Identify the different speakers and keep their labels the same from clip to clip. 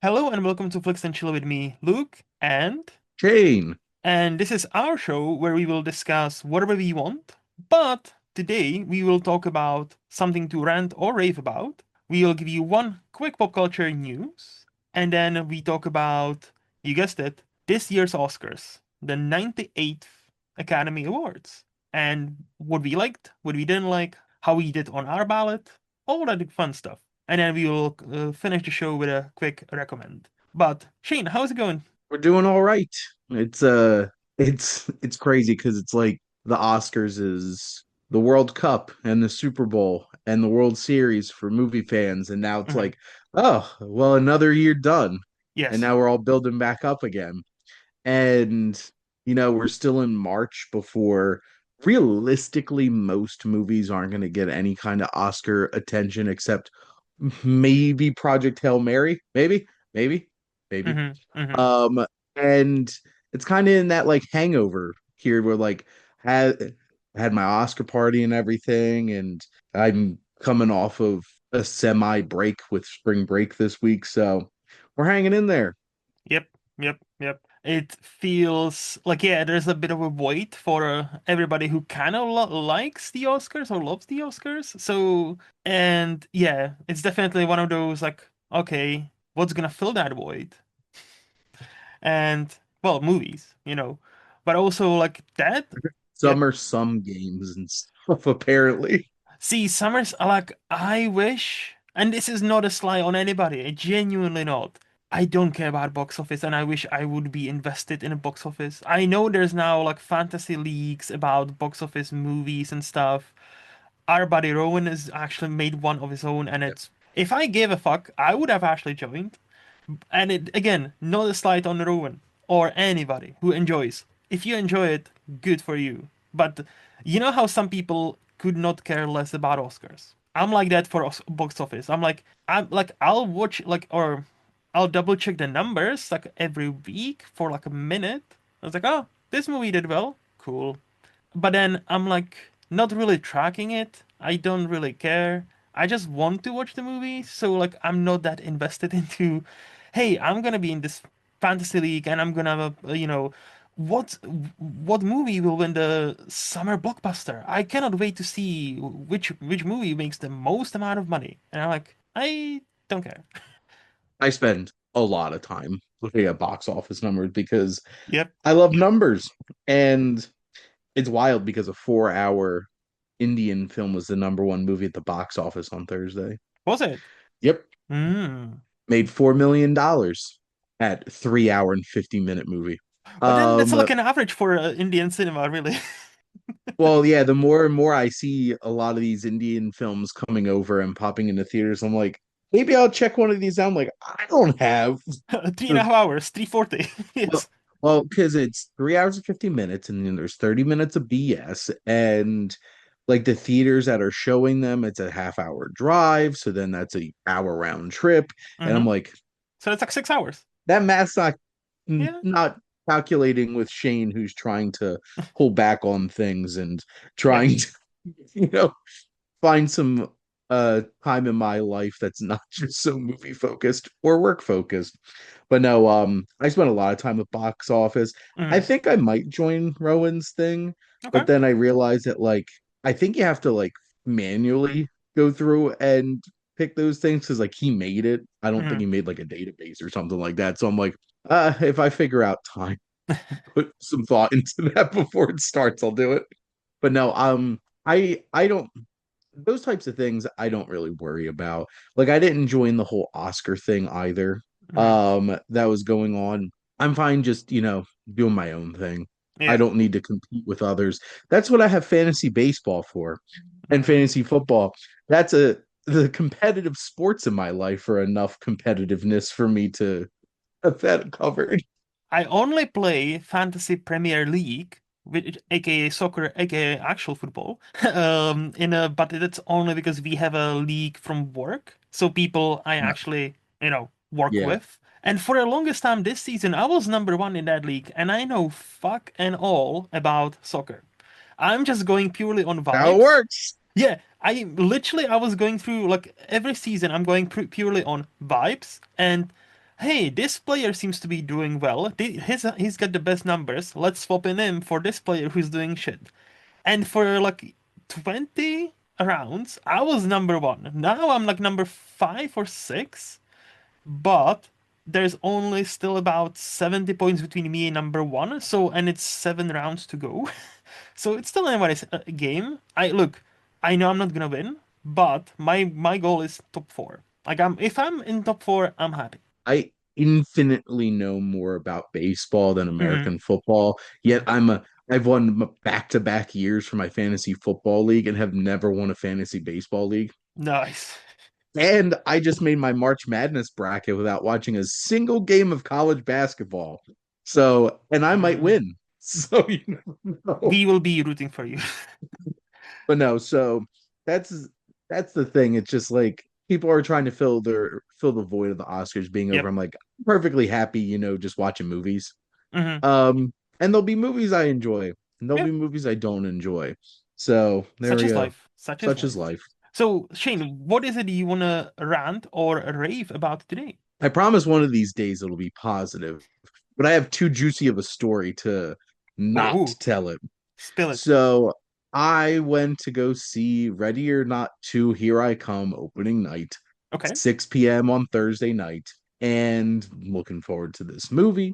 Speaker 1: Hello and welcome to Flix and Chill with me, Luke,
Speaker 2: Shane.
Speaker 1: and this is our show where we will discuss whatever we want. But today we will talk about something to rant or rave about. We will give you one quick pop culture news, and then we talk about, you guessed it, this year's Oscars, the 98th Academy Awards, and what we liked, what we didn't like, how we did on our ballot, all that fun stuff. And then we will finish the show with a quick recommend. But Shane, how's it going?
Speaker 2: We're doing all right. It's crazy because it's like the Oscars is the World Cup and the Super Bowl and the World Series for movie fans, and now it's
Speaker 1: Mhm.
Speaker 2: like, oh, well, another year done. And
Speaker 1: Yes.
Speaker 2: now we're all building back up again. And we're still in March before realistically most movies aren't going to get any kind of Oscar attention except maybe Project Hail Mary, maybe, maybe.
Speaker 1: Hmm.
Speaker 2: Um, and it's kind of in that like hangover period where like had my Oscar party and everything, and I'm coming off of a semi break with spring break this week, so we're hanging in there.
Speaker 1: Yep, yep. It feels like, yeah, there's a bit of a void for everybody who kind of likes the Oscars or loves the Oscars. So, and yeah, it's definitely one of those like, okay, what's gonna fill that void? And well, movies. But also like that. Yep.
Speaker 2: Some games and stuff, apparently.
Speaker 1: See, Summers, like, I wish, and this is not a sly on anybody, genuinely not. I don't care about box office, and I wish I would be invested in a box office. I know there's now like fantasy leagues about box office movies and stuff. Our buddy Rowan has actually made one of his own, and
Speaker 2: Yeah.
Speaker 1: it's if I gave a fuck, I would have actually joined. And it again, not a slight on Rowan or anybody who enjoys. If you enjoy it, good for you. But you know how some people could not care less about Oscars. I'm like that for box office. I'm like I'll watch like or I'll double check the numbers like every week for like a minute. I was like, oh, this movie did well, cool. But then I'm like not really tracking it. I don't really care. I just want to watch the movie, so like I'm not that invested into, hey, I'm gonna be in this fantasy league and I'm gonna have what what movie will win the summer blockbuster? I cannot wait to see which movie makes the most amount of money. And I'm like, I don't care.
Speaker 2: I spend a lot of time looking at box office numbers because
Speaker 1: Yep.
Speaker 2: I love numbers. And it's wild because a 4 hour Indian film was the number one movie at the box office on Thursday.
Speaker 1: Was it?
Speaker 2: Yep.
Speaker 1: Mm.
Speaker 2: Made $4 million at 3 hour and 50-minute movie.
Speaker 1: But then that's like
Speaker 2: Um,
Speaker 1: an average for Indian cinema, really.
Speaker 2: well, yeah, the more and more I see a lot of these Indian films coming over and popping into theaters, I'm like, maybe I'll check one of these out. I'm like, I don't have
Speaker 1: Three and a
Speaker 2: the
Speaker 1: half hours, 340.
Speaker 2: well,
Speaker 1: Yes.
Speaker 2: because it's 3 hours and 50 minutes, and then there's 30 minutes of BS, and like the theaters that are showing them, it's a half-hour drive, so then that's a hour round trip, and I'm
Speaker 1: Hmm.
Speaker 2: like,
Speaker 1: So it's like 6 hours.
Speaker 2: that math's
Speaker 1: Yeah.
Speaker 2: not calculating with Shane, who's trying to pull back on things and
Speaker 1: Yep.
Speaker 2: trying to, you know, find some time in my life that's not just so movie focused or work focused. But no, I spent a lot of time with box office. I
Speaker 1: Hmm.
Speaker 2: think I might join Rowan's thing,
Speaker 1: Okay.
Speaker 2: but then I realized that like I think you have to like manually go through and pick those things because like he made it. I don't think
Speaker 1: Hmm.
Speaker 2: he made like a database or something like that. So I'm like, if I figure out time, put some thought into that before it starts, I'll do it. But no, I don't those types of things I don't really worry about. Like I didn't join the whole Oscar thing either.
Speaker 1: Hmm.
Speaker 2: That was going on. I'm fine just, doing my own thing. I
Speaker 1: Yeah.
Speaker 2: don't need to compete with others. That's what I have fantasy baseball for and
Speaker 1: Hmm.
Speaker 2: fantasy football. That's the competitive sports in my life are enough competitiveness for me to have that covered.
Speaker 1: I only play Fantasy Premier League, which aka soccer, aka actual football. But it's only because we have a league from work, so people I
Speaker 2: No.
Speaker 1: actually work
Speaker 2: Yeah,
Speaker 1: with. And for the longest time this season, I was number one in that league, and I know fuck and all about soccer. I'm just going purely on
Speaker 2: how it
Speaker 1: vibes.
Speaker 2: works.
Speaker 1: Yeah, I was going through like every season I'm going purely on vibes and hey, this player seems to be doing well. He's got the best numbers. Let's swap in him for this player who's doing shit. And for like 20 rounds, I was number one. Now I'm like number five or six, but there's only still about 70 points between me and number one. So, and it's 7 rounds to go. So it's still anybody's game. I know I'm not gonna win, but my goal is top four. Like if I'm in top four, I'm happy.
Speaker 2: I infinitely know more about baseball than
Speaker 1: Hmm.
Speaker 2: American football. Yet I've won back-to-back years for my fantasy football league and have never won a fantasy baseball league.
Speaker 1: Nice.
Speaker 2: And I just made my March Madness bracket without watching a single game of college basketball. So, and I might
Speaker 1: Mm.
Speaker 2: win. So, you never know.
Speaker 1: We will be rooting for you.
Speaker 2: But no, so that's that's the thing. It's just like people are trying to fill the void of the Oscars being over.
Speaker 1: Yep.
Speaker 2: I'm like perfectly happy, just watching movies.
Speaker 1: Hmm.
Speaker 2: And there'll be movies I enjoy, and there'll be
Speaker 1: Yep.
Speaker 2: movies I don't enjoy. So there
Speaker 1: Such
Speaker 2: we
Speaker 1: is
Speaker 2: go.
Speaker 1: life. Such is
Speaker 2: Such is
Speaker 1: life.
Speaker 2: life.
Speaker 1: So, Shane, what is it you want to rant or rave about today?
Speaker 2: I promise one of these days it'll be positive, but I have too juicy of a story to not
Speaker 1: Oh,
Speaker 2: tell it.
Speaker 1: spill it.
Speaker 2: So I went to go see Ready or Not 2 Here I Come opening night,
Speaker 1: Okay.
Speaker 2: 6 p.m. on Thursday night, and looking forward to this movie.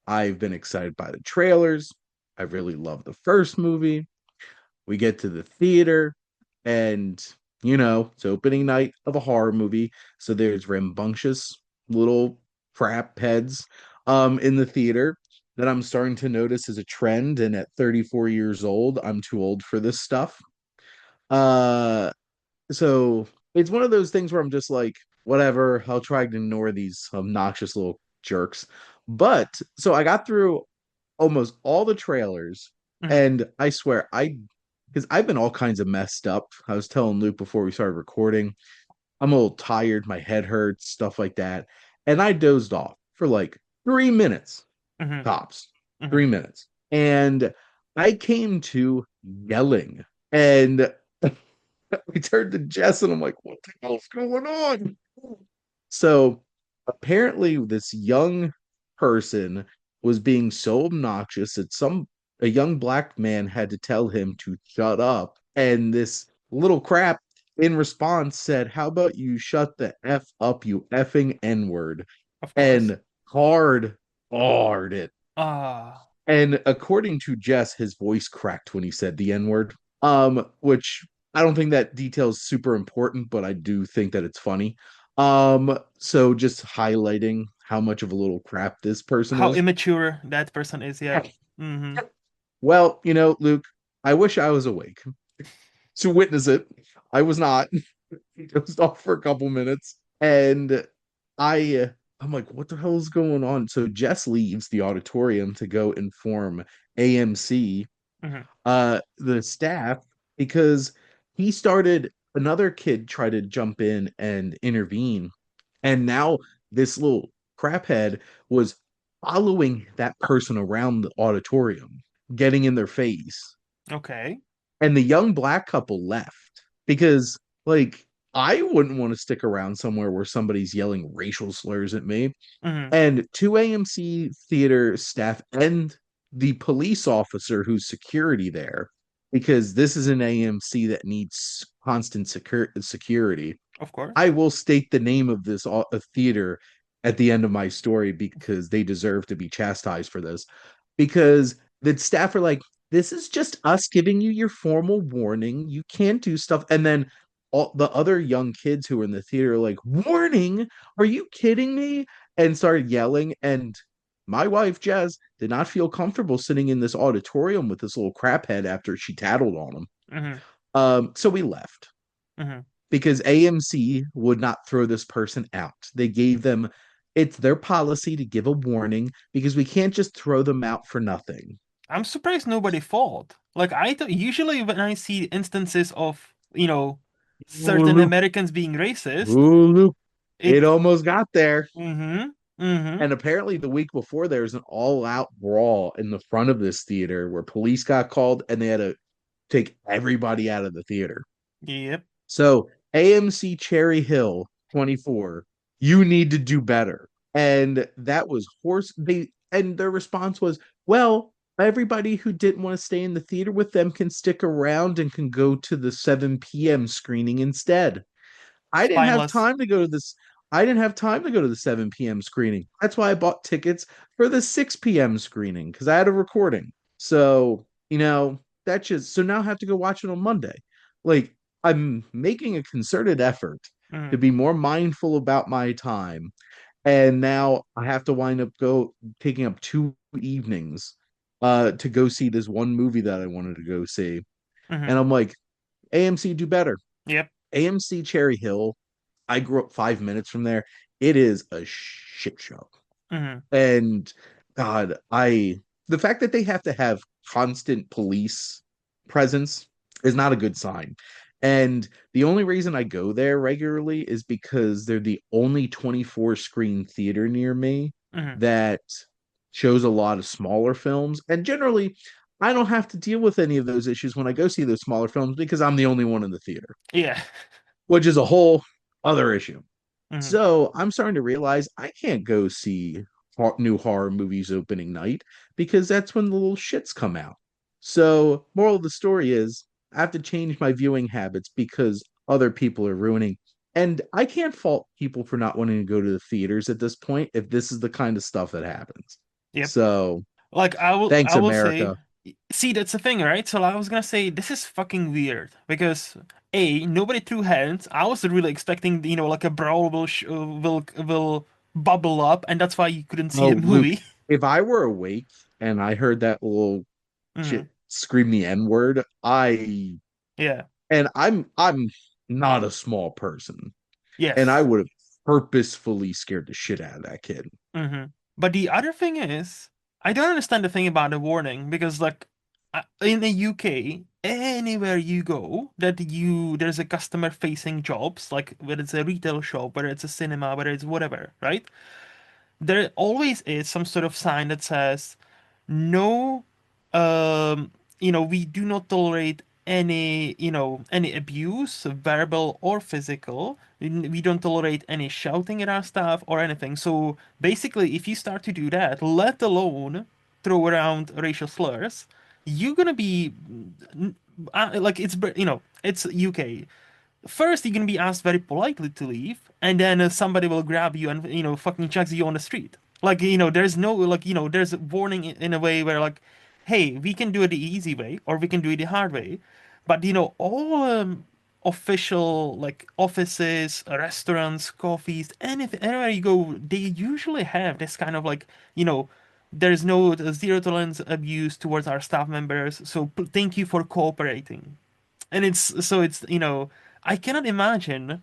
Speaker 2: I've been excited by the trailers. I really love the first movie. We get to the theater, and it's opening night of a horror movie. So there's rambunctious little crap heads in the theater that I'm starting to notice as a trend. And at 34 years old, I'm too old for this stuff. Uh so it's one of those things where I'm just like, whatever, I'll try to ignore these obnoxious little jerks. But so I got through almost all the trailers,
Speaker 1: Hmm.
Speaker 2: and I swear because I've been all kinds of messed up. I was telling Luke before we started recording, I'm a little tired, my head hurts, stuff like that. And I dozed off for like 3 minutes,
Speaker 1: Hmm.
Speaker 2: tops,
Speaker 1: Hmm.
Speaker 2: 3 minutes. And I came to yelling. And we turned to Jess and I'm like, what the hell's going on? So apparently this young person was being so obnoxious that a young black man had to tell him to shut up. And this little crap in response said, how about you shut the F up, you effing N-word?
Speaker 1: Of course.
Speaker 2: And hard it.
Speaker 1: Ah.
Speaker 2: And according to Jess, his voice cracked when he said the N-word. Which I don't think that detail is super important, but I do think that it's funny. So just highlighting how much of a little crap this person
Speaker 1: How
Speaker 2: is.
Speaker 1: immature that person is. Yep. Hmm.
Speaker 2: Well, Luke, I wish I was awake to witness it. I was not. He dozed off for a couple minutes, and I I'm like, what the hell is going on? So Jess leaves the auditorium to go inform AMC,
Speaker 1: Hmm.
Speaker 2: the staff, because he started another kid try to jump in and intervene, and now this little craphead was following that person around the auditorium, getting in their face,
Speaker 1: Okay.
Speaker 2: and the young black couple left because like I wouldn't want to stick around somewhere where somebody's yelling racial slurs at me.
Speaker 1: Hmm.
Speaker 2: And two AMC theater staff and the police officer who's security there, because this is an AMC that needs constant security.
Speaker 1: Of course.
Speaker 2: I will state the name of this theater at the end of my story because they deserve to be chastised for this. Because the staff are like, this is just us giving you your formal warning. You can't do stuff. And then all the other young kids who were in the theater are like, warning? Are you kidding me? And started yelling. And my wife, Jez, did not feel comfortable sitting in this auditorium with this little craphead after she tattled on him.
Speaker 1: Hmm.
Speaker 2: So we left
Speaker 1: Hmm.
Speaker 2: because AMC would not throw this person out. They gave them, it's their policy to give a warning because we can't just throw them out for nothing.
Speaker 1: I'm surprised nobody fought. Like I thought, usually when I see instances of,
Speaker 2: Ooh,
Speaker 1: certain
Speaker 2: Luke,
Speaker 1: Americans being racist,
Speaker 2: ooh, Luke, it
Speaker 1: it.
Speaker 2: almost got there.
Speaker 1: Hmm. Hmm.
Speaker 2: And apparently, the week before, there was an all out brawl in the front of this theater where police got called and they had to take everybody out of the theater.
Speaker 1: Yep.
Speaker 2: So, AMC Cherry Hill 24, you need to do better. And that was horse they and their response was, well, everybody who didn't want to stay in the theater with them can stick around and can go to the 7 p.m. screening instead. I didn't have
Speaker 1: Spineless.
Speaker 2: time to go to this. I didn't have time to go to the 7 p.m. screening. That's why I bought tickets for the 6 p.m. screening because I had a recording. So, that just so now I have to go watch it on Monday. Like, I'm making a concerted effort to
Speaker 1: Mhm.
Speaker 2: be more mindful about my time. And now I have to wind up go taking up 2 evenings to go see this one movie that I wanted to go see.
Speaker 1: Mhm.
Speaker 2: And I'm like, AMC do better.
Speaker 1: Yep.
Speaker 2: AMC Cherry Hill, I grew up 5 minutes from there. It is a shit show.
Speaker 1: Mhm.
Speaker 2: And God, the fact that they have to have constant police presence is not a good sign. And the only reason I go there regularly is because they're the only 24 screen theater near me
Speaker 1: Mhm.
Speaker 2: that shows a lot of smaller films. And generally, I don't have to deal with any of those issues when I go see those smaller films because I'm the only one in the theater,
Speaker 1: Yeah.
Speaker 2: which is a whole other issue.
Speaker 1: Mhm.
Speaker 2: So I'm starting to realize I can't go see new horror movies opening night because that's when the little shits come out. So, moral of the story is I have to change my viewing habits because other people are ruining. And I can't fault people for not wanting to go to the theaters at this point if this is the kind of stuff that happens.
Speaker 1: Yep.
Speaker 2: So,
Speaker 1: Like I
Speaker 2: thanks,
Speaker 1: will say,
Speaker 2: America.
Speaker 1: see, that's the thing, right? So I was gonna say this is fucking weird because A, nobody threw hands. I was really expecting, like a brawl will bubble up, and that's why you couldn't see the
Speaker 2: Oh, Luke,
Speaker 1: movie.
Speaker 2: if I were awake and I heard that little
Speaker 1: Mhm.
Speaker 2: shit scream the N word,
Speaker 1: Yeah.
Speaker 2: I'm not a small person, and I
Speaker 1: Yes.
Speaker 2: would have purposefully scared the shit out of that kid.
Speaker 1: But the other thing is, I don't understand the thing about the warning because, like, in the UK, anywhere you go, there's a customer facing jobs, like whether it's a retail shop, whether it's a cinema, whether it's whatever, right? There always is some sort of sign that says no, we do not tolerate any abuse, verbal or physical. We don't tolerate any shouting at our staff or anything. So basically, if you start to do that, let alone throw around racial slurs, you're gonna be like it's UK. First, you're gonna be asked very politely to leave, and then somebody will grab you and fucking chucks you on the street. Like there's no there's a warning in a way where like, hey, we can do it the easy way or we can do it the hard way, but all official like offices, restaurants, coffees, anything, anywhere you go, they usually have this kind of like there's no zero tolerance abuse towards our staff members. So thank you for cooperating. And it's I cannot imagine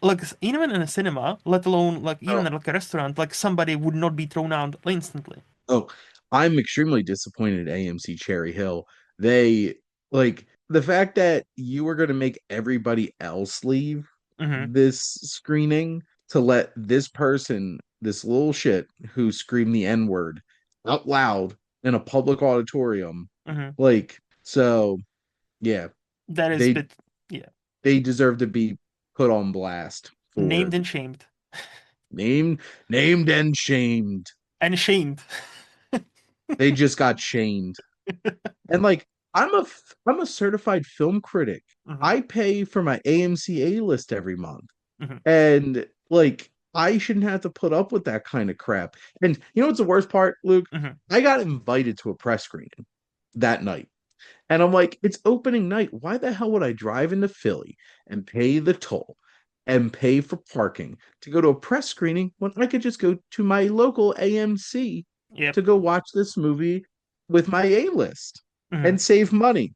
Speaker 1: like even in a cinema, let alone like even
Speaker 2: Oh,
Speaker 1: in like a restaurant, like somebody would not be thrown out instantly.
Speaker 2: oh, I'm extremely disappointed at AMC Cherry Hill. They like the fact that you were going to make everybody else leave
Speaker 1: Mm-hmm.
Speaker 2: this screening to let this person, this little shit who screamed the N word out loud in a public auditorium,
Speaker 1: Mm-hmm.
Speaker 2: so yeah,
Speaker 1: That is
Speaker 2: they
Speaker 1: bit, yeah,
Speaker 2: they deserve to be put on blast
Speaker 1: named
Speaker 2: for
Speaker 1: and shamed
Speaker 2: named named and shamed.
Speaker 1: and shamed.
Speaker 2: They just got shamed. And like I'm a certified film critic.
Speaker 1: Mm-hmm.
Speaker 2: I pay for my AMC A list every month.
Speaker 1: Mm-hmm.
Speaker 2: And like I shouldn't have to put up with that kind of crap. And you know what's the worst part, Luke?
Speaker 1: Mm-hmm.
Speaker 2: I got invited to a press screening that night. And I'm like, it's opening night. Why the hell would I drive into Philly and pay the toll and pay for parking to go to a press screening when I could just go to my local AMC
Speaker 1: Yep.
Speaker 2: to go watch this movie with my A list
Speaker 1: Mm-hmm.
Speaker 2: and save money?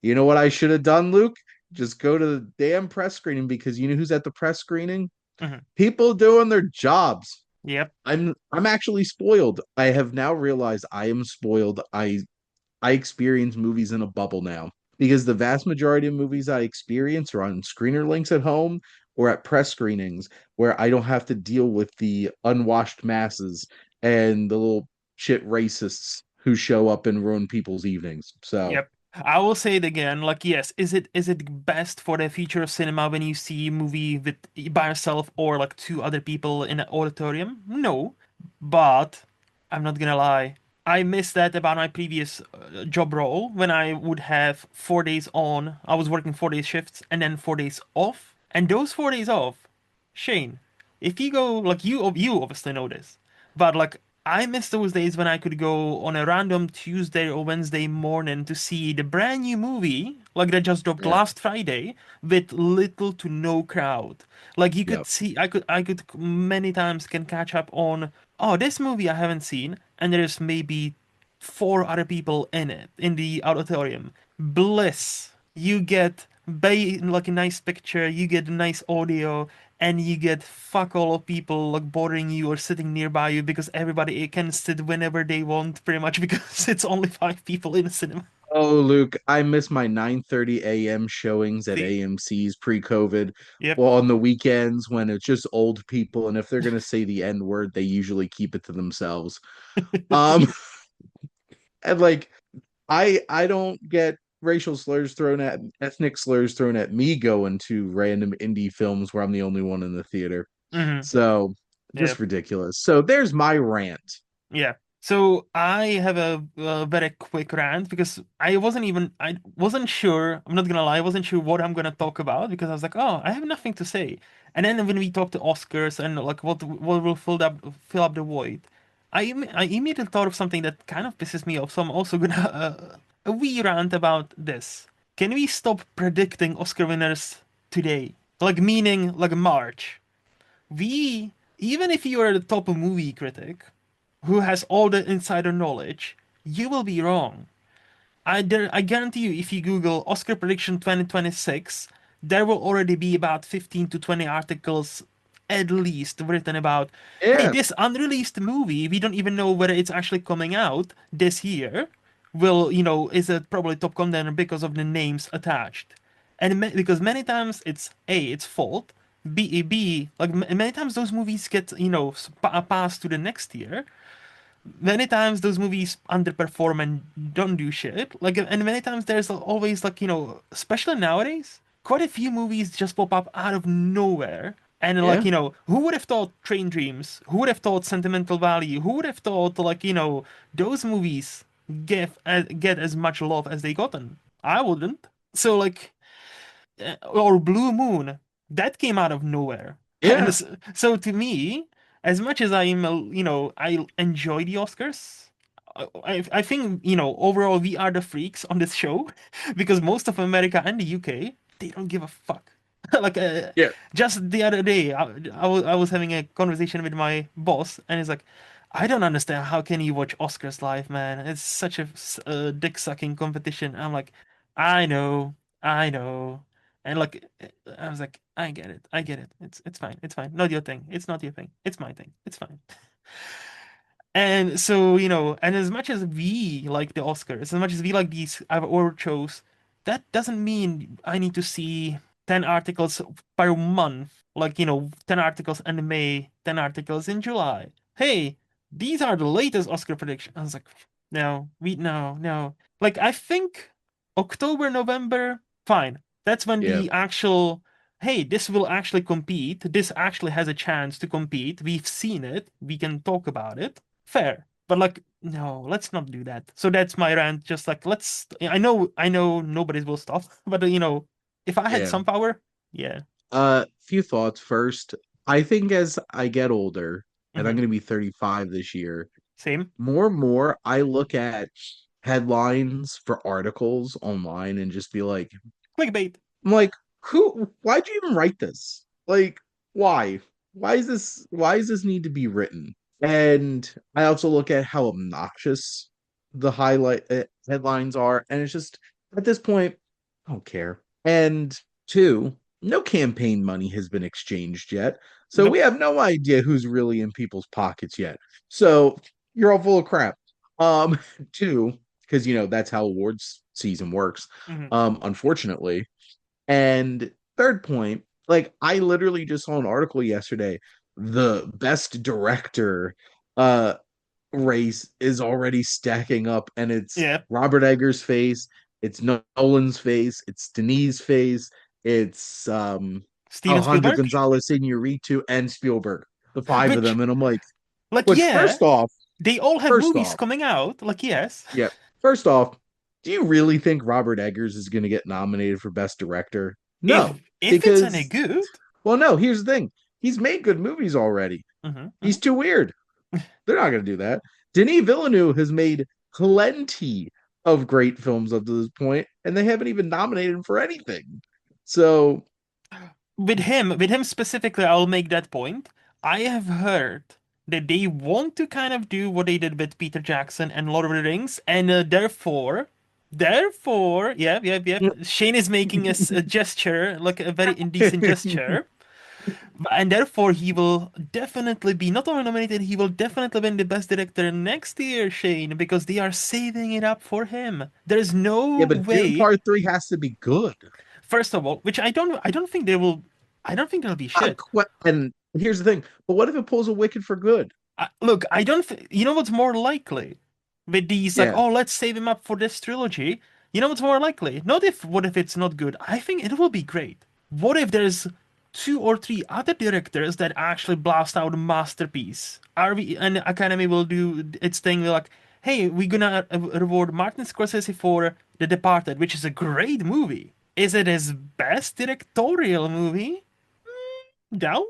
Speaker 2: You know what I should have done, Luke? Just go to the damn press screening because you know who's at the press screening?
Speaker 1: Mm-hmm.
Speaker 2: People doing their jobs.
Speaker 1: Yep.
Speaker 2: I'm actually spoiled. I have now realized I am spoiled. I experience movies in a bubble now because the vast majority of movies I experience are on screener links at home or at press screenings where I don't have to deal with the unwashed masses and the little shit racists who show up and ruin people's evenings. So,
Speaker 1: Yep. I will say it again. Like, yes, is it best for the future of cinema when you see a movie with by yourself or like two other people in an auditorium? No. But I'm not gonna lie, I miss that about my previous job role when I would have 4 days on. I was working 4 day shifts and then 4 days off. And those 4 days off, Shane, if you go like you obviously know this, but like I miss those days when I could go on a random Tuesday or Wednesday morning to see the brand new movie, like that just dropped
Speaker 2: Yeah.
Speaker 1: last Friday, with little to no crowd. Like you could
Speaker 2: Yep.
Speaker 1: see, I could many times can catch up on, oh, this movie I haven't seen, and there's maybe four other people in it in the auditorium. Bliss. You get like a nice picture, you get a nice audio, and you get fuck all of people like bothering you or sitting nearby you because everybody can sit whenever they want, pretty much because it's only 5 people in the cinema.
Speaker 2: Oh, Luke, I miss my 9:30 a.m. showings at
Speaker 1: See?
Speaker 2: AMC's pre-COVID.
Speaker 1: Yep.
Speaker 2: Well, on the weekends when it's just old people, and if they're gonna say the N word, they usually keep it to themselves. Um, and like I don't get racial slurs thrown at ethnic slurs thrown at me going to random indie films where I'm the only one in the theater.
Speaker 1: Hmm.
Speaker 2: So just
Speaker 1: Yep.
Speaker 2: ridiculous. So there's my rant.
Speaker 1: Yeah. So I have a very quick rant because I wasn't sure, I'm not gonna lie, I wasn't sure what I'm gonna talk about because I was like, oh, I have nothing to say. And then when we talked to Oscars and like what will fill up the void, I immediately thought of something that kind of pisses me off. So I'm also gonna a wee rant about this. Can we stop predicting Oscar winners today? Like meaning like March. We Even if you are the top movie critic who has all the insider knowledge, you will be wrong. I guarantee you, if you Google Oscar prediction 2026, there will already be about 15 to 20 articles at least written about, hey,
Speaker 2: Yeah,
Speaker 1: this unreleased movie, we don't even know whether it's actually coming out this year, is a probably top contender because of the names attached. And because many times it's A, it's fault, B, like many times those movies get, passed to the next year. Many times those movies underperform and don't do shit. Like, and many times there's always like, especially nowadays, quite a few movies just pop up out of nowhere. And like,
Speaker 2: yeah,
Speaker 1: who would have thought Train Dreams? Who would have thought Sentimental Value? Who would have thought like, those movies get as much love as they gotten? I wouldn't. So like, or Blue Moon, that came out of nowhere. And
Speaker 2: yeah,
Speaker 1: so to me, as much as I enjoy the Oscars, I think, overall we are the freaks on this show because most of America and the UK, they don't give a fuck. Like,
Speaker 2: yeah,
Speaker 1: just the other day, I was having a conversation with my boss, and he's like, I don't understand how can you watch Oscars live, man? It's such a dick sucking competition. I'm like, I know, I know. And like, I was like, I get it, I get it. It's fine, it's fine. Not your thing. It's not your thing. It's my thing. It's fine. And so, and as much as we like the Oscars, as much as we like these award shows, that doesn't mean I need to see 10 articles per month. Like, 10 articles in May, 10 articles in July. Hey, these are the latest Oscar predictions. I was like, no. Like, I think October, November, fine. That's when
Speaker 2: yeah,
Speaker 1: the actual, hey, this will actually compete. This actually has a chance to compete. We've seen it. We can talk about it. Fair. But like, no, let's not do that. So that's my rant. Just like, I know nobody will stop, but if I had
Speaker 2: yeah.
Speaker 1: some power, yeah.
Speaker 2: Few thoughts first. I think as I get older, and I'm
Speaker 1: Hmm.
Speaker 2: gonna be 35 this year,
Speaker 1: Same.
Speaker 2: more and more I look at headlines for articles online and just be like,
Speaker 1: Clickbait.
Speaker 2: I'm like, why'd you even write this? Like, why? Why is this need to be written? And I also look at how obnoxious the headlines are, and it's just at this point, I don't care. And two, no campaign money has been exchanged yet, so we
Speaker 1: Nope.
Speaker 2: have no idea who's really in people's pockets yet. So you're all full of crap. Um, two, because that's how awards season works.
Speaker 1: Hmm.
Speaker 2: Unfortunately. And third point, like I literally just saw an article yesterday. The best director uh race is already stacking up, and it's
Speaker 1: Yeah.
Speaker 2: Robert Eggers' face, it's Nolan's face, it's Denis' face, it's
Speaker 1: Steven
Speaker 2: Alejandro
Speaker 1: Spielberg.
Speaker 2: Gonzalez Iñárritu and Spielberg, the five of
Speaker 1: Which
Speaker 2: them. And I'm like,
Speaker 1: Like,
Speaker 2: Which
Speaker 1: yeah, they all have
Speaker 2: first
Speaker 1: movies
Speaker 2: off,
Speaker 1: coming out. Like, yes.
Speaker 2: yeah. First off, do you really think Robert Eggers is going to get nominated for Best Director? No,
Speaker 1: If it's any
Speaker 2: because,
Speaker 1: good.
Speaker 2: well, no, here's the thing. He's made good movies already.
Speaker 1: Hmm,
Speaker 2: He's
Speaker 1: hmm.
Speaker 2: too weird. They're not going to do that. Denis Villeneuve has made plenty of great films up to this point, and they haven't even nominated him for anything. So,
Speaker 1: With him specifically, I'll make that point. I have heard that they want to kind of do what they did with Peter Jackson and Lord of the Rings, and therefore, yeah. Shane is making a gesture, like a very indecent gesture, and therefore he will definitely be not only nominated, he will definitely win the Best Director next year, Shane, because they are saving it up for him. There's
Speaker 2: yeah,
Speaker 1: no
Speaker 2: but Dune
Speaker 1: way.
Speaker 2: Part 3 has to be good.
Speaker 1: First of all, which I don't think they will. I don't think they'll be shit.
Speaker 2: And here's the thing. But what if it pulls a Wicked for good?
Speaker 1: Look, I don't. You know what's more likely with these? Like,
Speaker 2: Yeah.
Speaker 1: oh, let's save him up for this trilogy. You know what's more likely? Not if what if it's not good. I think it will be great. What if there's two or three other directors that actually blast out a masterpiece? Are we? And Academy will do its thing. Like, hey, we're gonna reward Martin Scorsese for The Departed, which is a great movie. Is it his best directorial movie? Doubt,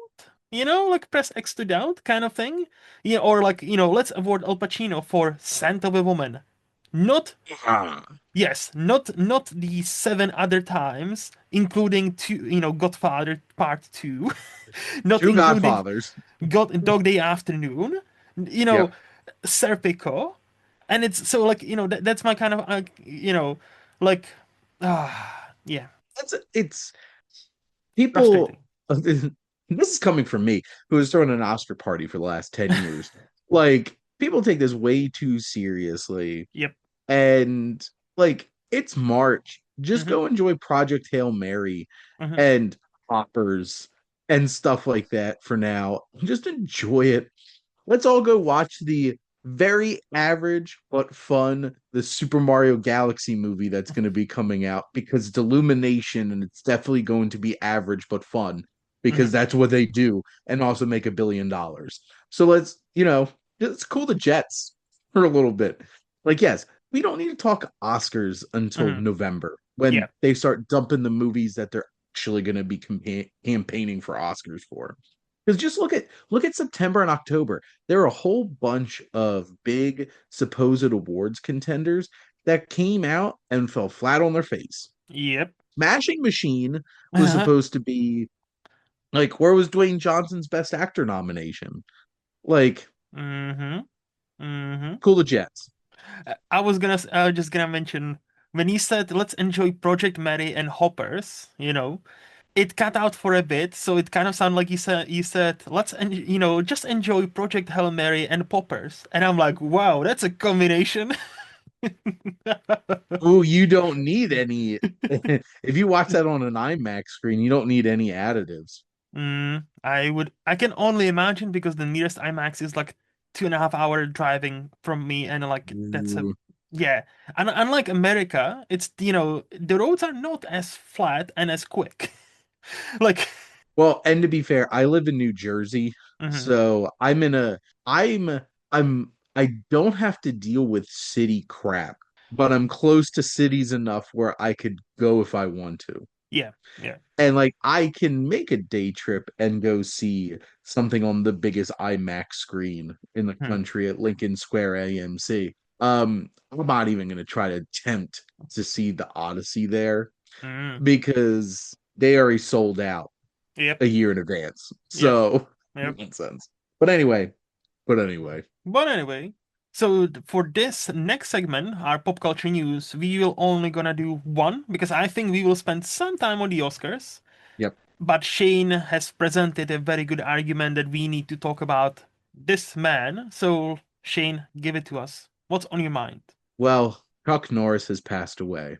Speaker 1: like press X to doubt kind of thing. Yeah, or like, let's award Al Pacino for Scent of a Woman. Not,
Speaker 2: Ah,
Speaker 1: yes, not the seven other times, including two, Godfather Part 2, not
Speaker 2: two
Speaker 1: including
Speaker 2: Godfathers.
Speaker 1: Dog Day Afternoon, you know,
Speaker 2: Yep.
Speaker 1: Serpico. And it's so like, that's my kind of, like, yeah,
Speaker 2: It's people.
Speaker 1: frustrating.
Speaker 2: This is coming from me, who has thrown an Oscar party for the last 10 years. Like, people take this way too seriously.
Speaker 1: Yep.
Speaker 2: And, like, it's March. Just
Speaker 1: Hmm,
Speaker 2: go enjoy Project Hail Mary
Speaker 1: hmm,
Speaker 2: and Hoppers and stuff like that for now. Just enjoy it. Let's all go watch the very average but fun the Super Mario Galaxy movie that's going to be coming out because it's Illumination and it's definitely going to be average but fun because
Speaker 1: hmm,
Speaker 2: that's what they do and also make $1 billion. So let's cool the jets for a little bit. Like, yes, we don't need to talk Oscars until
Speaker 1: hmm.
Speaker 2: November when
Speaker 1: Yeah.
Speaker 2: they start dumping the movies that they're actually going to be campaigning for Oscars for. Because just look at September and October. There are a whole bunch of big supposed awards contenders that came out and fell flat on their face.
Speaker 1: Yep.
Speaker 2: Smashing Machine was
Speaker 1: Uh-huh.
Speaker 2: supposed to be like, where was Dwayne Johnson's Best Actor nomination? Like,
Speaker 1: Mm-hmm. Mm-hmm.
Speaker 2: cool the Jets.
Speaker 1: I was just gonna mention when he said let's enjoy Project Mary and Hoppers, it cut out for a bit, so it kind of sounded like he said just enjoy Project Hail Mary and Poppers. And I'm like, wow, that's a combination.
Speaker 2: Oh, you don't need any. If you watch that on an IMAX screen, you don't need any additives.
Speaker 1: I can only imagine because the nearest IMAX is like 2.5 hour driving from me, and like that's a
Speaker 2: Ooh.
Speaker 1: yeah. And unlike America, it's the roads are not as flat and as quick. Like,
Speaker 2: Well, and to be fair, I live in New Jersey,
Speaker 1: mhm,
Speaker 2: so I'm I don't have to deal with city crap, but I'm close to cities enough where I could go if I want to.
Speaker 1: yeah, yeah,
Speaker 2: And like I can make a day trip and go see something on the biggest IMAX screen in the
Speaker 1: hmm,
Speaker 2: country at Lincoln Square AMC. I'm not even gonna try to attempt to see the Odyssey there
Speaker 1: mm,
Speaker 2: because they already sold out
Speaker 1: yep,
Speaker 2: a year in advance.
Speaker 1: yep,
Speaker 2: So
Speaker 1: yep.
Speaker 2: nonsense. But anyway, but anyway.
Speaker 1: But anyway, so for this next segment, our pop culture news, we will only gonna do one because I think we will spend some time on the Oscars.
Speaker 2: Yep.
Speaker 1: But Shane has presented a very good argument that we need to talk about this man. So, Shane, give it to us. What's on your mind?
Speaker 2: Well, Chuck Norris has passed away.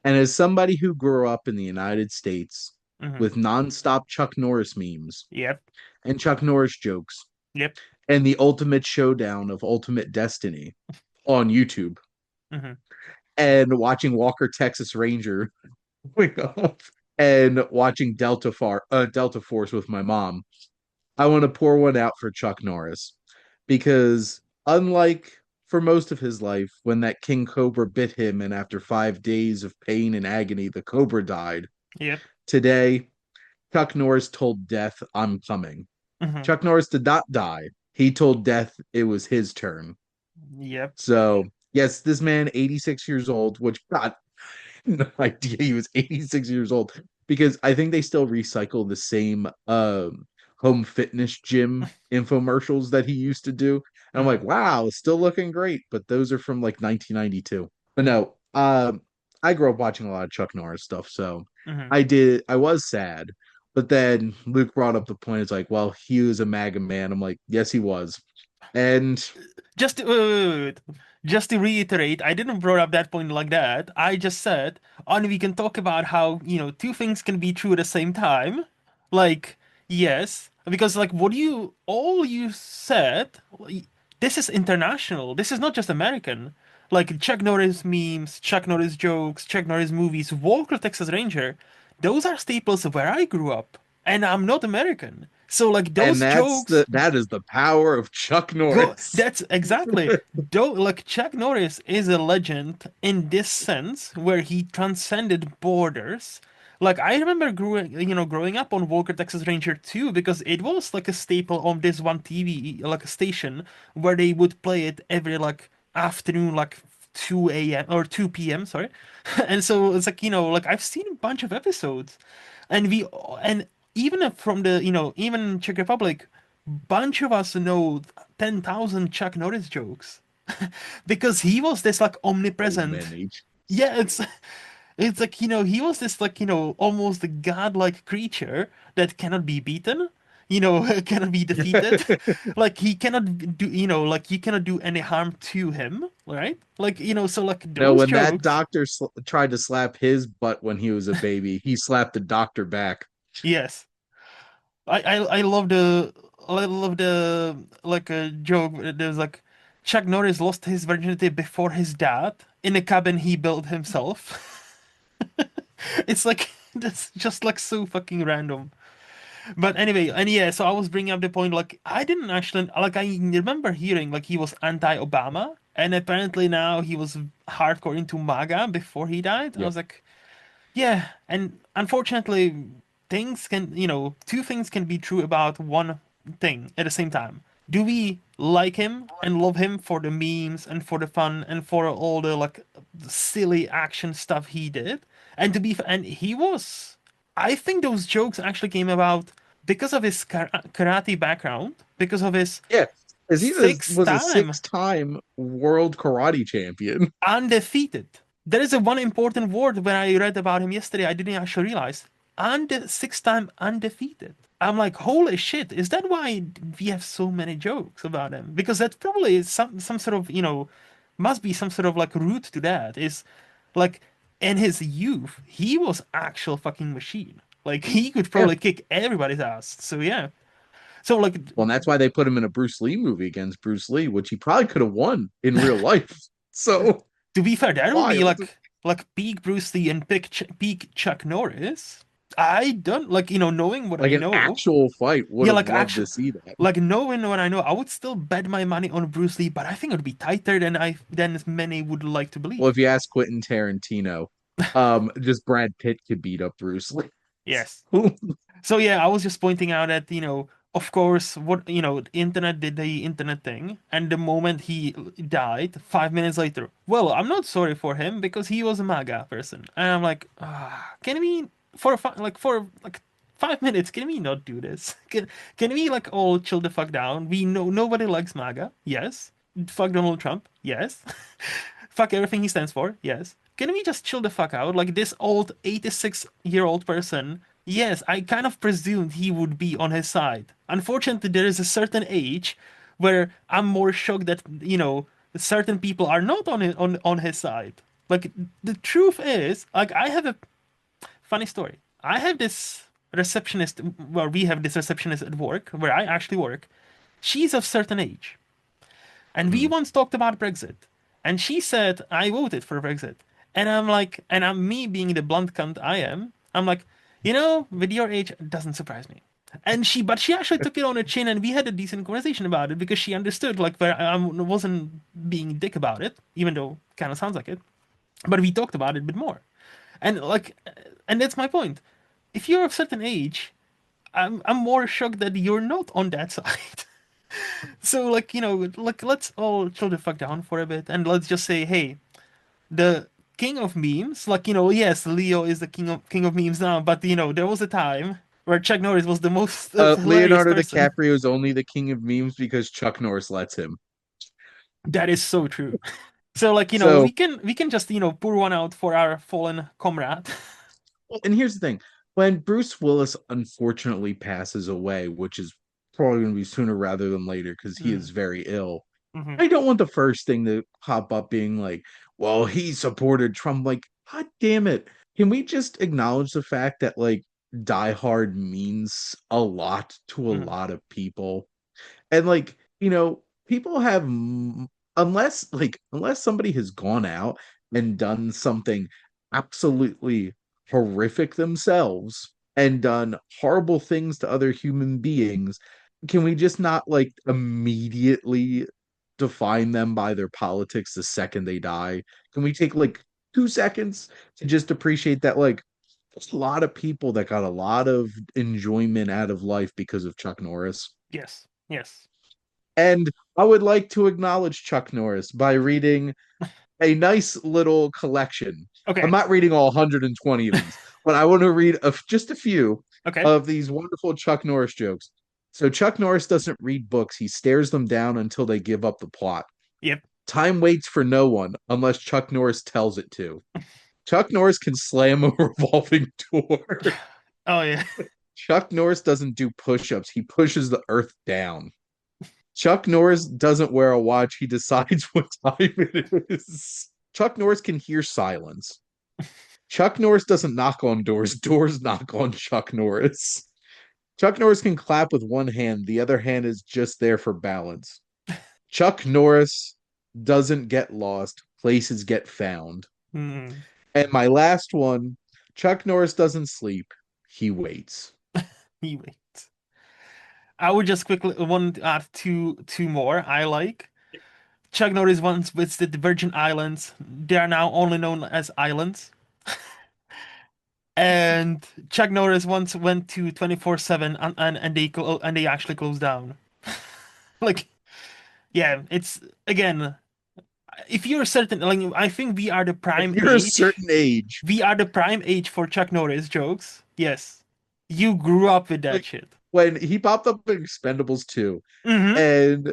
Speaker 2: And as somebody who grew up in the United States
Speaker 1: Hmm.
Speaker 2: with nonstop Chuck Norris memes
Speaker 1: Yep.
Speaker 2: and Chuck Norris jokes
Speaker 1: Yep.
Speaker 2: and the ultimate showdown of Ultimate Destiny on YouTube
Speaker 1: Hmm.
Speaker 2: and watching Walker Texas Ranger going off and watching Delta Force with my mom, I want to pour one out for Chuck Norris because unlike for most of his life, when that king cobra bit him, and after 5 days of pain and agony, the cobra died,
Speaker 1: Yep.
Speaker 2: today, Chuck Norris told death, I'm coming.
Speaker 1: Hmm.
Speaker 2: Chuck Norris did not die. He told death it was his turn.
Speaker 1: Yep.
Speaker 2: So, yes, this man, 86 years old, which God, no idea he was 86 years old because I think they still recycle the same home fitness gym infomercials that he used to do. And I'm like,
Speaker 1: Hmm.
Speaker 2: wow, still looking great, but those are from like 1992. But no, I grew up watching a lot of Chuck Norris stuff, so
Speaker 1: Hmm.
Speaker 2: I was sad. But then Luke brought up the point, it's like, well, he was a MAGA man. I'm like, yes, he was. And
Speaker 1: Just to reiterate, I didn't bring up that point like that. I just said, and we can talk about how, two things can be true at the same time. Like, yes, because like all you said, this is international. This is not just American. Like Chuck Norris memes, Chuck Norris jokes, Chuck Norris movies, Walker Texas Ranger, those are staples of where I grew up, and I'm not American. So like
Speaker 2: and
Speaker 1: those jokes
Speaker 2: that is the power of Chuck
Speaker 1: go.
Speaker 2: Norris.
Speaker 1: That's exactly. Though, like Chuck Norris is a legend in this sense, where he transcended borders. Like I remember growing up on Walker Texas Ranger 2 because it was like a staple on this one TV, like a station where they would play it every like afternoon, like 2 a.m. or 2 p.m. Sorry, and so it's like like I've seen a bunch of episodes, and and even from the even Czech Republic, bunch of us know 10,000 Chuck Norris jokes because he was this like
Speaker 2: So
Speaker 1: omnipresent.
Speaker 2: many.
Speaker 1: Yeah, it's like he was this like almost a godlike creature that cannot be beaten. Cannot be defeated. Like he cannot do like you cannot do any harm to him, right? Like so like
Speaker 2: No,
Speaker 1: those
Speaker 2: when that
Speaker 1: jokes.
Speaker 2: doctor tried to slap his butt when he was a baby, he slapped the doctor back.
Speaker 1: Yes. I love the like a joke. There's like Chuck Norris lost his virginity before his dad in a cabin he built himself. It's like that's just like so fucking random. But anyway, and yeah, so I was bringing up the point like I didn't actually like I remember hearing like he was anti-Obama and apparently now he was hardcore into MAGA before he died. I
Speaker 2: Yep.
Speaker 1: was like, yeah, and unfortunately, two things can be true about one thing at the same time. Do we like him and love him for the memes and for the fun and for all the like silly action stuff he did? And and he was, I think those jokes actually came about because of his karate background, because of his
Speaker 2: Yeah, because
Speaker 1: sixth
Speaker 2: was a
Speaker 1: time
Speaker 2: six-time world karate champion.
Speaker 1: undefeated. There is a one important word when I read about him yesterday, I didn't actually realize. Six-time undefeated. I'm like, holy shit, is that why we have so many jokes about him? Because that probably is some sort of, must be some sort of like root to that. Is like in his youth, he was actual fucking machine. Like he could
Speaker 2: Yeah.
Speaker 1: probably kick everybody's ass. So yeah. So like
Speaker 2: Well, and that's why they put him in a Bruce Lee movie against Bruce Lee, which he probably could have won in real life. So
Speaker 1: to be fair, that would be
Speaker 2: wild.
Speaker 1: like peak Bruce Lee and peak Chuck Norris. I don't like knowing what
Speaker 2: Like
Speaker 1: I
Speaker 2: an
Speaker 1: know.
Speaker 2: actual fight, would
Speaker 1: Yeah,
Speaker 2: have
Speaker 1: like
Speaker 2: loved to
Speaker 1: actually,
Speaker 2: see that.
Speaker 1: like knowing what I know, I would still bet my money on Bruce Lee, but I think it would be tighter than many would like to
Speaker 2: Well,
Speaker 1: believe.
Speaker 2: if you ask Quentin Tarantino, just Brad Pitt could beat up Bruce Lee.
Speaker 1: Yes. So yeah, I was just pointing out that of course, what the internet did the internet thing, and the moment he died, 5 minutes later, well, I'm not sorry for him because he was a MAGA person, and I'm like, can we for like 5 minutes, can we not do this? Can we like all chill the fuck down? We know nobody likes MAGA, yes. Fuck Donald Trump, yes. Fuck everything he stands for, yes. Can we just chill the fuck out? Like this old 86-year-old person. Yes, I kind of presumed he would be on his side. Unfortunately, there is a certain age where I'm more shocked that, certain people are not on his side. Like the truth is, like I have a funny story. I have this receptionist, well, we have this receptionist at work where I actually work. She's of certain age. And we
Speaker 2: Mhm.
Speaker 1: once talked about Brexit. And she said, I voted for Brexit. And I'm like, and I'm me being the blunt cunt I am, I'm like, with your age, it doesn't surprise me. But she actually took it on her chin, and we had a decent conversation about it because she understood like where I wasn't being a dick about it, even though kind of sounds like it. But we talked about it a bit more, and and that's my point. If you're of a certain age, I'm more shocked that you're not on that side. So like like let's all chill the fuck down for a bit, and let's just say, hey, the king of memes, like yes, Leo is the king of memes now, but there was a time where Chuck Norris was the most hilarious
Speaker 2: Leonardo
Speaker 1: person.
Speaker 2: DiCaprio is only the king of memes because Chuck Norris lets him.
Speaker 1: That is so true. So like
Speaker 2: So,
Speaker 1: we can just pour one out for our fallen comrade.
Speaker 2: and here's the thing: when Bruce Willis unfortunately passes away, which is probably going to be sooner rather than later because he is
Speaker 1: Mm,
Speaker 2: very ill,
Speaker 1: hmm
Speaker 2: I don't want the first thing to pop up being like, well, he supported Trump. Like, God damn it. Can we just acknowledge the fact that, like, Die Hard means a lot to a
Speaker 1: hmm
Speaker 2: lot of people? And, like, people have, unless somebody has gone out and done something absolutely horrific themselves and done horrible things to other human beings, can we just not, like, immediately define them by their politics the second they die? Can we take like 2 seconds to just appreciate that, like, there's a lot of people that got a lot of enjoyment out of life because of Chuck Norris.
Speaker 1: Yes. Yes.
Speaker 2: And I would like to acknowledge Chuck Norris by reading a nice little collection. I'm
Speaker 1: Okay.
Speaker 2: not reading all 120 of these, but I want to read just a few
Speaker 1: Okay.
Speaker 2: of these wonderful Chuck Norris jokes. So Chuck Norris doesn't read books, he stares them down until they give up the plot.
Speaker 1: Yep.
Speaker 2: Time waits for no one unless Chuck Norris tells it to. Chuck Norris can slam a revolving door.
Speaker 1: Oh yeah.
Speaker 2: Chuck Norris doesn't do push ups, he pushes the earth down. Chuck Norris doesn't wear a watch, he decides what time it is. Chuck Norris can hear silence. Chuck Norris doesn't knock on doors, doors knock on Chuck Norris. Chuck Norris can clap with one hand, the other hand is just there for balance. Chuck Norris doesn't get lost, places get found.
Speaker 1: Hmm.
Speaker 2: And my last one, Chuck Norris doesn't sleep, he waits.
Speaker 1: He waits. I would just quickly want to add two more I like. Chuck Norris once visited the Virgin Islands. They are now only known as islands. And Chuck Norris once went to 24/7 and they actually closed down. Like, yeah, it's again, if you're certain, like, I think we are the
Speaker 2: If
Speaker 1: prime
Speaker 2: you're a
Speaker 1: age.
Speaker 2: certain age,
Speaker 1: We are the prime age for Chuck Norris jokes. Yes, you grew up with that
Speaker 2: like
Speaker 1: shit.
Speaker 2: when he popped up in Expendables 2,
Speaker 1: Mm-hmm.
Speaker 2: and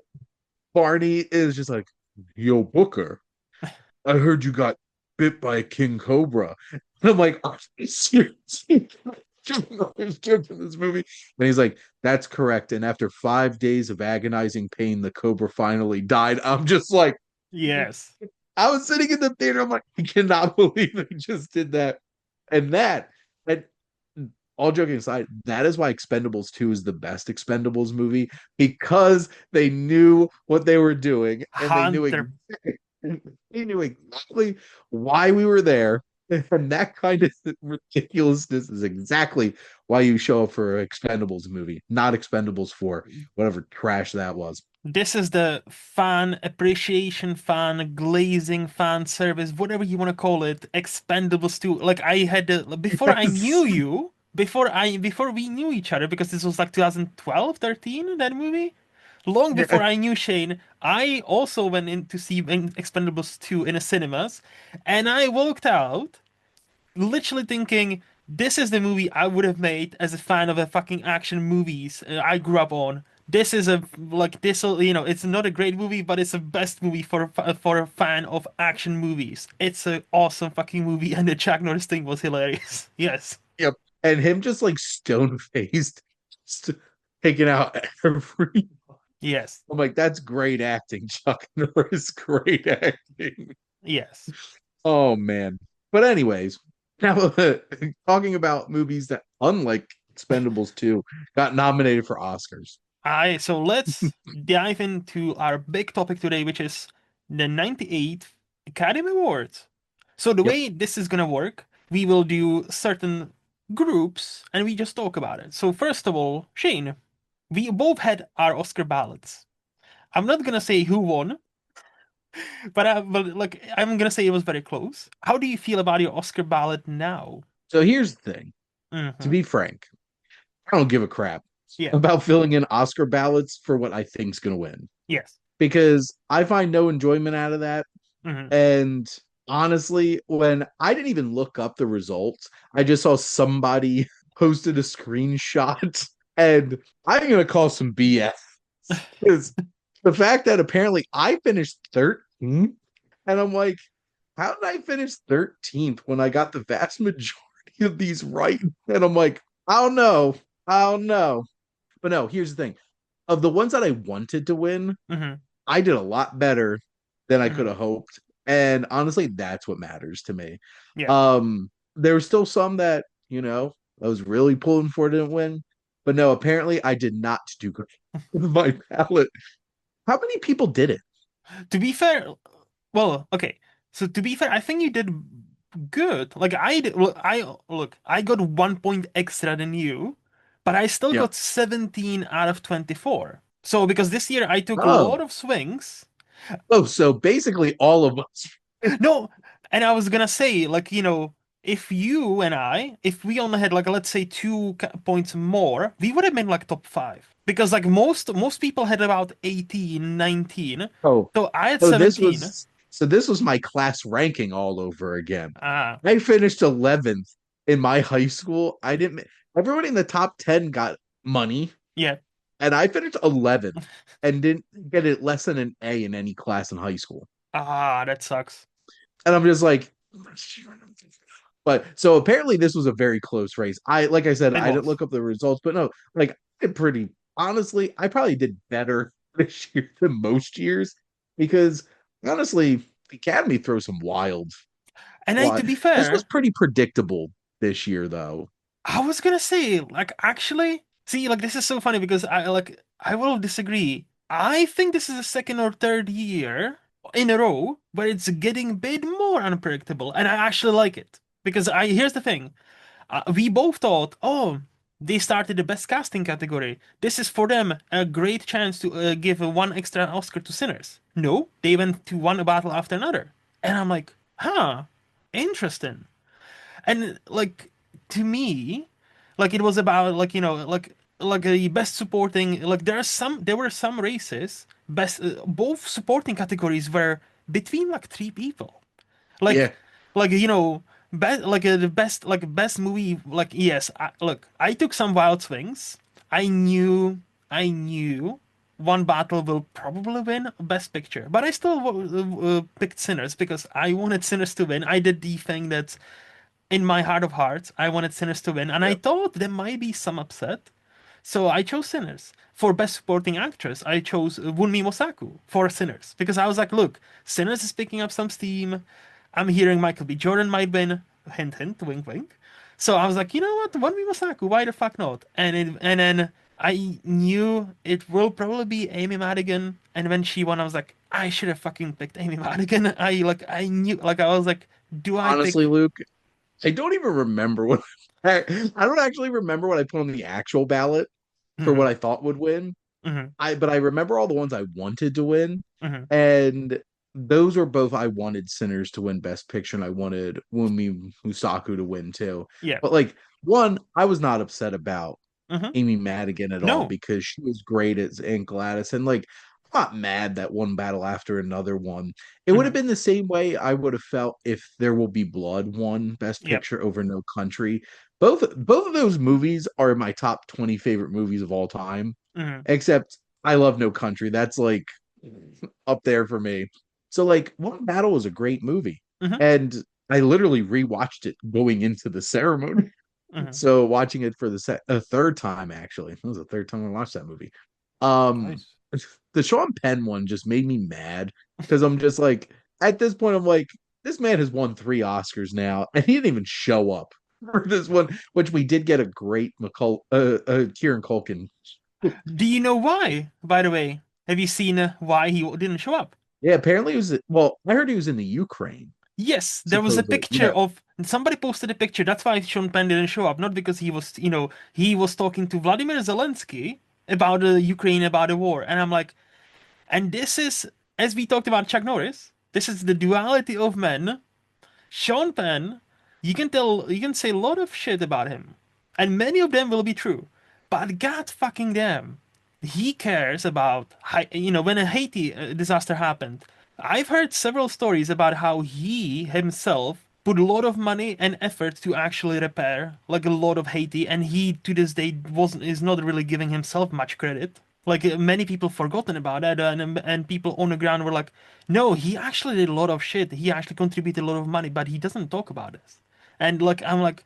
Speaker 2: Barney is just like, yo, Booker, I heard you got bit by a king cobra. And I'm like, are you serious? There's jokes in this movie. And he's like, that's correct. And after 5 days of agonizing pain, the cobra finally died. I'm just like,
Speaker 1: Yes.
Speaker 2: I was sitting in the theater. I'm like, I cannot believe they just did that. And all joking aside, that is why Expendables 2 is the best Expendables movie because they knew what they were doing and
Speaker 1: Hunter.
Speaker 2: they knew exactly why we were there. And that kind of ridiculousness is exactly why you show up for an Expendables movie, not Expendables 4, whatever trash that was.
Speaker 1: This is the fan appreciation, fan glazing, fan service, whatever you want to call it. Expendables 2. Like I had before I knew
Speaker 2: Yes.
Speaker 1: you, before we knew each other, because this was like 2012, 13, that movie. Long before
Speaker 2: Yeah.
Speaker 1: I knew Shane, I also went in to see Expendables 2 in a cinemas, and I walked out literally thinking this is the movie I would have made as a fan of a fucking action movies I grew up on. This is a like this it's not a great movie, but it's the best movie for a fan of action movies. It's an awesome fucking movie, and the Chuck Norris thing was hilarious. Yes,
Speaker 2: Yep. And him just like stone faced, taking out every.
Speaker 1: yes,
Speaker 2: I'm like, that's great acting, Chuck Norris. Great acting.
Speaker 1: yes.
Speaker 2: Oh man. But anyways, now talking about movies that, unlike Expendables 2, got nominated for Oscars.
Speaker 1: I So let's dive into our big topic today, which is the 98th Academy Awards. So the
Speaker 2: Yep.
Speaker 1: way this is gonna work, we will do certain. groups and we just talk about it. So first of all, Shane, we both had our Oscar ballots. I'm not gonna say who won, but like I'm gonna say it was very close. How do you feel about your Oscar ballot now?
Speaker 2: So here's the thing. To
Speaker 1: Hmm.
Speaker 2: be frank, I don't give a crap
Speaker 1: Yeah.
Speaker 2: about filling in Oscar ballots for what I think's going to win
Speaker 1: Yes.
Speaker 2: because I find no enjoyment out of that.
Speaker 1: Hmm.
Speaker 2: And honestly, when I didn't even look up the results, I just saw somebody posted a screenshot, and I'm going to call some BS because the fact that apparently I finished 13th, and I'm like, how did I finish 13th when I got the vast majority of these right? And I'm like, I don't know. I don't know. But no, here's the thing. Of the ones that I wanted to win,
Speaker 1: Hmm.
Speaker 2: I did a lot better than I could
Speaker 1: Hmm.
Speaker 2: have hoped. And honestly, that's what matters to me.
Speaker 1: Yeah.
Speaker 2: There were still some that, I was really pulling for didn't win. But no, apparently I did not do great with my ballot. How many people did it?
Speaker 1: To be fair, well, okay. So to be fair, I think you did good. Like I did, well, I got 1 point extra than you, but I still
Speaker 2: Yeah.
Speaker 1: got 17 out of 24. So because this year I took a lot
Speaker 2: Oh.
Speaker 1: of swings.
Speaker 2: Oh, so basically all of us.
Speaker 1: No, and I was gonna say, like, if you and I, if we only had like let's say 2 points more, we would have been like top five. Because like most people had about 18, 19.
Speaker 2: Oh,
Speaker 1: So I had
Speaker 2: so this
Speaker 1: 17.
Speaker 2: was so this was my class ranking all over again.
Speaker 1: Ah,
Speaker 2: I finished 11th in my high school. I didn't Everybody in the top 10 got money,
Speaker 1: yeah.
Speaker 2: and I finished 11th and didn't get it less than an A in any class in high school.
Speaker 1: Ah, that sucks.
Speaker 2: And I'm just like, but so apparently this was a very close race. Like I said,
Speaker 1: It
Speaker 2: I didn't
Speaker 1: was.
Speaker 2: look up the results, but no, like I did pretty honestly, I probably did better this year than most years because honestly, the Academy throws some wild.
Speaker 1: And I,
Speaker 2: Well,
Speaker 1: to be
Speaker 2: this was
Speaker 1: fair,
Speaker 2: pretty predictable this year, though.
Speaker 1: I was gonna say, like, actually, see, like, this is so funny because I will disagree. I think this is the second or third year in a row where it's getting a bit more unpredictable, and I actually like it because here's the thing. We both thought, oh, they started the best casting category. This is for them a great chance to give one extra Oscar to Sinners. No, they went to one battle after another. And I'm like, huh, interesting. And like to me, like it was about like like a best supporting. Like there were some races best both supporting categories were between like three people. Like,
Speaker 2: Yeah,
Speaker 1: like best the best movie. Like yes, look, I took some wild swings. I knew one battle will probably win Best Picture, but I still picked Sinners because I wanted Sinners to win. I did the thing that, in my heart of hearts, I wanted Sinners to win, and I
Speaker 2: yeah.
Speaker 1: thought there might be some upset. So I chose Sinners. For Best Supporting Actress, I chose Wunmi Mosaku for Sinners because I was like, look, Sinners is picking up some steam. I'm hearing Michael B. Jordan might win. Hint, hint, wink, wink. So I was like, you know what, Wunmi Mosaku, why the fuck not? And then I knew it will probably be Amy Madigan, and when she won, I was like, I should have fucking picked Amy Madigan. I knew like I was like, do I
Speaker 2: Honestly,
Speaker 1: pick?
Speaker 2: Luke, I don't even remember what I don't actually remember what I put on the actual ballot for
Speaker 1: Hmm.
Speaker 2: what I thought would win.
Speaker 1: Hmm.
Speaker 2: But I remember all the ones I wanted to win,
Speaker 1: Hmm.
Speaker 2: and those were both I wanted Sinners to win Best Picture, and I wanted Wumi Musaku to win too.
Speaker 1: Yeah.
Speaker 2: But like one, I was not upset about
Speaker 1: Hmm.
Speaker 2: Amy Madigan at all
Speaker 1: No.
Speaker 2: because she was great as Aunt Gladys. And like, I'm not mad that one battle after another one. It would have
Speaker 1: Hmm.
Speaker 2: been the same way I would have felt if There Will Be Blood won Best
Speaker 1: Yep.
Speaker 2: Picture over No Country. Both of those movies are my top 20 favorite movies of all time.
Speaker 1: Hmm.
Speaker 2: Except I love No Country. That's like up there for me. So like One Battle was a great movie.
Speaker 1: Hmm.
Speaker 2: And I literally rewatched it going into the ceremony.
Speaker 1: Hmm.
Speaker 2: So watching it for a third time, actually, it was the third time I watched that movie. Um,
Speaker 1: Nice.
Speaker 2: the Sean Penn one just made me mad because I'm just like, at this point, I'm like, this man has won 3 Oscars now, and he didn't even show up for this one, which we did get a great Kieran Culkin.
Speaker 1: Do you know why, by the way? Have you seen why he didn't show up?
Speaker 2: Yeah, apparently he was. Well, I heard he was in the Ukraine.
Speaker 1: Yes, there was a
Speaker 2: supposedly.
Speaker 1: picture
Speaker 2: Yeah,
Speaker 1: of somebody posted a picture. That's why Sean Penn didn't show up, not because he was, he was talking to Vladimir Zelensky about Ukraine, about the war. And I'm like, and this is, as we talked about Chuck Norris, this is the duality of men. Sean Penn, you can say a lot of shit about him, and many of them will be true. But God fucking damn, he cares about, when a Haiti disaster happened. I've heard several stories about how he himself put a lot of money and effort to actually repair like a lot of Haiti, and he to this day wasn't is not really giving himself much credit. Like many people forgotten about that, and people on the ground were like, "No, he actually did a lot of shit. He actually contributed a lot of money, but he doesn't talk about this." And like I'm like,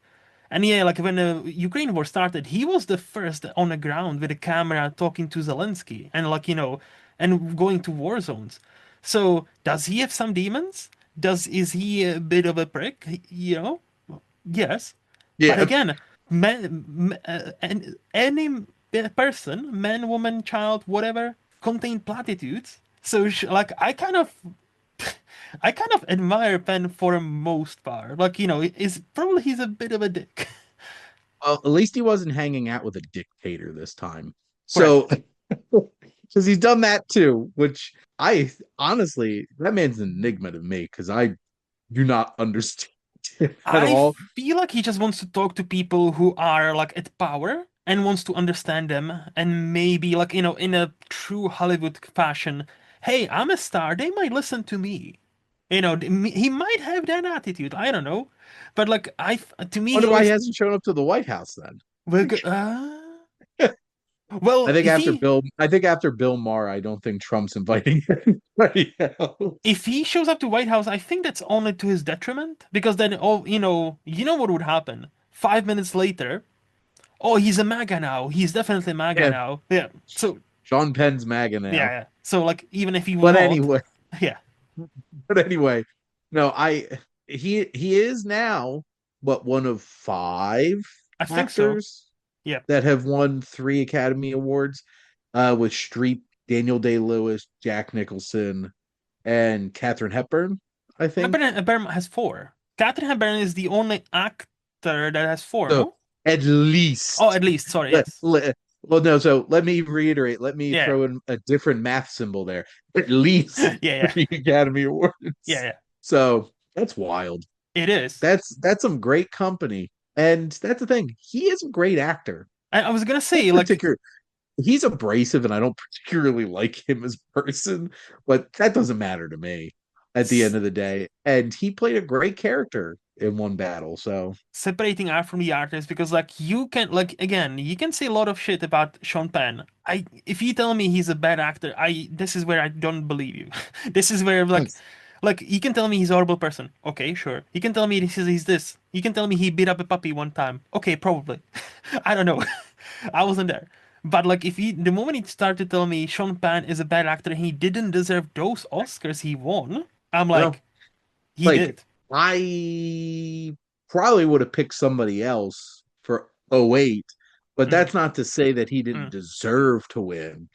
Speaker 1: and yeah, like when the Ukraine war started, he was the first on the ground with a camera talking to Zelensky and and going to war zones. So does he have some demons? Is he a bit of a prick? Yes. But
Speaker 2: yeah.
Speaker 1: again, and any person, man, woman, child, whatever, contain platitudes. So like I kind of admire Penn for the most part. Like is probably he's a bit of a dick.
Speaker 2: Well, at least he wasn't hanging out with a dictator this time.
Speaker 1: Correct.
Speaker 2: So, because he's done that too, which I honestly, that man's an enigma to me because I do not understand it at
Speaker 1: I
Speaker 2: all.
Speaker 1: feel like he just wants to talk to people who are like at power and wants to understand them and maybe like in a true Hollywood fashion. Hey, I'm a star. They might listen to me. He might have that attitude. I don't know, but like to me, he
Speaker 2: Wonder why he
Speaker 1: always
Speaker 2: hasn't shown up to the White House then.
Speaker 1: will go. Well,
Speaker 2: I think after Bill Maher, I don't think Trump's inviting anybody else.
Speaker 1: if he shows up to White House, I think that's only to his detriment because then, oh, you know what would happen? 5 minutes later, oh, he's a MAGA now. He's definitely MAGA
Speaker 2: Yeah,
Speaker 1: now. Yeah. So
Speaker 2: Sean Penn's MAGA
Speaker 1: yeah,
Speaker 2: now.
Speaker 1: yeah. So like even if he will
Speaker 2: But
Speaker 1: not,
Speaker 2: anyway,
Speaker 1: yeah,
Speaker 2: but anyway, no, he is now but one of five
Speaker 1: I think so.
Speaker 2: actors
Speaker 1: Yeah.
Speaker 2: that have won three Academy Awards, with Streep, Daniel Day-Lewis, Jack Nicholson, and Katharine Hepburn, I think.
Speaker 1: Hepburn has four. Katherine Hepburn is the only actor that has four,
Speaker 2: So
Speaker 1: no?
Speaker 2: at
Speaker 1: Oh,
Speaker 2: least
Speaker 1: at least. Sorry.
Speaker 2: let,
Speaker 1: Yes.
Speaker 2: let well no, so let me reiterate, let me
Speaker 1: Yeah.
Speaker 2: throw in a different math symbol there. At least
Speaker 1: Yeah. Yeah.
Speaker 2: three Academy
Speaker 1: Yeah.
Speaker 2: Awards.
Speaker 1: Yeah.
Speaker 2: So that's wild.
Speaker 1: It is.
Speaker 2: That's some great company. And that's the thing. He is a great actor.
Speaker 1: I was gonna
Speaker 2: Don't
Speaker 1: say like
Speaker 2: particular He's abrasive and I don't particularly like him as a person, but that doesn't matter to me at the end
Speaker 1: s-
Speaker 2: of the day. And he played a great character in one battle. So
Speaker 1: separating art from the artist because like you can like again you can say a lot of shit about Sean Penn. I if you tell me he's a bad actor, I this is where I don't believe you. This is where like you can tell me he's a horrible person. Okay, sure. You can tell me he's this. You can tell me he beat up a puppy one time. Okay, probably. I don't know. I wasn't there. But like if he the moment he started to tell me Sean Penn is a bad actor and he didn't deserve those Oscars he won, I'm
Speaker 2: well,
Speaker 1: like, he
Speaker 2: like
Speaker 1: did.
Speaker 2: I probably would have picked somebody else for '08, but
Speaker 1: Mm,
Speaker 2: that's not to say that he didn't
Speaker 1: mm.
Speaker 2: deserve to win.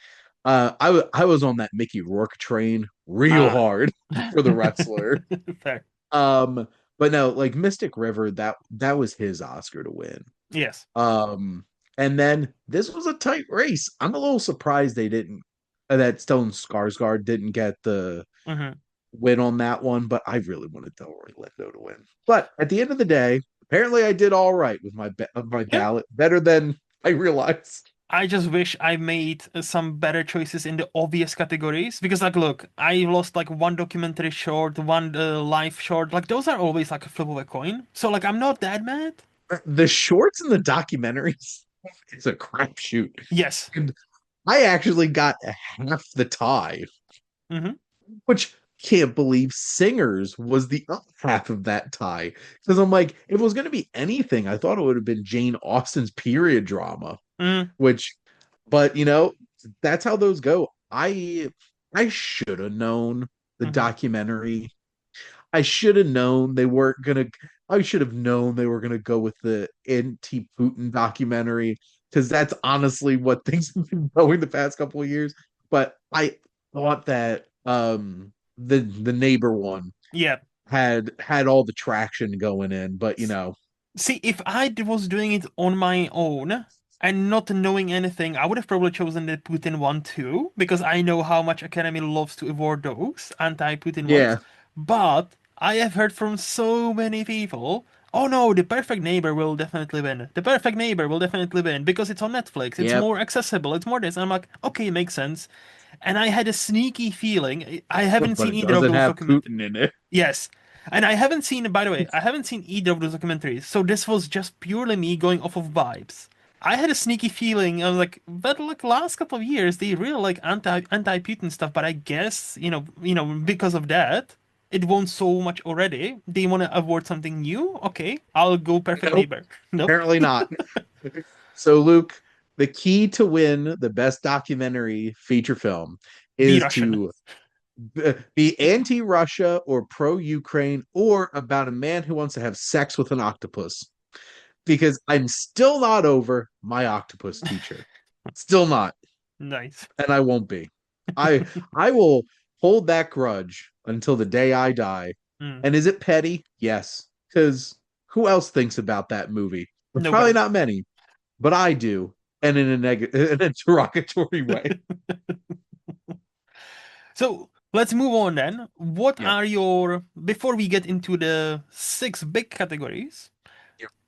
Speaker 2: I was on that Mickey Rourke train real
Speaker 1: Ah.
Speaker 2: hard for the wrestler.
Speaker 1: Fair.
Speaker 2: Um, but no, like Mystic River, that was his Oscar to win.
Speaker 1: Yes.
Speaker 2: Um, and then this was a tight race. I'm a little surprised they didn't that Stellan Skarsgård didn't get the
Speaker 1: Hmm.
Speaker 2: win on that one, but I really wanted Delroy Lindo to win. But at the end of the day, apparently I did all right with my
Speaker 1: Yeah.
Speaker 2: ballot, better than I realized.
Speaker 1: I just wish I made some better choices in the obvious categories because, like, look, I lost like one documentary short, one live short. Like, those are always like a flip of a coin. So, like, I'm not that mad.
Speaker 2: The shorts and the documentaries, it's a crapshoot.
Speaker 1: Yes.
Speaker 2: And I actually got half the tie,
Speaker 1: Hmm.
Speaker 2: which can't believe Singers was the other half of that tie. Because I'm like, if it was going to be anything, I thought it would have been Jane Austen's period drama,
Speaker 1: Mm,
Speaker 2: which, but that's how those go. I should have known the
Speaker 1: hmm.
Speaker 2: documentary. I should have known they weren't gonna. I should have known they were gonna go with the anti-Putin documentary because that's honestly what things have been going the past couple of years. But I thought that the neighbor one
Speaker 1: Yeah.
Speaker 2: had all the traction going in, but
Speaker 1: See, if was doing it on my own and not knowing anything, I would have probably chosen the Putin one too, because I know how much Academy loves to award those anti-Putin ones.
Speaker 2: yeah,
Speaker 1: But I have heard from so many people, oh no, the perfect neighbor will definitely win. The perfect neighbor will definitely win because it's on Netflix. It's
Speaker 2: yep.
Speaker 1: more accessible. It's more this. I'm like, okay, makes sense. And I had a sneaky feeling. I haven't
Speaker 2: But
Speaker 1: seen
Speaker 2: it
Speaker 1: either of
Speaker 2: doesn't
Speaker 1: those
Speaker 2: have
Speaker 1: documentaries.
Speaker 2: Putin in it.
Speaker 1: Yes. And I haven't seen, by the way, I haven't seen either of those documentaries. So this was just purely me going off of vibes. I had a sneaky feeling. I was like, but like last couple of years, they really like anti-Putin stuff. But I guess because of that, it won so much already. They want to award something new. Okay, I'll go Perfect
Speaker 2: Nope,
Speaker 1: Neighbor. Nope,
Speaker 2: apparently not. So, Luke, the key to win the best documentary feature film
Speaker 1: be
Speaker 2: is
Speaker 1: Russian.
Speaker 2: to be anti-Russia or pro-Ukraine or about a man who wants to have sex with an octopus. Because I'm still not over my octopus teacher. Still not,
Speaker 1: Nice.
Speaker 2: and I won't be. I I will hold that grudge until the day I die.
Speaker 1: Mm,
Speaker 2: And is it petty? Yes. Because who else thinks about that movie? Probably
Speaker 1: nobody.
Speaker 2: not many, but I do, and in a in a derogatory way.
Speaker 1: So let's move on then. What
Speaker 2: Yep.
Speaker 1: are your, before we get into the six big categories,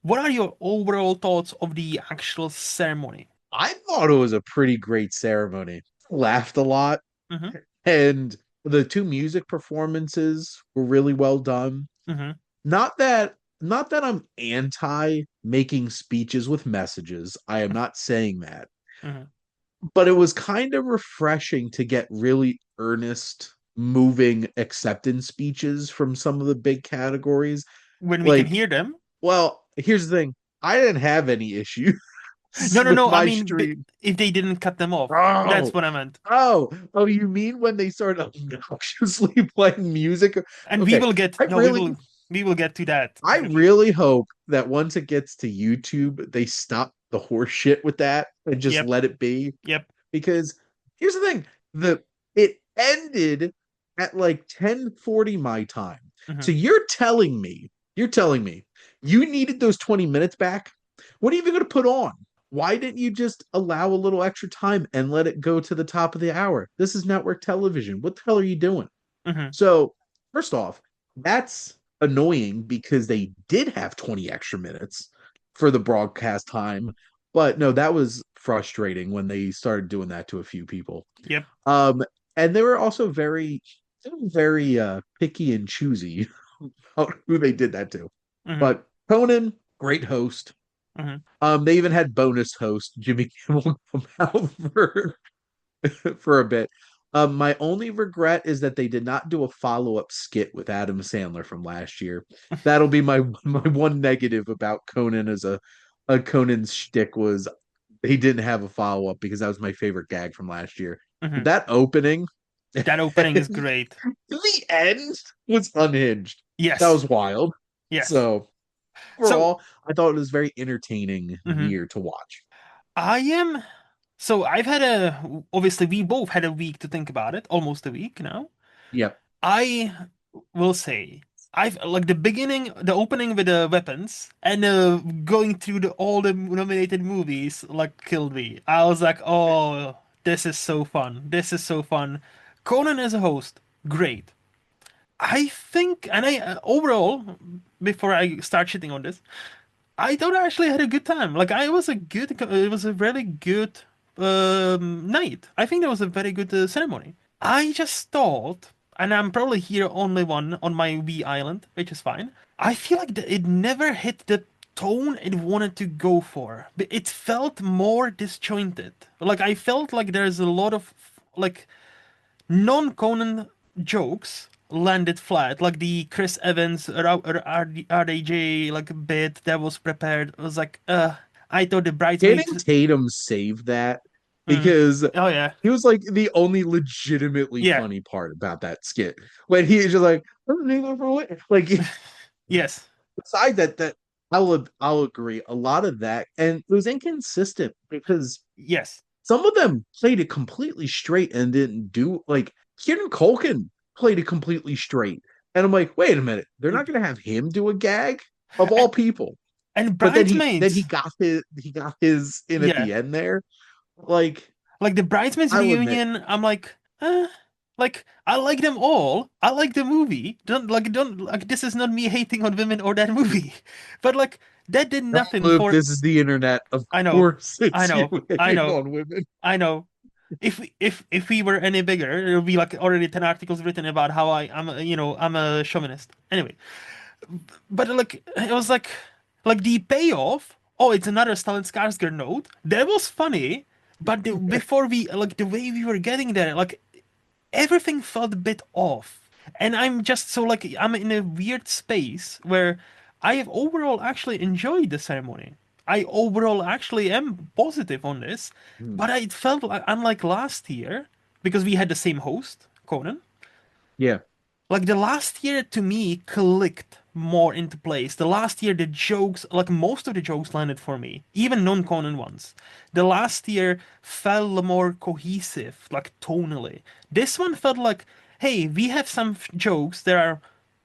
Speaker 1: what are your overall thoughts of the actual ceremony?
Speaker 2: I thought it was a pretty great ceremony. Laughed a lot,
Speaker 1: Mm-hmm.
Speaker 2: and the two music performances were really well done.
Speaker 1: Mm-hmm.
Speaker 2: Not that I'm anti making speeches with messages. I am not saying that.
Speaker 1: Mm-hmm.
Speaker 2: But it was kind of refreshing to get really earnest, moving acceptance speeches from some of the big categories.
Speaker 1: When we can
Speaker 2: Like,
Speaker 1: hear them.
Speaker 2: well, here's the thing. I didn't have any issues
Speaker 1: No, no,
Speaker 2: with
Speaker 1: no. I
Speaker 2: my
Speaker 1: mean,
Speaker 2: stream.
Speaker 1: if they didn't cut them off, that's
Speaker 2: Oh,
Speaker 1: what I meant.
Speaker 2: oh, you mean when they start obnoxiously playing music?
Speaker 1: And we
Speaker 2: Okay,
Speaker 1: will get,
Speaker 2: I
Speaker 1: no,
Speaker 2: really,
Speaker 1: we will get to that.
Speaker 2: I really hope that once it gets to YouTube, they stop the horse shit with that and just
Speaker 1: Yep.
Speaker 2: let it be.
Speaker 1: Yep.
Speaker 2: Because here's the thing, the it ended at like 10:40 my time.
Speaker 1: Mm-hmm.
Speaker 2: So you're telling me you needed those 20 minutes back? What are you even going to put on? Why didn't you just allow a little extra time and let it go to the top of the hour? This is network television. What the hell are you doing?
Speaker 1: Mm-hmm.
Speaker 2: So, first off, that's annoying because they did have 20 extra minutes for the broadcast time. But no, that was frustrating when they started doing that to a few people.
Speaker 1: Yep.
Speaker 2: Um, and they were very picky and choosy about who they did that to.
Speaker 1: Mm-hmm.
Speaker 2: But Conan, great host.
Speaker 1: Mm-hmm.
Speaker 2: They even had bonus host Jimmy Kimmel come out for a bit. My only regret is that they did not do a follow-up skit with Adam Sandler from last year. That'll be my one negative about Conan as a Conan's shtick was he didn't have a follow-up because that was my favorite gag from last year.
Speaker 1: Mm-hmm.
Speaker 2: But that opening
Speaker 1: That opening is great.
Speaker 2: the end was unhinged. That
Speaker 1: Yes.
Speaker 2: was wild.
Speaker 1: Yes.
Speaker 2: So
Speaker 1: So,
Speaker 2: overall, I thought it was very entertaining
Speaker 1: mhm.
Speaker 2: year to watch.
Speaker 1: I am. So I've had obviously we both had a week to think about it, almost a week now.
Speaker 2: Yep.
Speaker 1: I will say I've like the beginning, the opening with the weapons and going through all the nominated movies like killed me. I was like, oh, this is so fun. This is so fun. Conan as a host, great. I think, and I overall, before I start shitting on this, I thought I actually had a good time. Like it was a really good night. I think that was a very good ceremony. I just thought, and I'm probably here only one on my wee island, which is fine. I feel like it never hit the tone it wanted to go for. It felt more disjointed. Like I felt like there's a lot of like non-Conan jokes landed flat, like the Chris Evans RDJ like bit that was prepared. It was like, I thought the
Speaker 2: Channing
Speaker 1: bridesmaids.
Speaker 2: Tatum saved that
Speaker 1: Mm.
Speaker 2: because
Speaker 1: Oh yeah,
Speaker 2: he was like the only legitimately
Speaker 1: yeah,
Speaker 2: funny part about that skit. When he was just like, like
Speaker 1: yes,
Speaker 2: besides that I'll agree. A lot of that and it was inconsistent because
Speaker 1: yes,
Speaker 2: some of them played it completely straight and didn't do like Kieran Culkin played it completely straight. And I'm like, wait a minute, they're not gonna have him do a gag of all
Speaker 1: and
Speaker 2: people.
Speaker 1: and
Speaker 2: But then
Speaker 1: bridesmaids.
Speaker 2: he got his in at
Speaker 1: Yeah,
Speaker 2: the end there. Like,
Speaker 1: like the bridesmaids
Speaker 2: I'll admit,
Speaker 1: reunion. I'm like, like I like them all. I like the movie. Don't like this is not me hating on women or that movie, but like that did nothing
Speaker 2: Luke,
Speaker 1: for.
Speaker 2: this is the internet. Of
Speaker 1: I know,
Speaker 2: course
Speaker 1: I
Speaker 2: it's you
Speaker 1: know, I
Speaker 2: hating
Speaker 1: know,
Speaker 2: on women.
Speaker 1: I know. If we were any bigger, there would be like already 10 articles written about how I'm a chauvinist. Anyway, but like it was like the payoff. Oh, it's another Stalin Skarsgård note. That was funny, but before we like the way we were getting there, like everything felt a bit off. And I'm just so like I'm in a weird space where I have overall actually enjoyed the ceremony. I overall actually am positive on this,
Speaker 2: Hmm.
Speaker 1: but I felt like unlike last year because we had the same host, Conan.
Speaker 2: Yeah.
Speaker 1: Like the last year to me clicked more into place. The last year the jokes, like most of the jokes landed for me, even non-Conan ones. The last year felt more cohesive, like tonally. This one felt like, hey, we have some jokes that are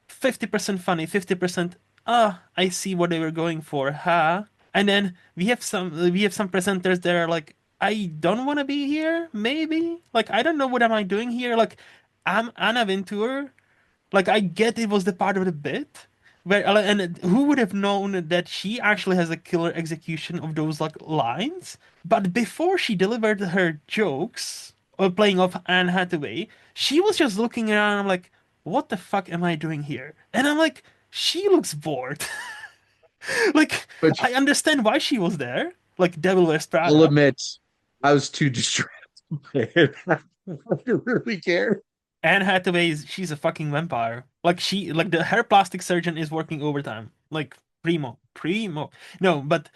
Speaker 1: 50% funny, 50% I see what they were going for, huh? And then we have some presenters that are like, I don't want to be here, maybe. Like I don't know what am I doing here. Like I'm Anna Wintour. Like I get it was the part of the bit, where and who would have known that she actually has a killer execution of those like lines? But before she delivered her jokes or playing off Anne Hathaway, she was just looking around. I'm like, what the fuck am I doing here? And I'm like, she looks bored. Like
Speaker 2: But
Speaker 1: I understand why she was there. Like Devil Wears
Speaker 2: I'll
Speaker 1: Prada.
Speaker 2: admit, I was too distracted. I didn't really care.
Speaker 1: Anne Hathaway is she's a fucking vampire. Like she like the hair plastic surgeon is working overtime. Like primo. No, but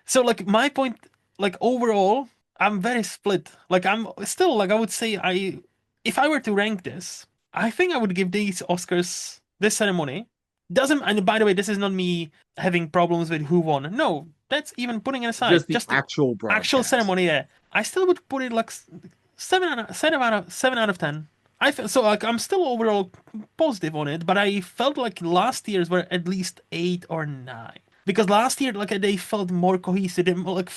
Speaker 1: so like my point, like overall, I'm very split. Like I'm still like I would say I if I were to rank this, I think I would give these Oscars this ceremony. Doesn't and by the way, this is not me having problems with who won. No, that's even putting it aside.
Speaker 2: Just the
Speaker 1: Just the
Speaker 2: actual
Speaker 1: actual
Speaker 2: broadcast.
Speaker 1: ceremony, yeah. I still would put it like 7 out of 10. I feel so like I'm still overall positive on it, but I felt like last year's were at least 8 or 9 because last year like they felt more cohesive and more, like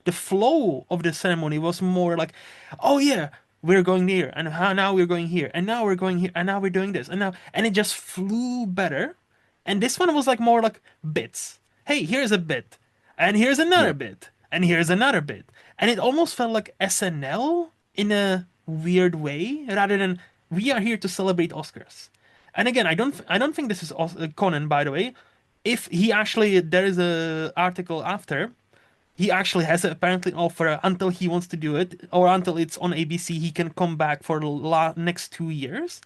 Speaker 1: the flow of the ceremony was more like, oh yeah, we're going here and how now we're going here and now we're going here and now we're doing this and now and it just flew better. And this one was like more like bits. Hey, here's a bit, and here's another
Speaker 2: Yeah.
Speaker 1: bit, and here's another bit, and it almost felt like SNL in a weird way rather than we are here to celebrate Oscars. And again, I don't think this is Conan, by the way. If he actually there is a article after he actually has apparently an offer until he wants to do it or until it's on ABC he can come back for the next 2 years.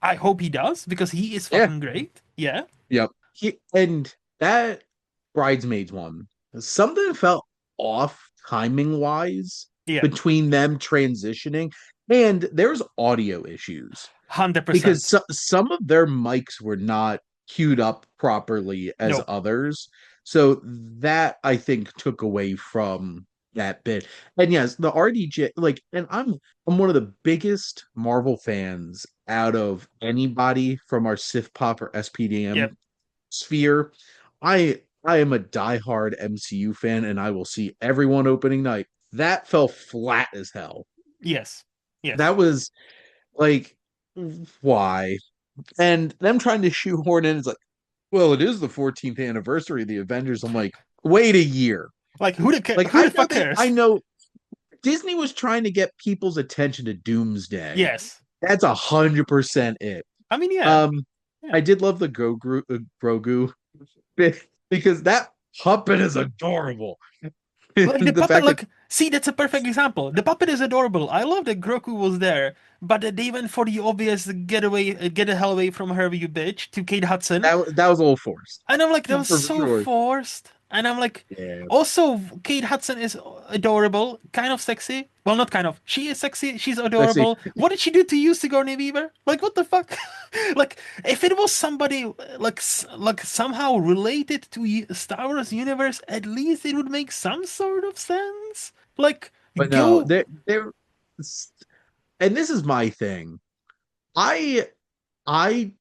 Speaker 1: I hope he does because he is
Speaker 2: Yeah.
Speaker 1: fucking great. Yeah,
Speaker 2: Yep. And that bridesmaids one, something felt off timing wise
Speaker 1: yeah,
Speaker 2: between them transitioning, and there's audio issues because
Speaker 1: 100%.
Speaker 2: some of their mics were not queued up properly as
Speaker 1: No,
Speaker 2: others. So that I think took away from that bit. And yes, the RDJ, like, and I'm one of the biggest Marvel fans out of anybody from our Sif Pop or
Speaker 1: yeah,
Speaker 2: SPDM sphere. I am a diehard MCU fan and I will see everyone opening night. That fell flat as hell.
Speaker 1: yes, yes.
Speaker 2: That was like, why? And them trying to shoehorn in is like, well, it is the 14th anniversary of the Avengers. I'm like, wait a year.
Speaker 1: Like
Speaker 2: Like
Speaker 1: who the fuck
Speaker 2: I
Speaker 1: cares?
Speaker 2: know Disney was trying to get people's attention to Doomsday.
Speaker 1: Yes,
Speaker 2: That's 100% it.
Speaker 1: I mean yeah,
Speaker 2: Um,
Speaker 1: yeah.
Speaker 2: I did love the Grogu bit because that puppet is adorable.
Speaker 1: Like the
Speaker 2: The
Speaker 1: puppet,
Speaker 2: fact that
Speaker 1: like see, that's a perfect example. The puppet is adorable. I love that Grogu was there, but they went for the obvious get away, get the hell away from her, you bitch, to Kate Hudson.
Speaker 2: that was a little forced
Speaker 1: And I'm like, that was
Speaker 2: for
Speaker 1: so
Speaker 2: sure.
Speaker 1: forced. And I'm like,
Speaker 2: Yeah,
Speaker 1: also, Kate Hudson is adorable, kind of sexy. Well, not kind of. She is sexy. She's
Speaker 2: let's see.
Speaker 1: adorable. What did she do to you, Sigourney Weaver? Like, what the fuck? Like, if it was somebody like somehow related to Star Wars universe, at least it would make some sort of sense. Like,
Speaker 2: But no,
Speaker 1: go.
Speaker 2: and this is my thing. I I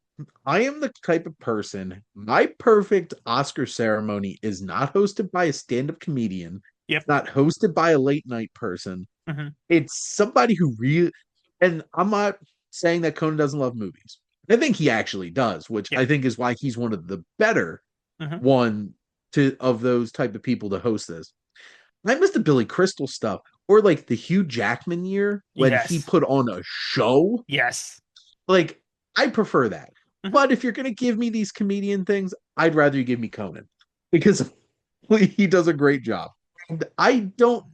Speaker 2: I am the type of person, my perfect Oscar ceremony is not hosted by a stand-up comedian.
Speaker 1: Yep.
Speaker 2: It's not hosted by a late night person.
Speaker 1: Hmm.
Speaker 2: It's somebody who really, and I'm not saying that Conan doesn't love movies. I think he actually does, which
Speaker 1: Yep.
Speaker 2: I think is why he's one of the better
Speaker 1: Hmm.
Speaker 2: one to of those type of people to host this. I miss the Billy Crystal stuff, or like the Hugh Jackman year when he
Speaker 1: Yes.
Speaker 2: put on a show.
Speaker 1: Yes.
Speaker 2: Like, I prefer that.
Speaker 1: Hmm.
Speaker 2: But if you're gonna give me these comedian things, I'd rather you give me Conan because he does a great job. And I don't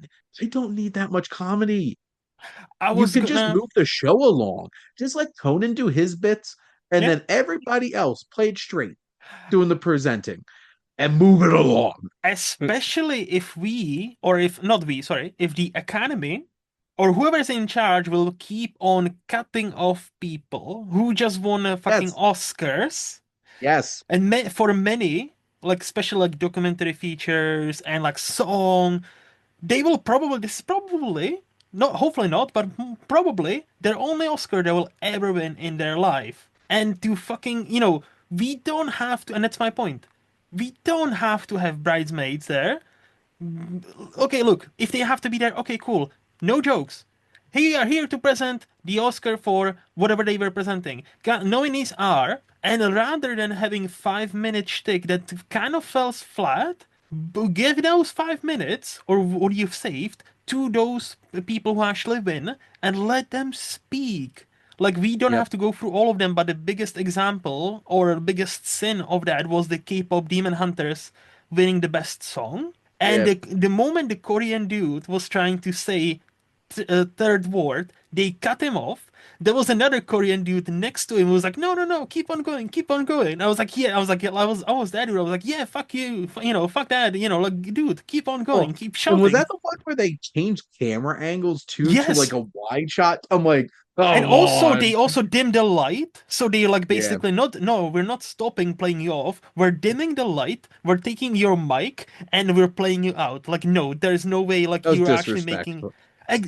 Speaker 2: need that much comedy.
Speaker 1: I
Speaker 2: You
Speaker 1: was
Speaker 2: could just
Speaker 1: gonna.
Speaker 2: move the show along. Just let Conan do his bits, and
Speaker 1: Yeah.
Speaker 2: then everybody else play it straight, doing the presenting and move it along.
Speaker 1: Especially if we, or if not we, sorry, if the Academy or whoever's in charge will keep on cutting off people who just won a fucking
Speaker 2: Yes,
Speaker 1: Oscars,
Speaker 2: yes,
Speaker 1: and for many, like special like documentary features and like song, they will probably, this is probably, not, hopefully not, but probably their only Oscar they will ever win in their life. And to fucking, we don't have to, and that's my point. We don't have to have bridesmaids there. Okay, look, if they have to be there, okay, cool. No jokes. We are here to present the Oscar for whatever they were presenting. Nominees are, and rather than having 5 minute shtick that kind of falls flat, give those 5 minutes or what you've saved to those people who actually win and let them speak. Like we don't
Speaker 2: yep,
Speaker 1: have to go through all of them, but the biggest example or biggest sin of that was the K-pop Demon Hunters winning the best song. And
Speaker 2: yep.
Speaker 1: the moment the Korean dude was trying to say third word, they cut him off. There was another Korean dude next to him who was like, "No, no, no, keep on going, keep on going." I was like, "Yeah," I was like, yeah, I was that dude. I was like, "Yeah, fuck you, fuck that, like, dude, keep on going,
Speaker 2: Oh,
Speaker 1: keep
Speaker 2: and was
Speaker 1: shouting."
Speaker 2: that the one where they changed camera angles too to like
Speaker 1: Yes,
Speaker 2: a wide shot? I'm like,
Speaker 1: and
Speaker 2: come
Speaker 1: also
Speaker 2: on.
Speaker 1: they also dim the light, so they like
Speaker 2: Yeah,
Speaker 1: basically not, no, we're not stopping playing you off. We're dimming the light. We're taking your mic and we're playing you out. Like no, there's no way like
Speaker 2: that was
Speaker 1: you're actually making.
Speaker 2: disrespectful.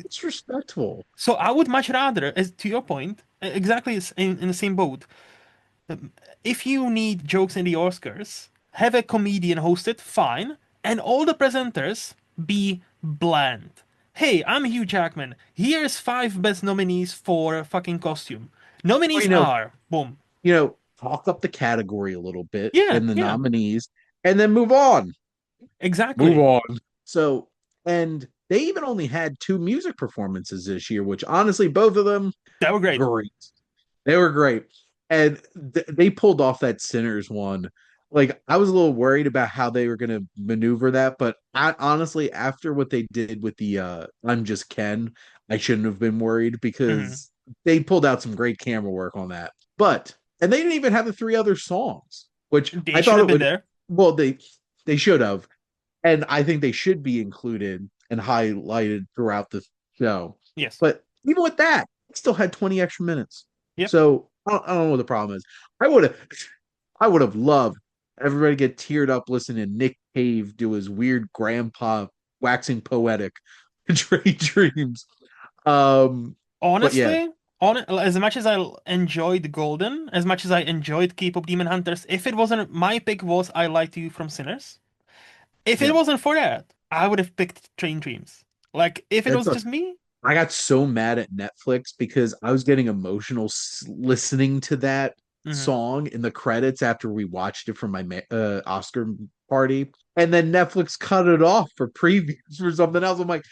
Speaker 2: Disrespectful.
Speaker 1: So I would much rather, as to your point, exactly in the same boat. If you need jokes in the Oscars, have a comedian host it, fine, and all the presenters be bland. Hey, I'm Hugh Jackman. Here's five best nominees for fucking costume.
Speaker 2: Or,
Speaker 1: Nominees are boom.
Speaker 2: talk up the category a little bit
Speaker 1: Yeah,
Speaker 2: in the
Speaker 1: yeah,
Speaker 2: nominees, and then move on. Move
Speaker 1: exactly.
Speaker 2: on. So, and they even only had two music performances this year, which honestly, both of them
Speaker 1: That were great.
Speaker 2: great. They were great. And they pulled off that Sinners one. Like, I was a little worried about how they were going to maneuver that, but honestly, after what they did with the I'm Just Ken, I shouldn't have been worried
Speaker 1: Hmm.
Speaker 2: because they pulled out some great camera work on that. And they didn't even have the three other songs, which
Speaker 1: They
Speaker 2: I
Speaker 1: should
Speaker 2: thought
Speaker 1: have
Speaker 2: it
Speaker 1: been
Speaker 2: would,
Speaker 1: there.
Speaker 2: well, they should have. And I think they should be included and highlighted throughout the show.
Speaker 1: Yes.
Speaker 2: But even with that, it still had 20 extra minutes.
Speaker 1: Yep.
Speaker 2: So I don't know what the problem is. I would have I would have loved everybody get teared up listening to Nick Cave do his weird grandpa waxing poetic dreams. But yeah,
Speaker 1: Honestly, as much as I enjoyed Golden, as much as I enjoyed K-pop Demon Hunters, if it wasn't my pick was I Lied to You from Sinners. If it
Speaker 2: yeah.
Speaker 1: wasn't for that, I would have picked Train Dreams. Like, if it
Speaker 2: That's
Speaker 1: was
Speaker 2: a
Speaker 1: just me,
Speaker 2: I got so mad at Netflix because I was getting emotional listening to that
Speaker 1: hmm.
Speaker 2: song in the credits after we watched it from my Oscar party, and then Netflix cut it off for previews for something else. I'm like,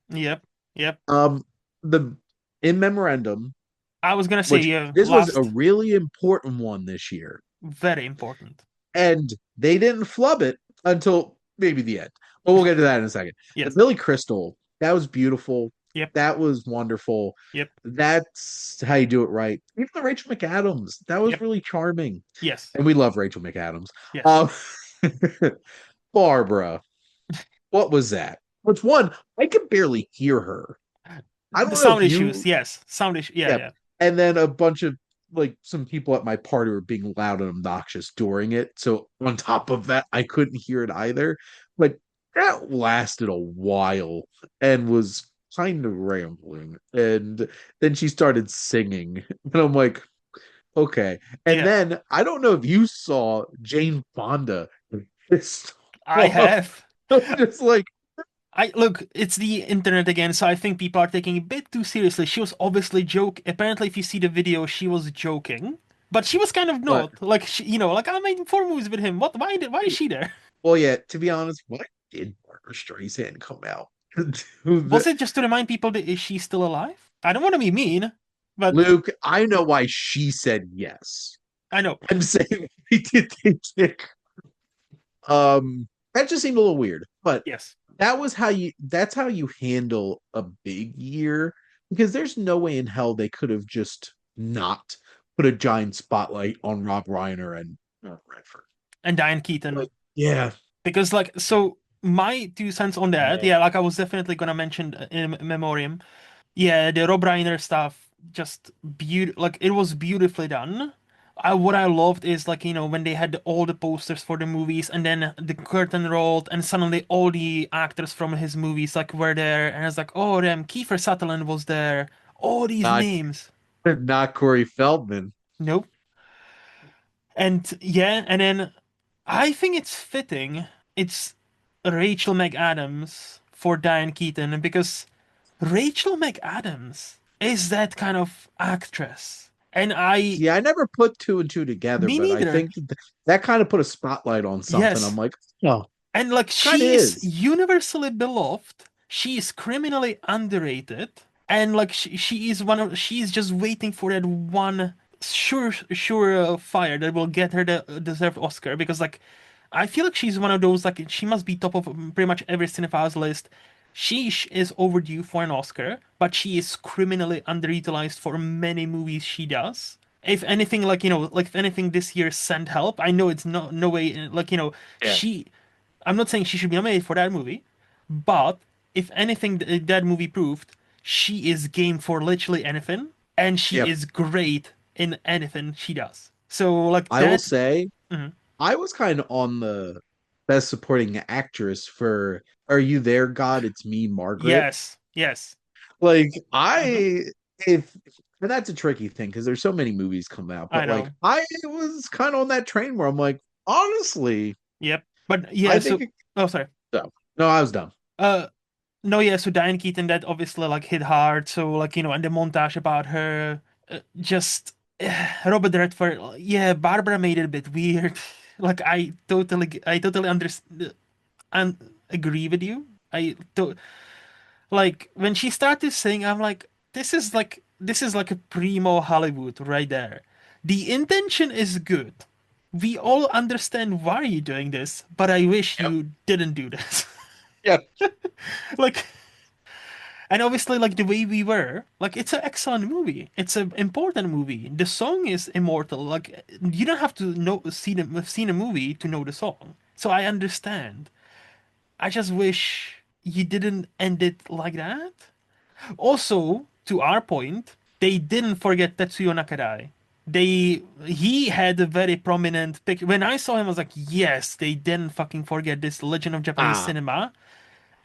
Speaker 1: Yep, yep.
Speaker 2: um, the in memorandum,
Speaker 1: I was gonna say,
Speaker 2: which
Speaker 1: yeah,
Speaker 2: this was a
Speaker 1: last,
Speaker 2: really important one this year,
Speaker 1: very important.
Speaker 2: and they didn't flub it until maybe the end. But we'll get to that in a second. The
Speaker 1: Yes,
Speaker 2: Billy Crystal, that was beautiful.
Speaker 1: yep,
Speaker 2: That was wonderful.
Speaker 1: yep,
Speaker 2: That's how you do it right. Even the Rachel McAdams, that was
Speaker 1: yep,
Speaker 2: really charming.
Speaker 1: yes,
Speaker 2: And we love Rachel McAdams.
Speaker 1: yes.
Speaker 2: Um, Barbara, what was that? Which one? I could barely hear her. I
Speaker 1: The
Speaker 2: don't know if
Speaker 1: sound issues,
Speaker 2: you,
Speaker 1: yes, sound issue, yeah,
Speaker 2: yeah.
Speaker 1: yeah,
Speaker 2: And then a bunch of like some people at my party were being loud and obnoxious during it. So on top of that, I couldn't hear it either. Like that lasted a while and was kind of rambling. And then she started singing. And I'm like, okay. And
Speaker 1: Yeah,
Speaker 2: then I don't know if you saw Jane Fonda pissed
Speaker 1: I
Speaker 2: off.
Speaker 1: have.
Speaker 2: I'm just like,
Speaker 1: I look, it's the internet again, so I think people are taking it a bit too seriously. She was obviously apparently, if you see the video, she was joking, but she was kind of
Speaker 2: but
Speaker 1: not. Like like I made 4 movies with him. What? Why is she there?
Speaker 2: well, yeah, to be honest, why did Barbara Streisand come out?
Speaker 1: Was it just to remind people that is she still alive? I don't want to be mean, but
Speaker 2: Luke, I know why she said yes.
Speaker 1: I know.
Speaker 2: I'm saying we did think that just seemed a little weird. But
Speaker 1: Yes.
Speaker 2: that's how you handle a big year because there's no way in hell they could have just not put a giant spotlight on Rob Reiner and Redford.
Speaker 1: And Diane Keaton.
Speaker 2: Like, yeah,
Speaker 1: Because like so my 2 cents on that,
Speaker 2: man.
Speaker 1: yeah, like I was definitely gonna mention in memoriam. Yeah, the Rob Reiner stuff, just like it was beautifully done. What I loved is like when they had all the posters for the movies, and then the curtain rolled, and suddenly all the actors from his movies like were there, and it's like, oh, damn, Kiefer Sutherland was there. All these
Speaker 2: Not
Speaker 1: names.
Speaker 2: not Corey Feldman.
Speaker 1: Nope. And yeah, and then I think it's fitting. It's Rachel McAdams for Diane Keaton because Rachel McAdams is that kind of actress. And
Speaker 2: See, I never put two and two together,
Speaker 1: me
Speaker 2: but I
Speaker 1: neither.
Speaker 2: think that kind of put a spotlight on something. I'm
Speaker 1: Yes.
Speaker 2: like, oh,
Speaker 1: And like
Speaker 2: kind of
Speaker 1: she is
Speaker 2: is.
Speaker 1: universally beloved. She is criminally underrated. And like she is she's just waiting for that one sure fire that will get her the deserved Oscar because like I feel like she's one of those like she must be top of pretty much every cinephile's list. Is overdue for an Oscar, but she is criminally underutilized for many movies she does. If anything, like like if anything, this year sent help. I know it's no way, like
Speaker 2: Yeah.
Speaker 1: she. I'm not saying she should be nominated for that movie, but if anything, that movie proved she is game for literally anything, and she
Speaker 2: Yep.
Speaker 1: is great in anything she does. So like
Speaker 2: I will
Speaker 1: that.
Speaker 2: say
Speaker 1: Mhm.
Speaker 2: I was kind of on the best supporting actress for Are You There, God? It's Me, Margaret.
Speaker 1: Yes, yes.
Speaker 2: Like
Speaker 1: Hmm.
Speaker 2: if and that's a tricky thing because there's so many movies come out,
Speaker 1: I
Speaker 2: but like
Speaker 1: know.
Speaker 2: I was kind of on that train where I'm like, honestly,
Speaker 1: Yep. But yeah,
Speaker 2: I think
Speaker 1: so oh sorry.
Speaker 2: so. No, I was dumb.
Speaker 1: Uh no, yeah, so Diane Keaton that obviously like hit hard. So like, and the montage about her just Robert Redford, yeah, Barbara made it a bit weird. Like I totally understand and agree with you. Like when she started singing, I'm like, this is like a primo Hollywood right there. The intention is good. We all understand why you're doing this, but I wish
Speaker 2: Yep.
Speaker 1: you didn't do this.
Speaker 2: Yep.
Speaker 1: Like, and obviously, like the way we were, like it's an excellent movie. It's an important movie. The song is immortal. Like you don't have to have seen a movie to know the song. So I understand. I just wish you didn't end it like that. Also, to our point, they didn't forget Tetsuya Nakadai. He had a very prominent picture. When I saw him, I was like, yes, they didn't fucking forget this legend of Japanese
Speaker 2: Ah,
Speaker 1: cinema.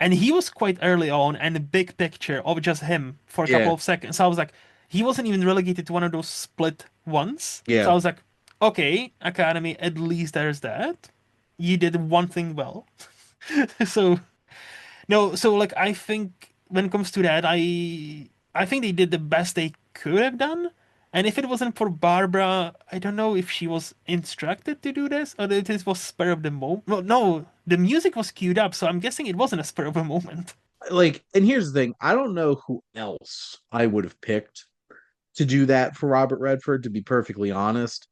Speaker 1: And he was quite early on and a big picture of just him for a couple
Speaker 2: yeah,
Speaker 1: of seconds. So I was like, he wasn't even relegated to one of those split ones. So
Speaker 2: yeah.
Speaker 1: I was like, okay, Academy, at least there's that. You did one thing well. So no, so like I think when it comes to that, I think they did the best they could have done. And if it wasn't for Barbara, I don't know if she was instructed to do this or if this was spur of the moment. Well, no, the music was queued up, so I'm guessing it wasn't a spur of a moment.
Speaker 2: Like, and here's the thing: I don't know who else I would have picked to do that for Robert Redford. To be perfectly honest,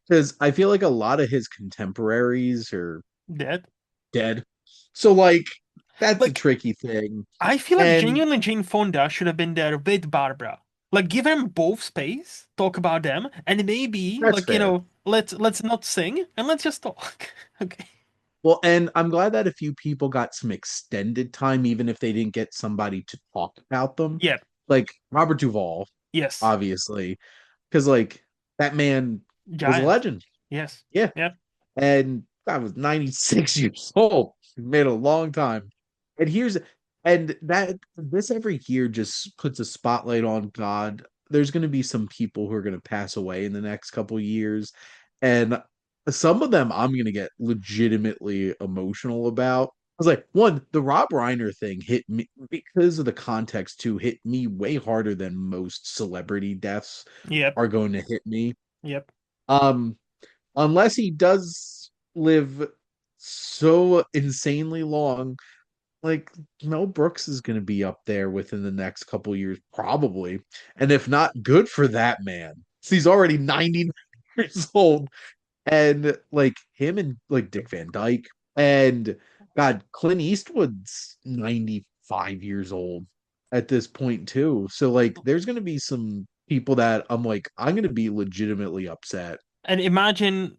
Speaker 2: because I feel like a lot of his contemporaries are
Speaker 1: That
Speaker 2: dead. So like that's a
Speaker 1: like
Speaker 2: tricky thing.
Speaker 1: I feel like
Speaker 2: And
Speaker 1: genuinely Jane Fonda should have been there with Barbara. Like give them both space, talk about them, and maybe
Speaker 2: that's
Speaker 1: like
Speaker 2: fair.
Speaker 1: let's not sing and let's just talk. Okay.
Speaker 2: Well, and I'm glad that a few people got some extended time, even if they didn't get somebody to talk about them.
Speaker 1: Yeah.
Speaker 2: Like Robert Duvall,
Speaker 1: Yes.
Speaker 2: obviously, because like that man was a
Speaker 1: Giant.
Speaker 2: legend.
Speaker 1: Yes.
Speaker 2: Yeah.
Speaker 1: Yep.
Speaker 2: And I was 96 years old. He made a long time. And here's and that this every year just puts a spotlight on God. There's going to be some people who are going to pass away in the next couple years, and some of them I'm going to get legitimately emotional about. I was like, one, the Rob Reiner thing hit me because of the context too, hit me way harder than most celebrity deaths
Speaker 1: Yep.
Speaker 2: are going to hit me.
Speaker 1: Yep.
Speaker 2: Um, unless he does live so insanely long, like Mel Brooks is going to be up there within the next couple years, probably. And if not, good for that man. He's already 99 years old. And like him and like Dick Van Dyke and God, Clint Eastwood's 95 years old at this point too. So like there's going to be some people that I'm going to be legitimately upset.
Speaker 1: And imagine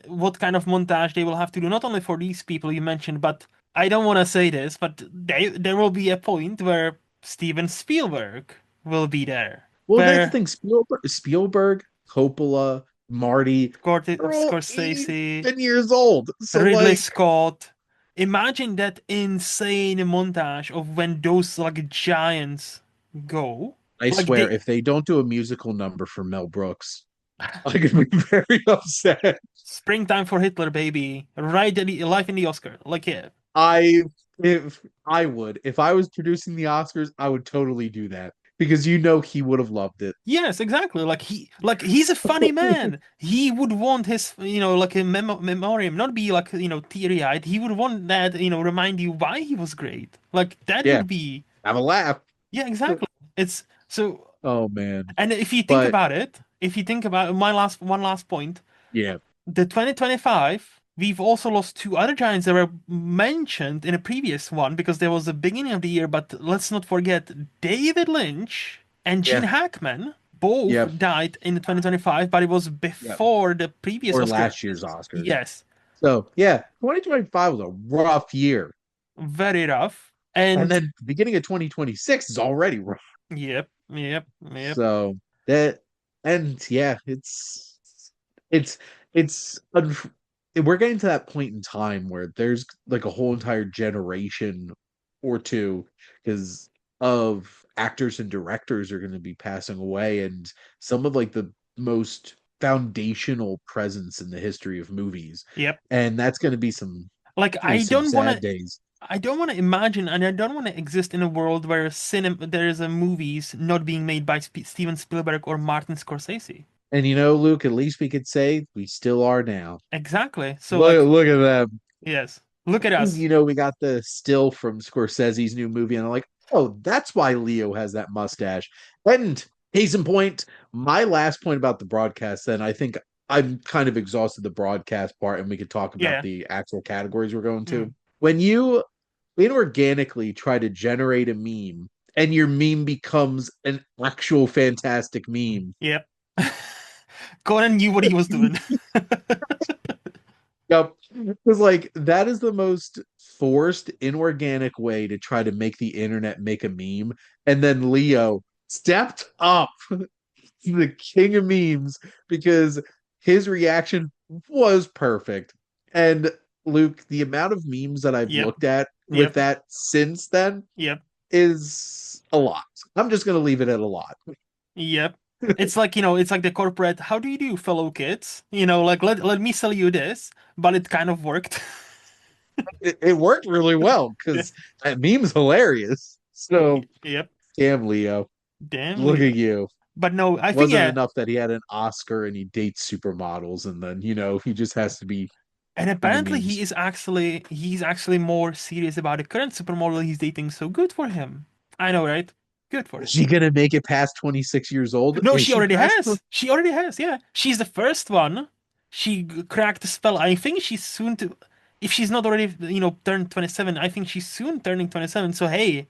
Speaker 1: what kind of montage they will have to do, not only for these people you mentioned, but I don't want to say this, but there will be a point where Steven Spielberg will be there,
Speaker 2: Well, that's the
Speaker 1: where
Speaker 2: thing. Spielberg, Coppola, Marty, they're all
Speaker 1: Scorsese,
Speaker 2: even years old. So
Speaker 1: Ridley
Speaker 2: like,
Speaker 1: Scott. Imagine that insane montage of when those like giants go.
Speaker 2: I
Speaker 1: Like
Speaker 2: swear,
Speaker 1: they
Speaker 2: if they don't do a musical number for Mel Brooks, I could be very upset.
Speaker 1: springtime for Hitler, baby. Right at the life in the Oscar. Like yeah.
Speaker 2: I if I would, if I was producing the Oscars, I would totally do that because you know he would have loved it.
Speaker 1: Yes, exactly. Like he's a funny man. He would want his, like a memoriam, not be like, teary-eyed. He would want that, remind you why he was great. Like that
Speaker 2: Yeah,
Speaker 1: would be,
Speaker 2: have a laugh.
Speaker 1: yeah, exactly. It's so,
Speaker 2: Oh man.
Speaker 1: and if you think
Speaker 2: But
Speaker 1: about it, if you think about one last point,
Speaker 2: yeah,
Speaker 1: the 2025, we've also lost two other giants that were mentioned in a previous one because there was the beginning of the year, but let's not forget David Lynch and Gene
Speaker 2: yeah,
Speaker 1: Hackman both
Speaker 2: yeah,
Speaker 1: died in the 2025, but it was
Speaker 2: yeah.
Speaker 1: before the previous
Speaker 2: Or
Speaker 1: Oscar.
Speaker 2: last year's Oscars.
Speaker 1: Yes,
Speaker 2: So yeah, 2025 was a rough year.
Speaker 1: very rough.
Speaker 2: And
Speaker 1: And
Speaker 2: then the beginning of 2026 is already rough.
Speaker 1: yep, yep, yep,
Speaker 2: So that and yeah, it's it's unf- we're getting to that point in time where there's like a whole entire generation or two because of actors and directors are going to be passing away, and some of like the most foundational presence in the history of movies,
Speaker 1: yep.
Speaker 2: and that's
Speaker 1: Like
Speaker 2: gonna be some sad days.
Speaker 1: I don't want to imagine, and I don't want to exist in a world where there is a movies not being made by Steven Spielberg or Martin Scorsese.
Speaker 2: And you know, Luke, at least we could say we still are now.
Speaker 1: Exactly. So
Speaker 2: Look,
Speaker 1: like,
Speaker 2: look at them.
Speaker 1: yes, look at us.
Speaker 2: You know, we got the still from Scorsese's new movie, and I'm like, oh, that's why Leo has that mustache. And case in point, my last point about the broadcast, then I think I'm kind of exhausted the broadcast part, and we could talk about
Speaker 1: Yeah.
Speaker 2: the actual categories we're going to.
Speaker 1: Mm.
Speaker 2: When you inorganically try to generate a meme and your meme becomes an actual fantastic meme.
Speaker 1: Yep. Conan knew what he was doing.
Speaker 2: Yep. Because like that is the most forced, inorganic way to try to make the internet make a meme. And then Leo stepped up, the king of memes, because his reaction was perfect. And Luke, the amount of memes that I've
Speaker 1: Yep.
Speaker 2: looked at with
Speaker 1: Yep.
Speaker 2: that since then
Speaker 1: Yep.
Speaker 2: is a lot. I'm just gonna leave it at a lot.
Speaker 1: Yep. It's like, it's like the corporate, how do you do, fellow kids? Like let me sell you this, but it kind of worked.
Speaker 2: It worked really well because that meme's hilarious. So
Speaker 1: Yep.
Speaker 2: damn Leo.
Speaker 1: Damn,
Speaker 2: Look
Speaker 1: Leo.
Speaker 2: at you.
Speaker 1: But no, I think
Speaker 2: Wasn't
Speaker 1: yeah.
Speaker 2: enough that he had an Oscar and he dates supermodels, and then he just has to be
Speaker 1: And
Speaker 2: in the
Speaker 1: apparently
Speaker 2: memes.
Speaker 1: he's actually more serious about the current supermodel he's dating, so good for him. I know, right? Good for
Speaker 2: Is
Speaker 1: him.
Speaker 2: she gonna make it past 26 years old?
Speaker 1: No,
Speaker 2: Is
Speaker 1: she
Speaker 2: she
Speaker 1: already
Speaker 2: past
Speaker 1: has. She already has. Yeah, she's the first one. She cracked the spell. I think she's soon to, if she's not already, turned 27. I think she's soon turning 27. So hey,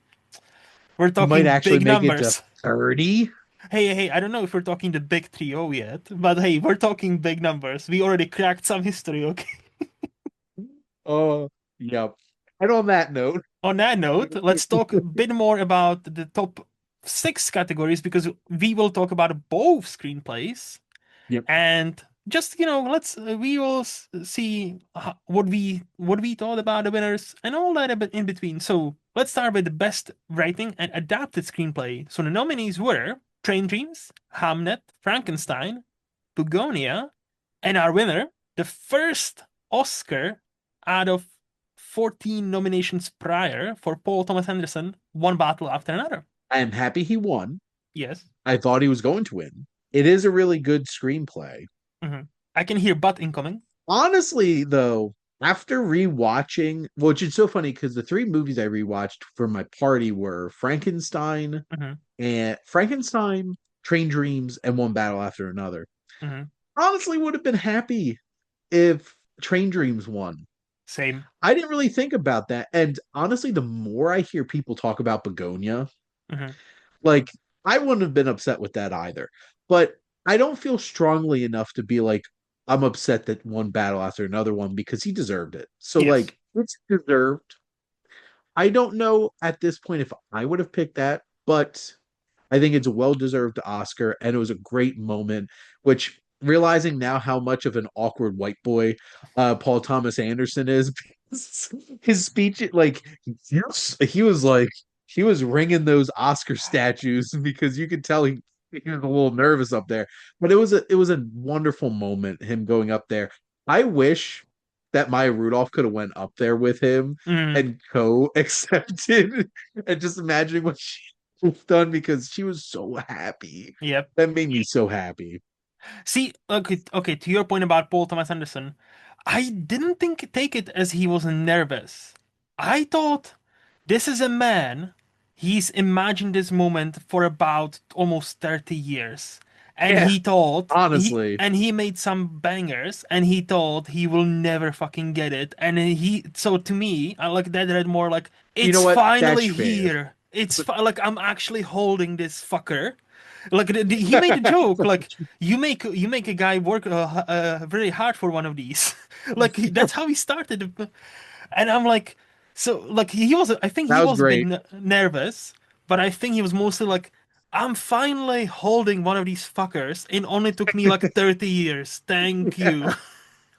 Speaker 1: we're
Speaker 2: she might
Speaker 1: talking
Speaker 2: actually
Speaker 1: big
Speaker 2: make it to
Speaker 1: numbers.
Speaker 2: 30?
Speaker 1: Hey, I don't know if we're talking the big trio yet, but hey, we're talking big numbers. We already cracked some history. Okay.
Speaker 2: Oh, yep. And on that note,
Speaker 1: On that note, let's talk a bit more about the top six categories because we will talk about both screenplays
Speaker 2: yep.
Speaker 1: and just let's we will see what we thought about the winners and all that a bit in between. So let's start with the best writing and adapted screenplay. So the nominees were Train Dreams, Hamnet, Frankenstein, Begonia, and our winner, the first Oscar out of 14 nominations prior for Paul Thomas Anderson, one battle after another.
Speaker 2: I am happy he won.
Speaker 1: Yes.
Speaker 2: I thought he was going to win. It is a really good screenplay.
Speaker 1: Hmm. I can hear butt incoming.
Speaker 2: Honestly, though, after rewatching, which is so funny because the three movies I rewatched for my party were
Speaker 1: Hmm.
Speaker 2: Frankenstein, Train Dreams, and One Battle After Another.
Speaker 1: Hmm.
Speaker 2: Honestly, would have been happy if Train Dreams won.
Speaker 1: Same.
Speaker 2: I didn't really think about that. And honestly, the more I hear people talk about Begonia,
Speaker 1: Hmm.
Speaker 2: like I wouldn't have been upset with that either. But I don't feel strongly enough to be like, I'm upset that one battle after another one because he deserved it. So
Speaker 1: Yes.
Speaker 2: like it's deserved. I don't know at this point if I would have picked that, but I think it's a well-deserved Oscar, and it was a great moment, which realizing now how much of an awkward white boy Paul Thomas Anderson is, his speech, like yes, he was like he was ringing those Oscar statues because you could tell he was a little nervous up there. But it was a wonderful moment, him going up there. I wish that Maya Rudolph could have went up there with him
Speaker 1: Mm,
Speaker 2: and co-accepted and just imagining what she done because she was so happy.
Speaker 1: yep.
Speaker 2: That made me so happy.
Speaker 1: See, okay, to your point about Paul Thomas Anderson, I didn't take it as he was nervous. I thought this is a man, he's imagined this moment for about almost 30 years. And
Speaker 2: Yeah,
Speaker 1: he thought
Speaker 2: honestly.
Speaker 1: he made some bangers and he thought he will never fucking get it. And he so to me, I like that read more like
Speaker 2: You know
Speaker 1: it's
Speaker 2: what? That's
Speaker 1: finally
Speaker 2: fair.
Speaker 1: here. Like I'm actually holding this fucker. Like he made a joke like you make a guy work very hard for one of these. Like that's how he started. And I'm like, so like he was. I think
Speaker 2: That
Speaker 1: he
Speaker 2: was
Speaker 1: was a bit
Speaker 2: great.
Speaker 1: nervous, but I think he was mostly like, I'm finally holding one of these fuckers. It only took me like 30 years. Thank you.
Speaker 2: Yeah.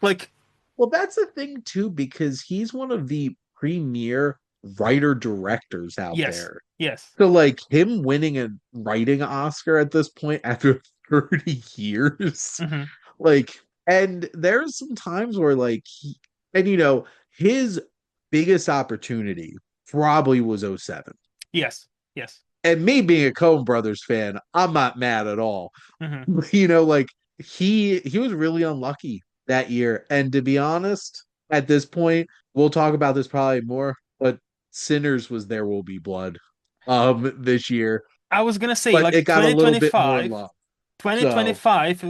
Speaker 1: Like,
Speaker 2: Well, that's the thing too, because he's one of the premier writer directors out
Speaker 1: yes,
Speaker 2: there.
Speaker 1: yes.
Speaker 2: So like him winning a writing Oscar at this point after 30 years,
Speaker 1: Hmm.
Speaker 2: like, and there's some times where like and his biggest opportunity probably was '07.
Speaker 1: Yes, yes.
Speaker 2: And me being a Coen Brothers fan, I'm not mad at all.
Speaker 1: Hmm.
Speaker 2: Like he was really unlucky that year. And to be honest, at this point, we'll talk about this probably more, but Sinners was There Will Be Blood this year.
Speaker 1: I was gonna say
Speaker 2: But it
Speaker 1: like
Speaker 2: got a little bit more
Speaker 1: 2025.
Speaker 2: love. So
Speaker 1: 2025,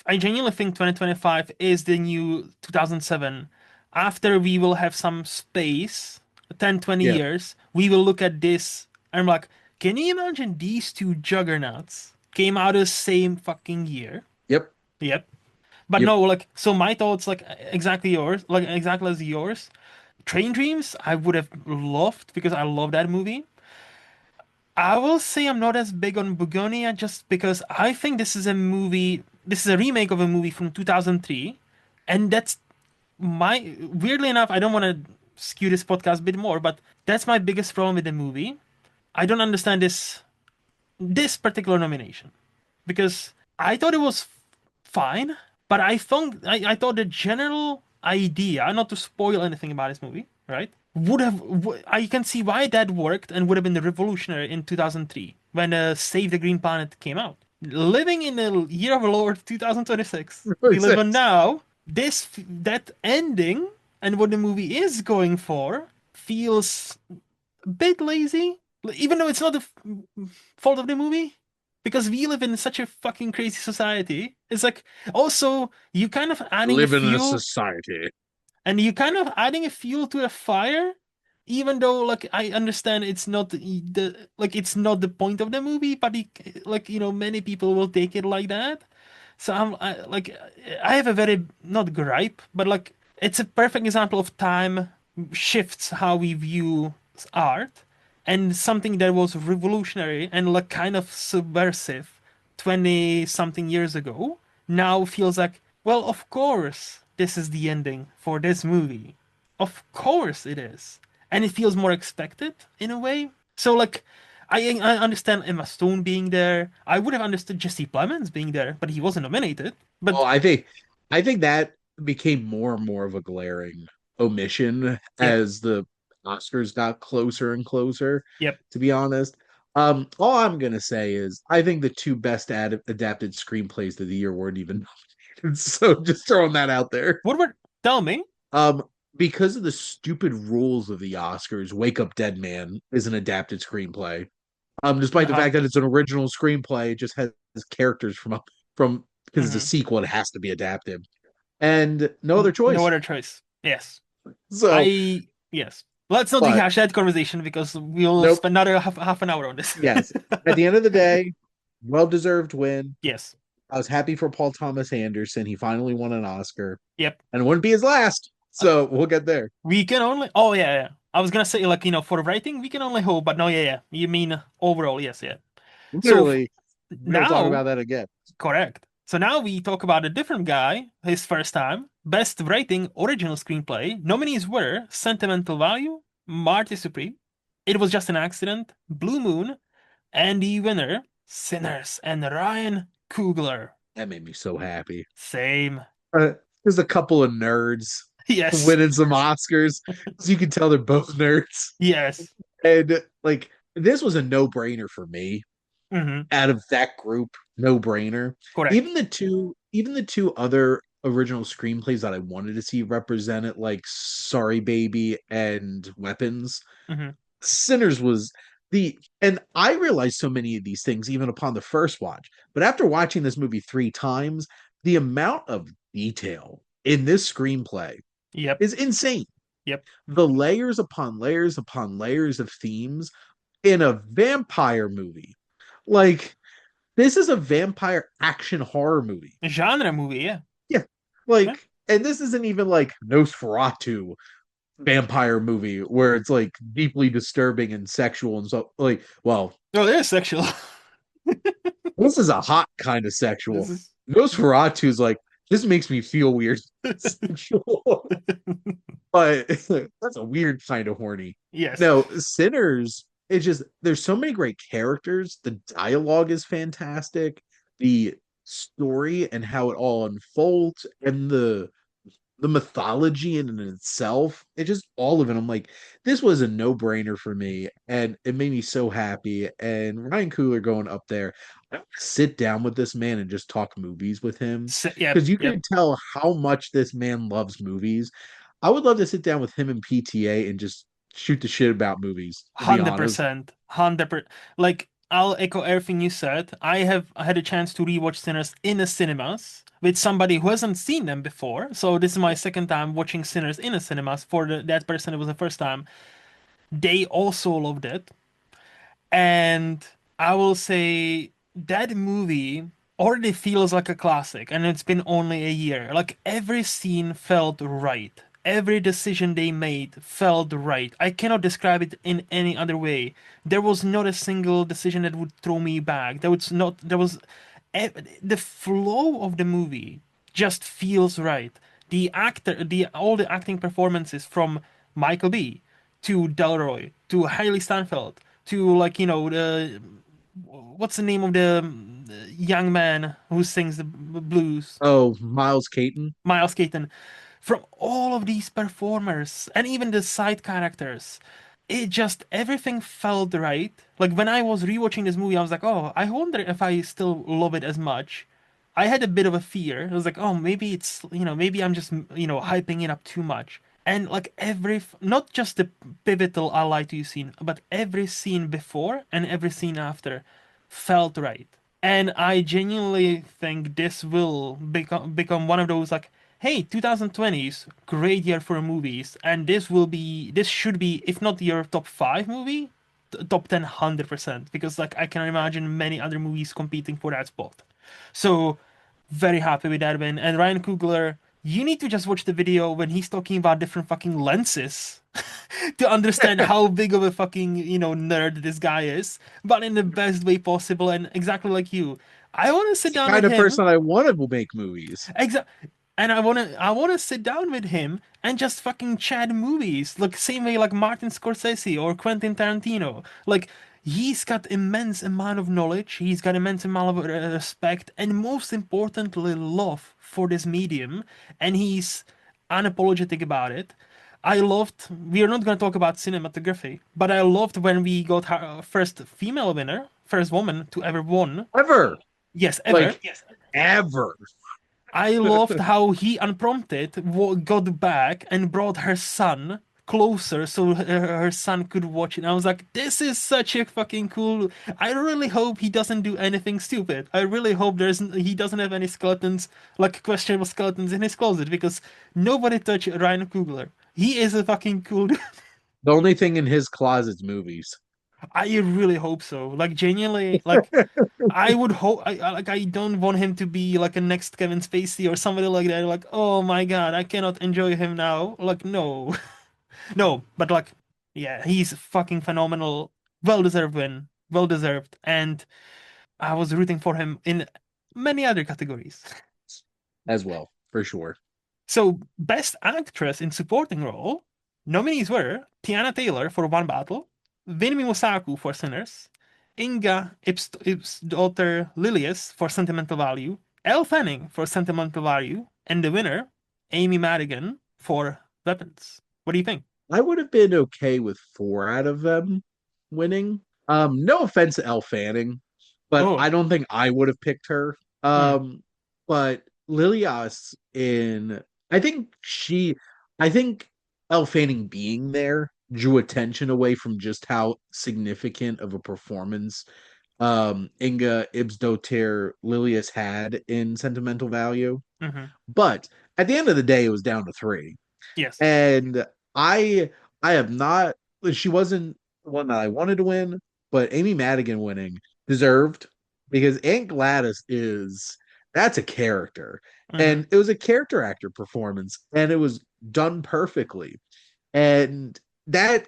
Speaker 1: I genuinely think 2025 is the new 2007. After we will have some space, 10, 20
Speaker 2: yeah.
Speaker 1: years, we will look at this and I'm like, can you imagine these two juggernauts came out of the same fucking year?
Speaker 2: Yep.
Speaker 1: Yep. But
Speaker 2: Yep.
Speaker 1: no, like, so my thoughts, like, exactly yours, like, exactly as yours. Train Dreams, I would have loved because I love that movie. I will say I'm not as big on Begonia just because I think this is a movie, this is a remake of a movie from 2003. And that's weirdly enough, I don't want to skew this podcast a bit more, but that's my biggest problem with the movie. I don't understand this particular nomination because I thought it was fine, but I thought the general idea, not to spoil anything about this movie, right? I can see why that worked and would have been revolutionary in 2003 when Save the Green Planet came out. Living in the year of our Lord 2026, we live on now. That ending and what the movie is going for feels a bit lazy, even though it's not the fault of the movie. Because we live in such a fucking crazy society. It's like also you kind of adding a
Speaker 2: Living in a
Speaker 1: fuel
Speaker 2: society.
Speaker 1: and you kind of adding a fuel to a fire, even though like I understand it's not it's not the point of the movie, but like many people will take it like that. So I have a very not gripe, but like it's a perfect example of time shifts how we view art, and something that was revolutionary and like kind of subversive 20 something years ago now feels like Well, of course, this is the ending for this movie. Of course it is. And it feels more expected in a way. So, like, I understand Emma Stone being there. I would have understood Jesse Plemons being there, but he wasn't nominated.
Speaker 2: Well,
Speaker 1: But,
Speaker 2: I think that became more and more of a glaring omission
Speaker 1: yep,
Speaker 2: as the Oscars got closer and closer,
Speaker 1: yep.
Speaker 2: to be honest. All I'm gonna say is I think the two best adapted screenplays of the year weren't even nominated. So just throwing that out there.
Speaker 1: What were, tell me.
Speaker 2: Um, because of the stupid rules of the Oscars, Wake Up Dead Man is an adapted screenplay. Despite the
Speaker 1: Uh-huh.
Speaker 2: fact that it's an original screenplay, it just has characters from because it's a
Speaker 1: Hmm.
Speaker 2: sequel, it has to be adapted, and no other
Speaker 1: No
Speaker 2: choice.
Speaker 1: other choice. Yes.
Speaker 2: So,
Speaker 1: Yes. Let's not
Speaker 2: but
Speaker 1: rehash that conversation because we'll
Speaker 2: nope.
Speaker 1: spend another half an hour on this.
Speaker 2: Yes, at the end of the day, well deserved win.
Speaker 1: Yes.
Speaker 2: I was happy for Paul Thomas Anderson. He finally won an Oscar,
Speaker 1: Yep.
Speaker 2: and it wouldn't be his last.
Speaker 1: Uh,
Speaker 2: So we'll get there.
Speaker 1: We can only. Oh yeah, yeah. I was gonna say like for writing we can only hope, but no, yeah, yeah. You mean overall, yes, yeah. So
Speaker 2: Literally, we're gonna talk
Speaker 1: now,
Speaker 2: about that again.
Speaker 1: correct. So now we talk about a different guy. His first time, best writing original screenplay. Nominees were Sentimental Value, Marty Supreme, It Was Just an Accident, Blue Moon, and the winner, Sinners, and Ryan Coogler.
Speaker 2: That made me so happy.
Speaker 1: Same.
Speaker 2: Uh, there's a couple of nerds
Speaker 1: Yes.
Speaker 2: winning some Oscars, so you can tell they're both nerds.
Speaker 1: Yes.
Speaker 2: And like this was a no-brainer for me.
Speaker 1: Hmm.
Speaker 2: Out of that group, no-brainer.
Speaker 1: Correct.
Speaker 2: Even the two other original screenplays that I wanted to see represented, like Sorry Baby and Weapons,
Speaker 1: Hmm.
Speaker 2: Sinners was the and I realized so many of these things even upon the first watch. But after watching this movie three times, the amount of detail in this screenplay
Speaker 1: Yep.
Speaker 2: is insane.
Speaker 1: Yep.
Speaker 2: The layers upon layers upon layers of themes in a vampire movie. Like, this is a vampire action horror movie.
Speaker 1: Genre movie, yeah.
Speaker 2: Yeah.
Speaker 1: Yeah.
Speaker 2: And this isn't even like Nosferatu vampire movie where it's like deeply disturbing and sexual and so like, well,
Speaker 1: Oh, it is sexual.
Speaker 2: this is a hot kind of
Speaker 1: This
Speaker 2: sexual.
Speaker 1: is
Speaker 2: Nosferatu is like, this makes me feel weird. Sexual. But that's a weird kind of horny.
Speaker 1: yes.
Speaker 2: No, Sinners, it's just there's so many great characters. The dialogue is fantastic. The story and how it all unfolds and the mythology in itself, it just all of it. I'm like, this was a no-brainer for me, and it made me so happy. And Ryan Coogler going up there, I want to sit down with this man and just talk movies with him
Speaker 1: Yep.
Speaker 2: because you
Speaker 1: Yep.
Speaker 2: can tell how much this man loves movies. I would love to sit down with him and PTA and just shoot the shit about movies, to be honest.
Speaker 1: 100%. 100%. Like, I'll echo everything you said. I had a chance to rewatch Sinners in the cinemas with somebody who hasn't seen them before. So this is my second time watching Sinners in the cinemas. For that person, it was the first time. They also loved it. And I will say that movie already feels like a classic, and it's been only a year. Like every scene felt right. Every decision they made felt right. I cannot describe it in any other way. There was not a single decision that would throw me back. There was the flow of the movie just feels right. The all the acting performances from Michael B to Delroy to Hailey Steinfeld to like the what's the name of the young man who sings the blues,
Speaker 2: Oh, Miles Caton.
Speaker 1: Miles Keaton. From all of these performers and even the side characters, it just everything felt right. Like when I was rewatching this movie, I was like, oh, I wonder if I still love it as much. I had a bit of a fear. I was like, oh, maybe it's, maybe I'm just, hyping it up too much. And like not just the pivotal I Lie to You scene, but every scene before and every scene after felt right. And I genuinely think this will become one of those like, hey, 2020s, great year for movies, and this should be, if not your top five movie, top 10, 100%, because like I can imagine many other movies competing for that spot. So very happy with that win. And Ryan Coogler, you need to just watch the video when he's talking about different fucking lenses to understand how big of a fucking, nerd this guy is, but in the best way possible. And exactly like you, I want to sit
Speaker 2: It's the
Speaker 1: down
Speaker 2: kind
Speaker 1: with
Speaker 2: of
Speaker 1: him.
Speaker 2: person I want to make movies.
Speaker 1: Exactly. And I wanna sit down with him and just fucking chat movies. Like same way like Martin Scorsese or Quentin Tarantino. Like he's got immense amount of knowledge, he's got immense amount of respect, and most importantly, love for this medium, and he's unapologetic about it. I loved. We are not going to talk about cinematography, but I loved when we got our first female winner, first woman to ever won.
Speaker 2: Ever.
Speaker 1: Yes, ever.
Speaker 2: Like, ever.
Speaker 1: I loved how he unprompted got back and brought her son closer so her son could watch it. And I was like, this is such a fucking cool. I really hope he doesn't do anything stupid. I really hope he doesn't have any skeletons, like questionable skeletons in his closet, because nobody touch Ryan Coogler. He is a fucking cool dude.
Speaker 2: The only thing in his closet's movies.
Speaker 1: I really hope so. Like genuinely, like I would hope I don't want him to be like a next Kevin Spacey or somebody like that. Like, oh my God, I cannot enjoy him now. Like, no. No, but like, yeah, he's fucking phenomenal. Well deserved win. Well deserved. And I was rooting for him in many other categories.
Speaker 2: As well, for sure.
Speaker 1: So, Best Actress in Supporting Role nominees were Tiana Taylor for One Battle, Vinmi Mosaku for Sinners, Inga Ip's daughter Lilius for Sentimental Value, Elle Fanning for Sentimental Value, and the winner, Amy Madigan for Weapons. What do you think?
Speaker 2: I would have been okay with four out of them winning. No offense to Elle Fanning, but
Speaker 1: Oh,
Speaker 2: I don't think I would have picked her.
Speaker 1: mm,
Speaker 2: But Lilias in I think she I think Elle Fanning being there drew attention away from just how significant of a performance Inga Ibsdotir Lilias had in Sentimental Value.
Speaker 1: mm-hmm.
Speaker 2: But at the end of the day, it was down to three.
Speaker 1: Yes.
Speaker 2: And I I have not she wasn't the one that I wanted to win, but Amy Madigan winning deserved because Aunt Gladys is that's a character.
Speaker 1: Mm-hmm.
Speaker 2: And it was a character actor performance and it was done perfectly. And that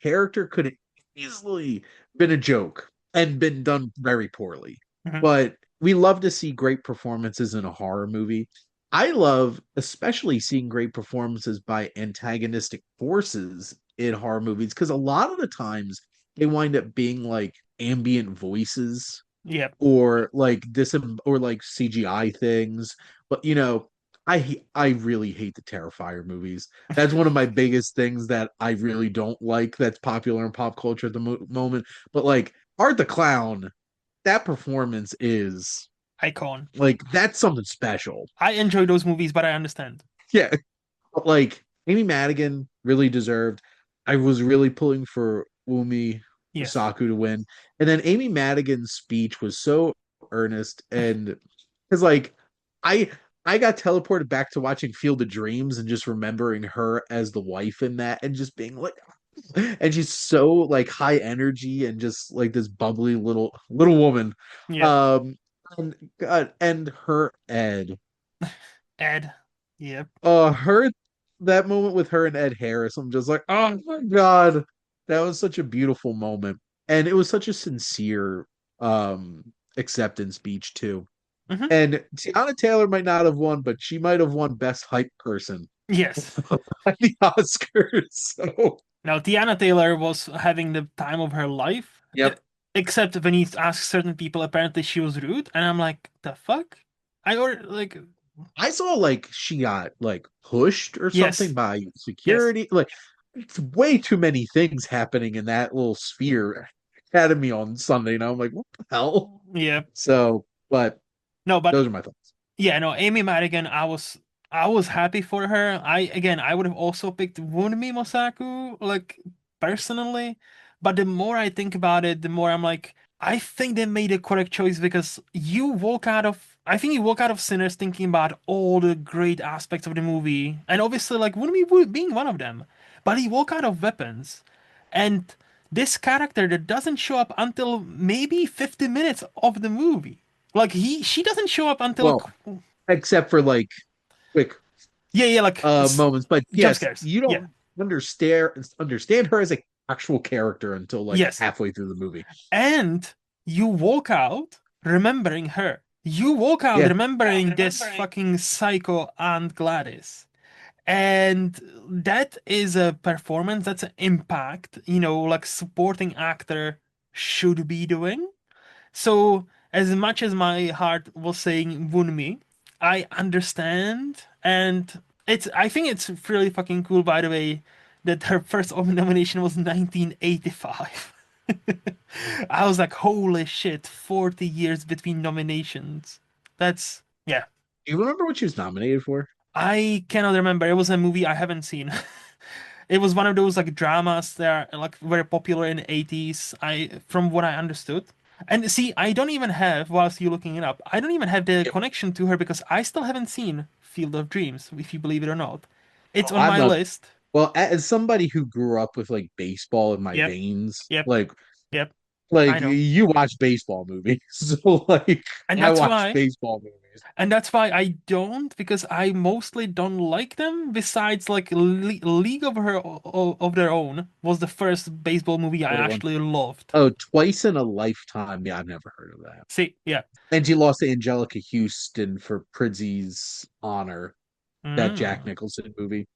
Speaker 2: character could have easily been a joke and been done very poorly.
Speaker 1: Mm-hmm.
Speaker 2: But we love to see great performances in a horror movie. I love especially seeing great performances by antagonistic forces in horror movies because a lot of the times they wind up being like ambient voices
Speaker 1: Yep.
Speaker 2: or like or like CGI things. But I really hate the Terrifier movies. That's one of my biggest things that I really don't like that's popular in pop culture at the moment. But like Art the Clown, that performance is
Speaker 1: Icon.
Speaker 2: like that's something special.
Speaker 1: I enjoy those movies, but I understand.
Speaker 2: Yeah, but like Amy Madigan really deserved. I was really pulling for Umi
Speaker 1: Yes.
Speaker 2: Saku to win, and then Amy Madigan's speech was so earnest and because like I I got teleported back to watching Field of Dreams and just remembering her as the wife in that and just being like and she's so like high energy and just like this bubbly little woman.
Speaker 1: Yep.
Speaker 2: Um and God and her Ed.
Speaker 1: Ed. Yep.
Speaker 2: Her that moment with her and Ed Harris, I'm just like, oh my God. That was such a beautiful moment. And it was such a sincere acceptance speech too.
Speaker 1: Hmm.
Speaker 2: And Tiana Taylor might not have won, but she might have won Best Hype Person
Speaker 1: Yes.
Speaker 2: at the Oscars. So,
Speaker 1: Now, Tiana Taylor was having the time of her life,
Speaker 2: yep.
Speaker 1: except when he asked certain people, apparently she was rude, and I'm like, the fuck? I or like,
Speaker 2: I saw like she got like pushed or something
Speaker 1: yes,
Speaker 2: by
Speaker 1: yes,
Speaker 2: security. Like, it's way too many things happening in that little sphere academy on Sunday. And I'm like, what the hell?
Speaker 1: yeah.
Speaker 2: So, but
Speaker 1: No, but
Speaker 2: those are my thoughts.
Speaker 1: yeah, no, Amy Madigan, I was happy for her. I would have also picked Wunmi Mosaku, like personally. But the more I think about it, the more I'm like, I think they made a correct choice because I think you walk out of Sinners thinking about all the great aspects of the movie, and obviously like being one of them. But you walk out of Weapons, and this character that doesn't show up until maybe 50 minutes of the movie. Like she doesn't show up until
Speaker 2: Well, except for like quick
Speaker 1: yeah, yeah, like
Speaker 2: moments. But
Speaker 1: jump
Speaker 2: yes,
Speaker 1: scares.
Speaker 2: you
Speaker 1: Yeah.
Speaker 2: don't understand her as a actual character until like
Speaker 1: Yes.
Speaker 2: halfway through the movie.
Speaker 1: And you walk out remembering her. You walk out
Speaker 2: Yeah.
Speaker 1: remembering this fucking psycho Aunt Gladys. And that is a performance, that's an impact, like supporting actor should be doing. So, as much as my heart was saying Wunmi, I understand, and I think it's really fucking cool, by the way, that her first Oscar nomination was 1985. I was like, holy shit, 40 years between nominations. That's, yeah.
Speaker 2: Do you remember what she was nominated for?
Speaker 1: I cannot remember. It was a movie I haven't seen. It was one of those like dramas that are like very popular in the 80s. From what I understood. And see, I don't even have, whilst you looking it up, I don't even have the
Speaker 2: Yep.
Speaker 1: connection to her because I still haven't seen Field of Dreams, if you believe it or not. It's on
Speaker 2: I'm
Speaker 1: my
Speaker 2: not.
Speaker 1: list.
Speaker 2: Well, as somebody who grew up with like baseball in my
Speaker 1: Yep,
Speaker 2: veins,
Speaker 1: yep,
Speaker 2: like
Speaker 1: I know.
Speaker 2: you watch baseball movies, so like
Speaker 1: And
Speaker 2: I
Speaker 1: that's
Speaker 2: watch
Speaker 1: why,
Speaker 2: baseball movies.
Speaker 1: I don't, because I mostly don't like them. Besides, like League of Their Own was the first baseball movie I
Speaker 2: Other one.
Speaker 1: actually loved.
Speaker 2: Oh, Twice in a Lifetime. Yeah, I've never heard of that.
Speaker 1: See, yeah.
Speaker 2: And she lost to Angelica Houston for Prizzi's Honor, that Jack
Speaker 1: Mm,
Speaker 2: Nicholson movie.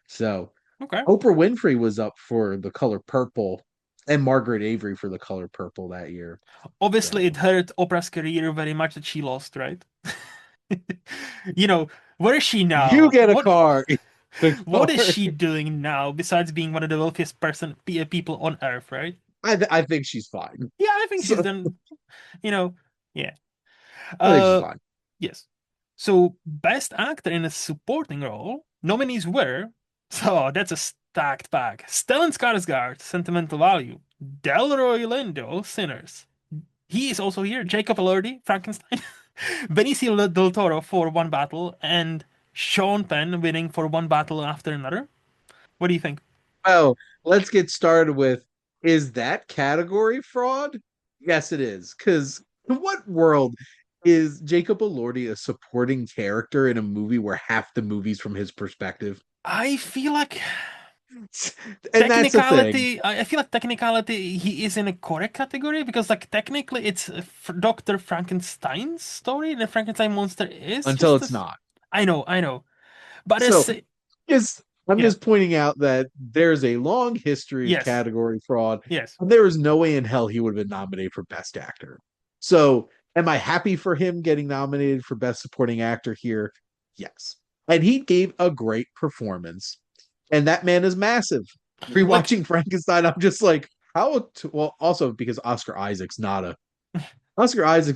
Speaker 2: So
Speaker 1: okay.
Speaker 2: Oprah Winfrey was up for The Color Purple and Margaret Avery for The Color Purple that year.
Speaker 1: Obviously,
Speaker 2: So
Speaker 1: it hurt Oprah's career very much that she lost, right? You know, where is she
Speaker 2: you
Speaker 1: now?
Speaker 2: get a car. The
Speaker 1: What is
Speaker 2: car.
Speaker 1: she doing now besides being one of the wealthiest people on earth, right?
Speaker 2: I think she's fine.
Speaker 1: Yeah, I think she's
Speaker 2: So
Speaker 1: done, you know, yeah.
Speaker 2: I think she's
Speaker 1: Uh,
Speaker 2: fine.
Speaker 1: yes. So, best actor in a supporting role, nominees were, so that's a stacked bag. Stellan Skarsgård, Sentimental Value. Delroy Lindo, Sinners. He is also here. Jacob Elordi, Frankenstein. Benicio del Toro for One Battle, and Sean Penn winning for One Battle after another. What do you think?
Speaker 2: Oh, let's get started with, is that category fraud? Yes, it is. Because in what world is Jacob Elordi a supporting character in a movie where half the movie's from his perspective?
Speaker 1: I feel like
Speaker 2: And that's the thing.
Speaker 1: technicality, he is in a correct category because like technically it's Dr. Frankenstein's story. The Frankenstein monster is
Speaker 2: Until
Speaker 1: just
Speaker 2: it's
Speaker 1: as
Speaker 2: not.
Speaker 1: I know, but
Speaker 2: So just I'm
Speaker 1: yeah,
Speaker 2: just pointing out that there's a long history of
Speaker 1: yes,
Speaker 2: category fraud,
Speaker 1: yes,
Speaker 2: and there is no way in hell he would have been nominated for Best Actor. So am I happy for him getting nominated for Best Supporting Actor here? Yes. And he gave a great performance. And that man is massive.
Speaker 1: like
Speaker 2: Rewatching Frankenstein, I'm just like, well, also because Oscar Isaac's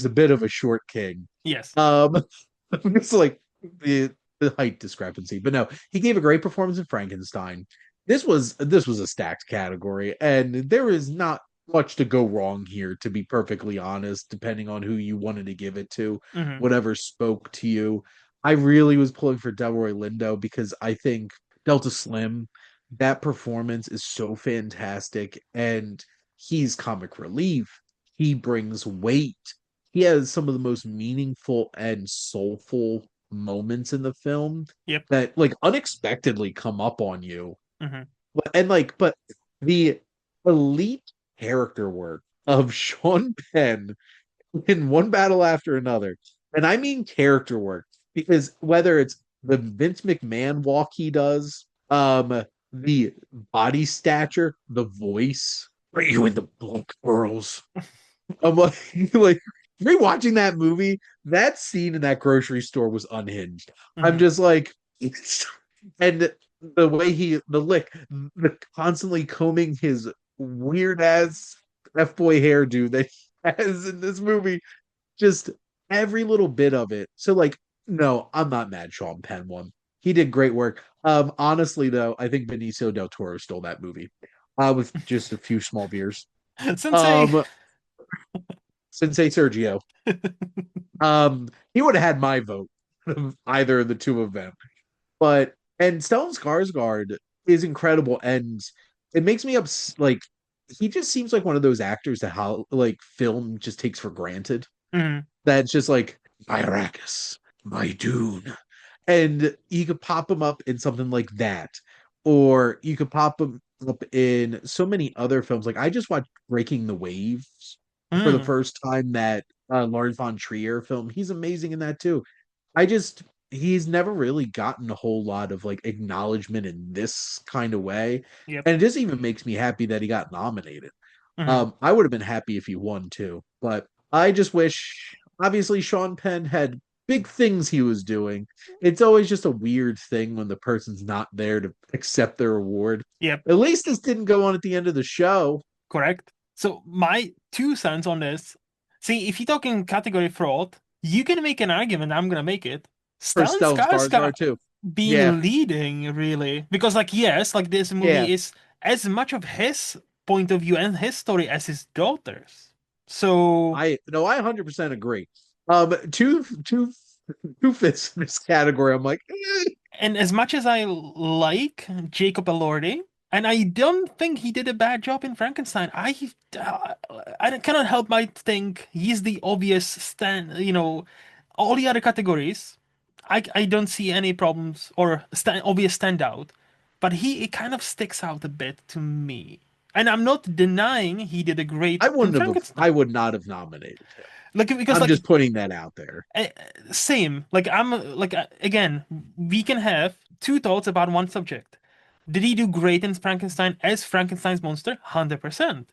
Speaker 2: a bit of a short king.
Speaker 1: yes,
Speaker 2: Um, it's like the height discrepancy, but no, he gave a great performance in Frankenstein. This was a stacked category, and there is not much to go wrong here, to be perfectly honest. Depending on who you wanted to give it to,
Speaker 1: hmm
Speaker 2: whatever spoke to you. I really was pulling for Delroy Lindo because I think Delta Slim, that performance is so fantastic, and he's comic relief. He brings weight. He has some of the most meaningful and soulful moments in the film
Speaker 1: yep,
Speaker 2: that like unexpectedly come up on you.
Speaker 1: hmm
Speaker 2: But the elite character work of Sean Penn in One Battle After Another, and I mean character work, because whether it's the Vince McMahon walk he does, the body stature, the voice, are you in the blood girls? I'm like, like rewatching that movie, that scene in that grocery store was unhinged. I'm
Speaker 1: hmm
Speaker 2: just like, and the way the lick, the constantly combing his weird ass F boy hairdo that he has in this movie, just every little bit of it. So like, no, I'm not mad. Sean Penn won. He did great work. Honestly though, I think Benicio del Toro stole that movie, with just a few small beers.
Speaker 1: Sensei.
Speaker 2: Um, Sensei Sergio. He would have had my vote, either of the two of them. But and Stellan Skarsgård is incredible, and it makes me like he just seems like one of those actors that how like film just takes for granted.
Speaker 1: hmm
Speaker 2: That's just like my Arrakis, my Dune, and you could pop him up in something like that, or you could pop him up in so many other films. Like I just watched Breaking the Waves for the
Speaker 1: Mm.
Speaker 2: first time. That Lars von Trier film. He's amazing in that too. I just he's never really gotten a whole lot of like acknowledgement in this kind of way.
Speaker 1: Yep.
Speaker 2: And it just even makes me happy that he got nominated.
Speaker 1: Hmm.
Speaker 2: I would have been happy if he won too, but I just wish obviously Sean Penn had big things he was doing. It's always just a weird thing when the person's not there to accept their award.
Speaker 1: Yep.
Speaker 2: At least this didn't go on at the end of the show.
Speaker 1: Correct. So my 2 cents on this. See, if you're talking category fraud, you can make an argument. I'm gonna make it.
Speaker 2: For
Speaker 1: Stellan
Speaker 2: Stellan Skarsgård
Speaker 1: Skarsgård
Speaker 2: too. Yeah,
Speaker 1: being leading really, because like yes, like this
Speaker 2: yeah.
Speaker 1: movie is as much of his point of view and his story as his daughter's. So,
Speaker 2: I no, I 100% agree. Two fits in this category. I'm like,
Speaker 1: and as much as I like Jacob Elordi, and I don't think he did a bad job in Frankenstein, I cannot help but think he's the obvious stand. All the other categories, I don't see any problems or obvious standout, but he it kind of sticks out a bit to me. And I'm not denying he did a great in
Speaker 2: I
Speaker 1: Frankenstein.
Speaker 2: would not have nominated him.
Speaker 1: Like because
Speaker 2: I'm
Speaker 1: like
Speaker 2: just putting that out there.
Speaker 1: uh, same. Like I'm like again, we can have two thoughts about one subject. Did he do great in Frankenstein as Frankenstein's monster? 100%.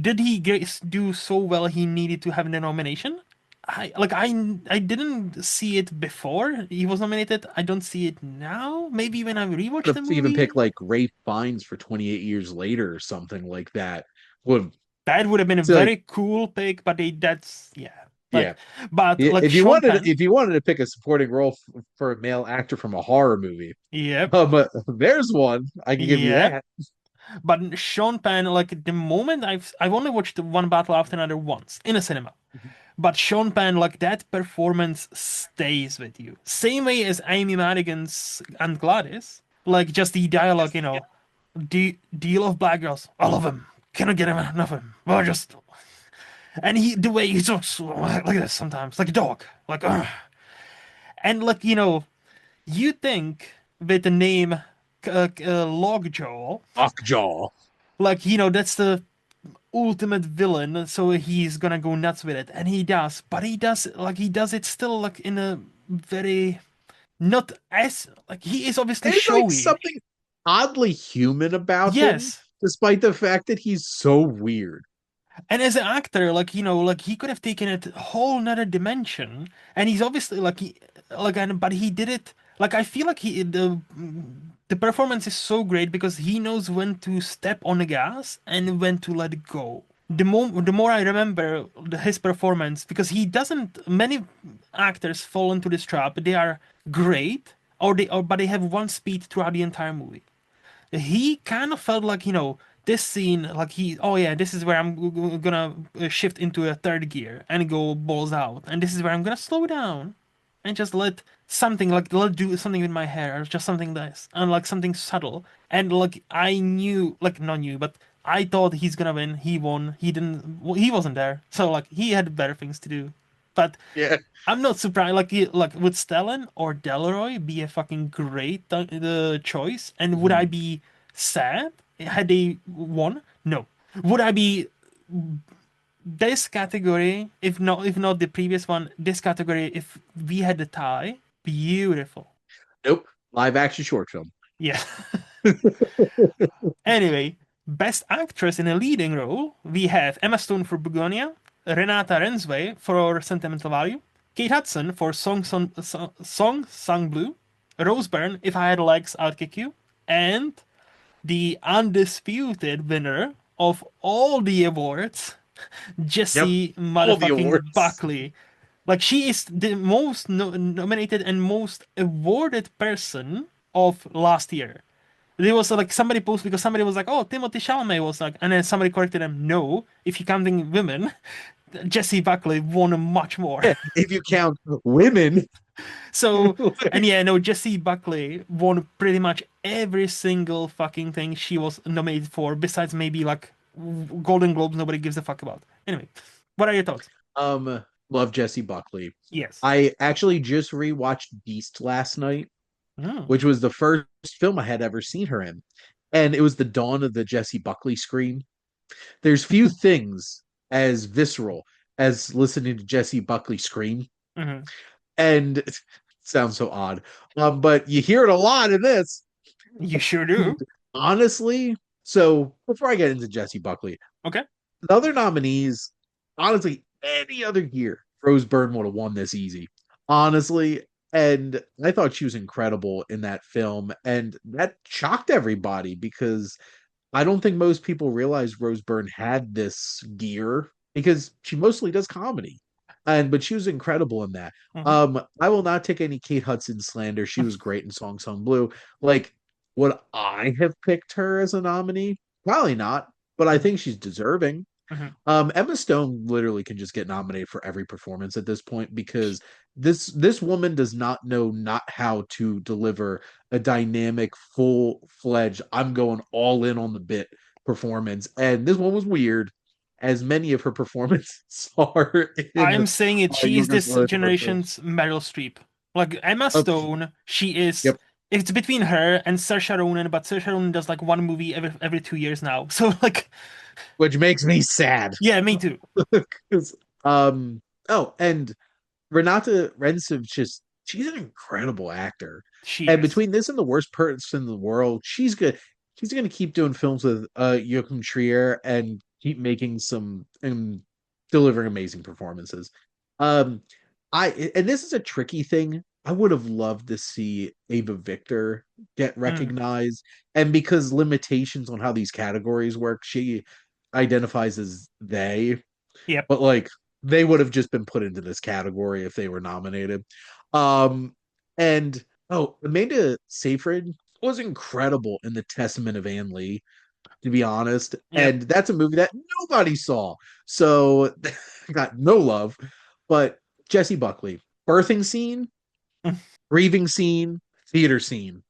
Speaker 1: Did he do so well he needed to have the nomination? I didn't see it before he was nominated. I don't see it now. Maybe when I rewatch
Speaker 2: Could
Speaker 1: the
Speaker 2: have even
Speaker 1: movie,
Speaker 2: picked like Ray Fiennes for 28 years later or something like that. Would
Speaker 1: that would have been a
Speaker 2: so like
Speaker 1: very cool pick. But that's yeah.
Speaker 2: yeah.
Speaker 1: But like Sean Penn,
Speaker 2: If you wanted to pick a supporting role for a male actor from a horror movie,
Speaker 1: yep,
Speaker 2: but there's one I can give you
Speaker 1: yep.
Speaker 2: that.
Speaker 1: But Sean Penn, like the moment I've only watched one battle after another once in a cinema. But Sean Penn, like that performance stays with you. Same way as Amy Madigan's and Gladys. Like just the dialogue, do you love black girls? I love him. Cannot get enough of him. Well, just and the way he talks like this sometimes, like a dog, like and like you think with the name Lockjaw,
Speaker 2: Lockjaw.
Speaker 1: like that's the ultimate villain, so he's gonna go nuts with it, and he does. But he does it still like in a very not as like he is obviously
Speaker 2: There's like
Speaker 1: showy.
Speaker 2: something oddly human about him,
Speaker 1: Yes,
Speaker 2: despite the fact that he's so weird.
Speaker 1: and as an actor, like like he could have taken it a whole nother dimension, and he's obviously but he did it. Like I feel like the performance is so great because he knows when to step on the gas and when to let it go. The more I remember his performance, because he doesn't. Many actors fall into this trap. They are great, but they have one speed throughout the entire movie. He kind of felt like this scene, like oh yeah, this is where I'm gonna shift into a third gear and go balls out, and this is where I'm gonna slow down and just let something like let do something with my hair, or just something this and like something subtle. And like I knew, like not knew, but I thought he's gonna win. He won. He didn't. Well, he wasn't there, so like he had better things to do. But
Speaker 2: Yeah.
Speaker 1: I'm not surprised. Like would Stellan or Delroy be a fucking great the choice? And would I
Speaker 2: Mhm.
Speaker 1: be sad had they won? No. Would I be this category if not the previous one? This category if we had the tie, beautiful.
Speaker 2: Nope. Live action short film.
Speaker 1: Yeah. Anyway, best actress in a leading role we have Emma Stone for Begonia, Renata Rensway for Sentimental Value, Kate Hudson for Song Sung Blue, Rose Byrne, If I Had Legs, I'd Kick You, and the undisputed winner of all the awards,
Speaker 2: Yep.
Speaker 1: Jessie
Speaker 2: All the
Speaker 1: motherfucking
Speaker 2: awards.
Speaker 1: Buckley. Like she is the most nominated and most awarded person of last year. There was like somebody posted because somebody was like, "Oh, Timothy Chalamet was like," and then somebody corrected him. No, if you're counting women, Jessie Buckley won much more.
Speaker 2: If you count women.
Speaker 1: So, and yeah, no, Jessie Buckley won pretty much every single fucking thing she was nominated for, besides maybe like Golden Globes. Nobody gives a fuck about. Anyway, what are your thoughts?
Speaker 2: Love Jesse Buckley.
Speaker 1: Yes.
Speaker 2: I actually just rewatched Beast last night,
Speaker 1: Oh.
Speaker 2: which was the first film I had ever seen her in. And it was the dawn of the Jesse Buckley scream. There's few things as visceral as listening to Jesse Buckley scream,
Speaker 1: Hmm.
Speaker 2: and it sounds so odd. But you hear it a lot in this.
Speaker 1: You sure do.
Speaker 2: Honestly, so before I get into Jesse Buckley,
Speaker 1: Okay.
Speaker 2: the other nominees, honestly, any other year, Rose Byrne would have won this easy. Honestly. And I thought she was incredible in that film. And that shocked everybody because I don't think most people realize Rose Byrne had this gear because she mostly does comedy. And but she was incredible in that.
Speaker 1: Hmm.
Speaker 2: I will not take any Kate Hudson slander. She was great in Song Song Blue. Like, would I have picked her as a nominee? Probably not, but I
Speaker 1: Hmm.
Speaker 2: think she's deserving.
Speaker 1: Hmm.
Speaker 2: Emma Stone literally can just get nominated for every performance at this point because this woman does not know not how to deliver a dynamic, full-fledged, I'm going all in on the bit performance. And this one was weird, as many of her performances are in
Speaker 1: I'm saying it. She is
Speaker 2: Yorgos
Speaker 1: this
Speaker 2: Lanthimos films.
Speaker 1: generation's Meryl Streep. Like Emma
Speaker 2: Uh,
Speaker 1: Stone, she is.
Speaker 2: yep,
Speaker 1: It's between her and Saoirse Ronan, but Saoirse Ronan does like one movie every 2 years now. So like,
Speaker 2: which makes me sad.
Speaker 1: yeah, me too.
Speaker 2: 'Cause, oh, and Renata Renciv just she's an incredible actor.
Speaker 1: She
Speaker 2: And
Speaker 1: is.
Speaker 2: between this and the worst person in the world, she's good. She's gonna keep doing films with Joachim Trier and keep making some and delivering amazing performances. Um I and this is a tricky thing. I would have loved to see Ava Victor get
Speaker 1: Mm,
Speaker 2: recognized. And because limitations on how these categories work, she identifies as they,
Speaker 1: yep,
Speaker 2: but like they would have just been put into this category if they were nominated. Um, and oh, Amanda Seyfried was incredible in The Testament of Anne Lee, to be honest.
Speaker 1: yep.
Speaker 2: And that's a movie that nobody saw, so got no love. But Jesse Buckley, birthing scene,
Speaker 1: Mm,
Speaker 2: grieving scene, theater scene.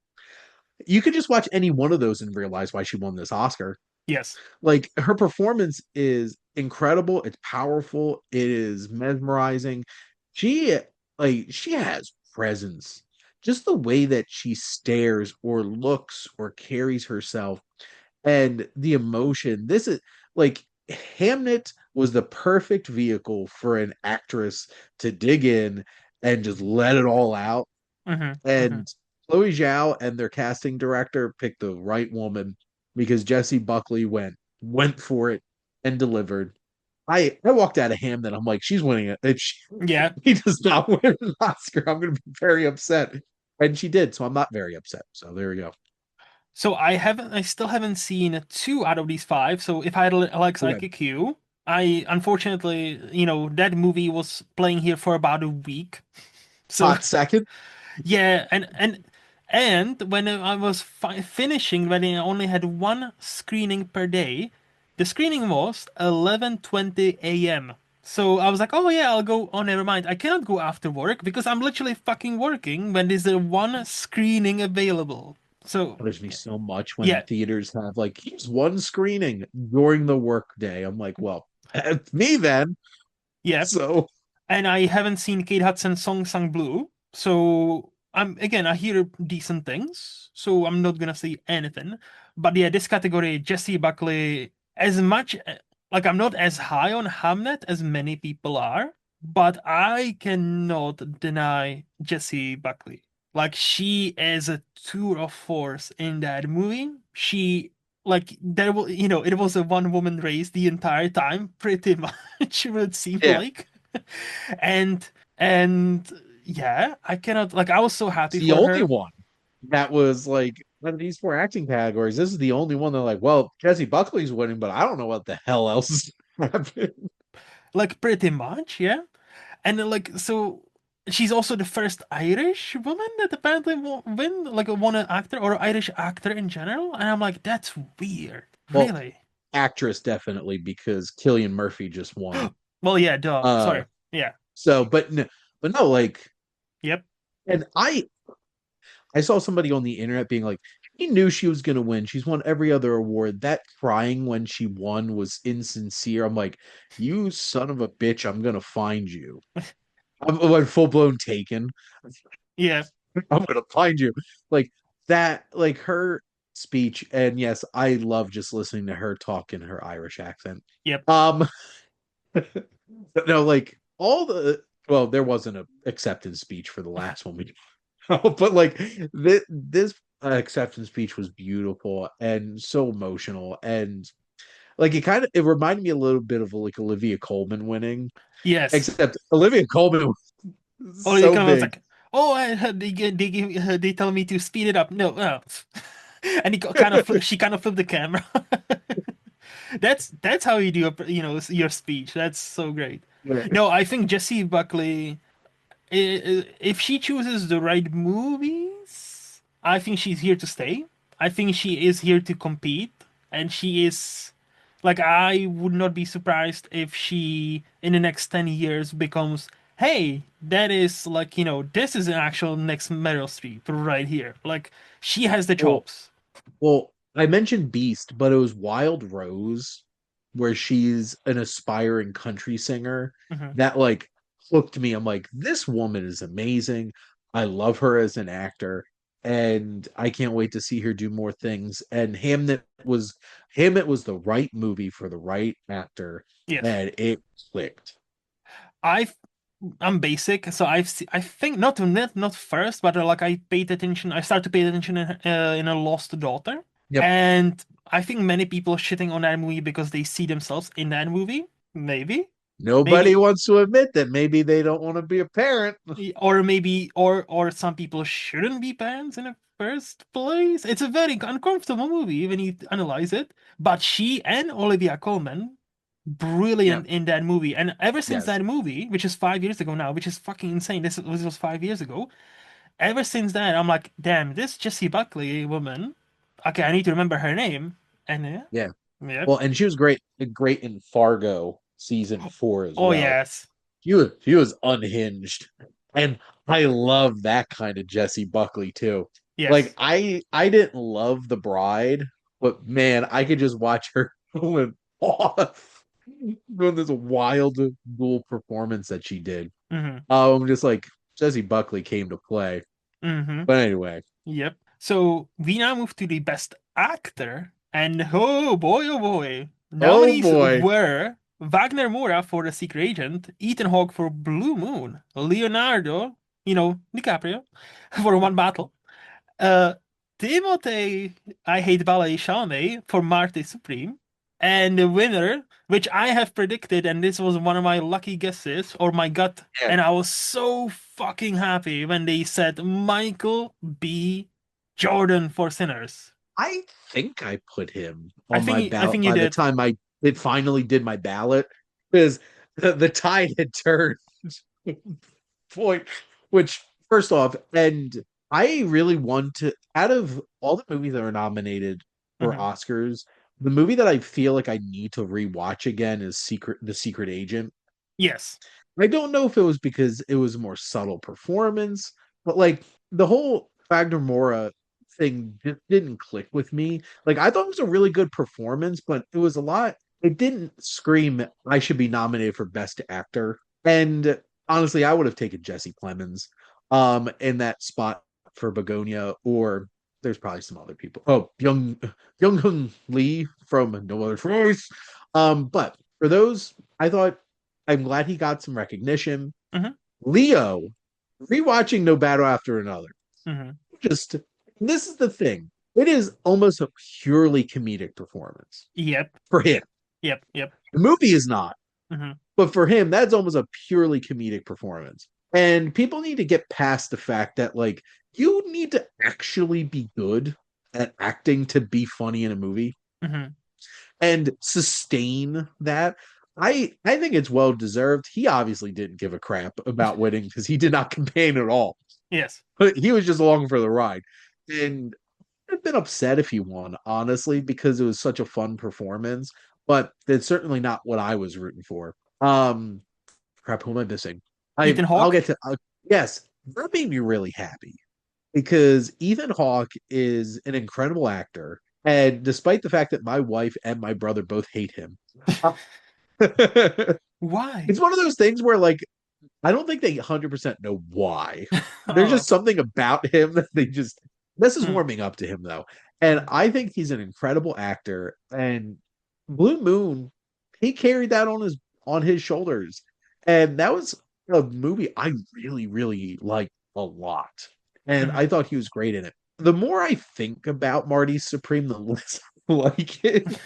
Speaker 2: You could just watch any one of those and realize why she won this Oscar.
Speaker 1: yes.
Speaker 2: Like her performance is incredible, it's powerful, it is mesmerizing. She she has presence. Just the way that she stares or looks or carries herself and the emotion. This is like Hamnet was the perfect vehicle for an actress to dig in and just let it all out.
Speaker 1: Hmm. Hmm.
Speaker 2: And Chloe Zhao and their casting director picked the right woman because Jesse Buckley went for it and delivered. I walked out of Hamden. I'm like, she's winning it. If she,
Speaker 1: Yeah.
Speaker 2: he does not win an Oscar, I'm going to be very upset. And she did, so I'm not very upset. So there we go.
Speaker 1: So I still haven't seen two out of these five. So if I like
Speaker 2: Okay,
Speaker 1: Psychic Q, I unfortunately, that movie was playing here for about a week. So
Speaker 2: hot second.
Speaker 1: yeah, and when I was finishing, when I only had one screening per day, the screening was 11:20 a.m. So I was like, oh yeah, I'll go. Oh, never mind. I cannot go after work because I'm literally fucking working when there's a one screening available. So
Speaker 2: Bothers me so much when
Speaker 1: yeah,
Speaker 2: theaters have like here's one screening during the workday. I'm like, well, it's me then.
Speaker 1: yeah.
Speaker 2: So
Speaker 1: And I haven't seen Kate Hudson's Song Sang Blue, so I hear decent things, so I'm not gonna say anything. But yeah, this category, Jesse Buckley, as much like I'm not as high on Hamnet as many people are, but I cannot deny Jesse Buckley. Like she is a tour of force in that movie. She like there was it was a one woman race the entire time, pretty much, it would seem
Speaker 2: yeah,
Speaker 1: like. and and yeah, I cannot like I was so
Speaker 2: it's
Speaker 1: happy
Speaker 2: the
Speaker 1: for
Speaker 2: only
Speaker 1: her.
Speaker 2: one that was like one of these four acting categories. This is the only one they're like, well, Jesse Buckley's winning, but I don't know what the hell else is happening.
Speaker 1: Like pretty much, yeah. And then, like so she's also the first Irish woman that apparently win like won an actor or Irish actor in general. And I'm like, that's weird.
Speaker 2: Well,
Speaker 1: Really?
Speaker 2: actress definitely because Killian Murphy just won.
Speaker 1: Well, yeah, duh.
Speaker 2: Uh,
Speaker 1: Sorry. Yeah.
Speaker 2: so but no, like,
Speaker 1: Yep.
Speaker 2: and I saw somebody on the internet being like, he knew she was gonna win. She's won every other award. That crying when she won was insincere. I'm like, you son of a bitch, I'm gonna find you. I'm like full blown taken.
Speaker 1: Yeah.
Speaker 2: I'm gonna find you. Like that, like her speech, and yes, I love just listening to her talk in her Irish accent.
Speaker 1: Yep.
Speaker 2: Um, But no, like all the well, there wasn't a acceptance speech for the last one we but like this acceptance speech was beautiful and so emotional and like it reminded me a little bit of like Olivia Colman winning,
Speaker 1: Yes.
Speaker 2: except Olivia Colman was
Speaker 1: Olivia
Speaker 2: so
Speaker 1: Colman was
Speaker 2: big.
Speaker 1: like, "Oh, they tell me to speed it up." No, no. And she kind of flipped the camera. That's how you do your speech. That's so great. No, I think Jessie Buckley, if she chooses the right movies, I think she's here to stay. I think she is here to compete, and she is like I would not be surprised if she in the next 10 years becomes, hey, that is like, this is an actual next Meryl Streep right here. Like she has the
Speaker 2: Well,
Speaker 1: chops.
Speaker 2: well, I mentioned Beast, but it was Wild Rose, where she's an aspiring country singer
Speaker 1: Hmm.
Speaker 2: that like hooked me. I'm like, this woman is amazing. I love her as an actor, and I can't wait to see her do more things. And Hamnet was the right movie for the right actor,
Speaker 1: Yes.
Speaker 2: and it clicked.
Speaker 1: I I'm basic, so I think not first, but like I paid attention. I started to pay attention in a Lost Daughter,
Speaker 2: Yep.
Speaker 1: and I think many people are shitting on that movie because they see themselves in that movie. Maybe,
Speaker 2: Nobody
Speaker 1: maybe,
Speaker 2: wants to admit that maybe they don't want to be a parent.
Speaker 1: or maybe, or some people shouldn't be parents in the first place. It's a very uncomfortable movie when you analyze it. But she and Olivia Colman
Speaker 2: Yeah.
Speaker 1: brilliant in that movie. And ever since
Speaker 2: Yes.
Speaker 1: that movie, which is 5 years ago now, which is fucking insane. This was 5 years ago. Ever since then, I'm like, damn, this Jessie Buckley woman. Okay, I need to remember her name. And
Speaker 2: Yeah.
Speaker 1: yep.
Speaker 2: Well, and she was great in Fargo season 4 as
Speaker 1: Oh
Speaker 2: well.
Speaker 1: yes,
Speaker 2: She was unhinged, and I love that kind of Jessie Buckley too. Like
Speaker 1: yes.
Speaker 2: I didn't love The Bride, but man, I could just watch her going off doing this wild dual performance that she did.
Speaker 1: Mm-hmm.
Speaker 2: Just like Jessie Buckley came to play.
Speaker 1: Mm-hmm.
Speaker 2: But anyway,
Speaker 1: Yep. So we now move to the best actor, and oh boy,
Speaker 2: oh
Speaker 1: nominees
Speaker 2: boy,
Speaker 1: were Wagner Moura for The Secret Agent, Ethan Hawke for Blue Moon, Leonardo, DiCaprio, for One Battle, uh, Timothée, I Hate Ballet Chalamet for Marte Supreme, and the winner, which I have predicted, and this was one of my lucky guesses or my gut,
Speaker 2: yeah,
Speaker 1: and I was so fucking happy when they said Michael B. Jordan for Sinners.
Speaker 2: I think I put him
Speaker 1: I
Speaker 2: on my
Speaker 1: think I
Speaker 2: ballot
Speaker 1: think you
Speaker 2: by the
Speaker 1: did.
Speaker 2: time I it finally did my ballot because the tide had turned point, which first off, and I really want to out of all the movies that are nominated for
Speaker 1: Hmm.
Speaker 2: Oscars, the movie that I feel like I need to rewatch again is The Secret Agent.
Speaker 1: Yes.
Speaker 2: I don't know if it was because it was a more subtle performance, but like the whole Wagner Mora thing just didn't click with me. Like I thought it was a really good performance, but it was a lot. It didn't scream I should be nominated for Best Actor. And honestly, I would have taken Jesse Plemons in that spot for Begonia, or there's probably some other people. Oh, Young Hung Lee from No Other Choice. But for those, I thought I'm glad he got some recognition.
Speaker 1: Hmm.
Speaker 2: Leo, rewatching No Battle After Another.
Speaker 1: Hmm.
Speaker 2: Just this is the thing. It is almost a purely comedic performance
Speaker 1: Yep.
Speaker 2: for him.
Speaker 1: Yep. Yep.
Speaker 2: The movie is not,
Speaker 1: Hmm.
Speaker 2: but for him, that's almost a purely comedic performance. And people need to get past the fact that like you need to actually be good at acting to be funny in a movie
Speaker 1: Hmm.
Speaker 2: and sustain that. I think it's well deserved. He obviously didn't give a crap about winning because he did not campaign at all.
Speaker 1: Yes.
Speaker 2: But he was just along for the ride. And I've been upset if he won, honestly, because it was such a fun performance. But it's certainly not what I was rooting for. Crap, who am I missing?
Speaker 1: Ethan
Speaker 2: I'll
Speaker 1: Hawke.
Speaker 2: get to yes, that made me really happy because Ethan Hawke is an incredible actor, and despite the fact that my wife and my brother both hate him,
Speaker 1: Why?
Speaker 2: it's one of those things where like I don't think they 100% know why. There's
Speaker 1: Oh.
Speaker 2: just something about him that they just this is
Speaker 1: Hmm.
Speaker 2: warming up to him though. And
Speaker 1: Hmm.
Speaker 2: I think he's an incredible actor and Blue Moon he carried that on his on his shoulders. And that was a movie I really, really liked a lot. And
Speaker 1: Mhm.
Speaker 2: I thought he was great in it. The more I think about Marty Supreme, the less I like it. And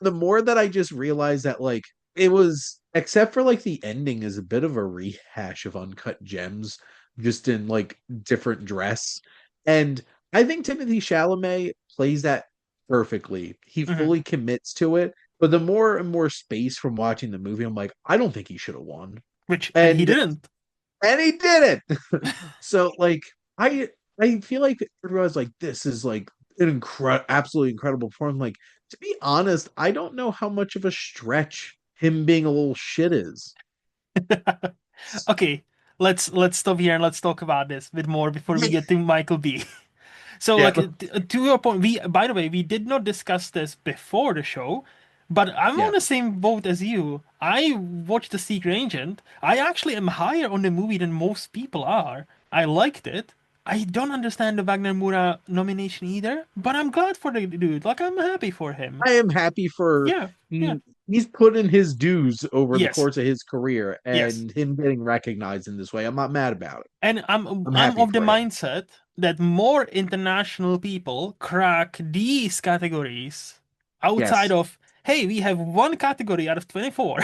Speaker 2: the more that I just realized that like it was, except for like the ending is a bit of a rehash of Uncut Gems, just in like different dress. And I think Timothy Chalamet plays that perfectly. He
Speaker 1: Mhm.
Speaker 2: fully commits to it. But the more and more space from watching the movie, I'm like, I don't think he should have won.
Speaker 1: Which and he
Speaker 2: And
Speaker 1: didn't.
Speaker 2: he did it. So like I I feel like everyone's like, this is like an absolutely incredible performance. Like, to be honest, I don't know how much of a stretch him being a little shit is.
Speaker 1: Okay, let's stop here and let's talk about this a bit more before we get to Michael B. So,
Speaker 2: Yeah,
Speaker 1: like, to your point, we, by the way, we did not discuss this before the show, but I'm on
Speaker 2: yeah.
Speaker 1: the same boat as you. I watched The Secret Agent. I actually am higher on the movie than most people are. I liked it. I don't understand the Wagner Moura nomination either, but I'm glad for the dude. Like, I'm happy for him.
Speaker 2: I am happy for
Speaker 1: Yeah, yeah.
Speaker 2: he's put in his dues over the
Speaker 1: Yes,
Speaker 2: course of his career
Speaker 1: yes.
Speaker 2: and him getting recognized in this way. I'm not mad about it.
Speaker 1: And I'm
Speaker 2: I'm
Speaker 1: I'm
Speaker 2: happy
Speaker 1: of the
Speaker 2: for him.
Speaker 1: mindset that more international people crack these categories outside
Speaker 2: Yes.
Speaker 1: of, hey, we have one category out of 24.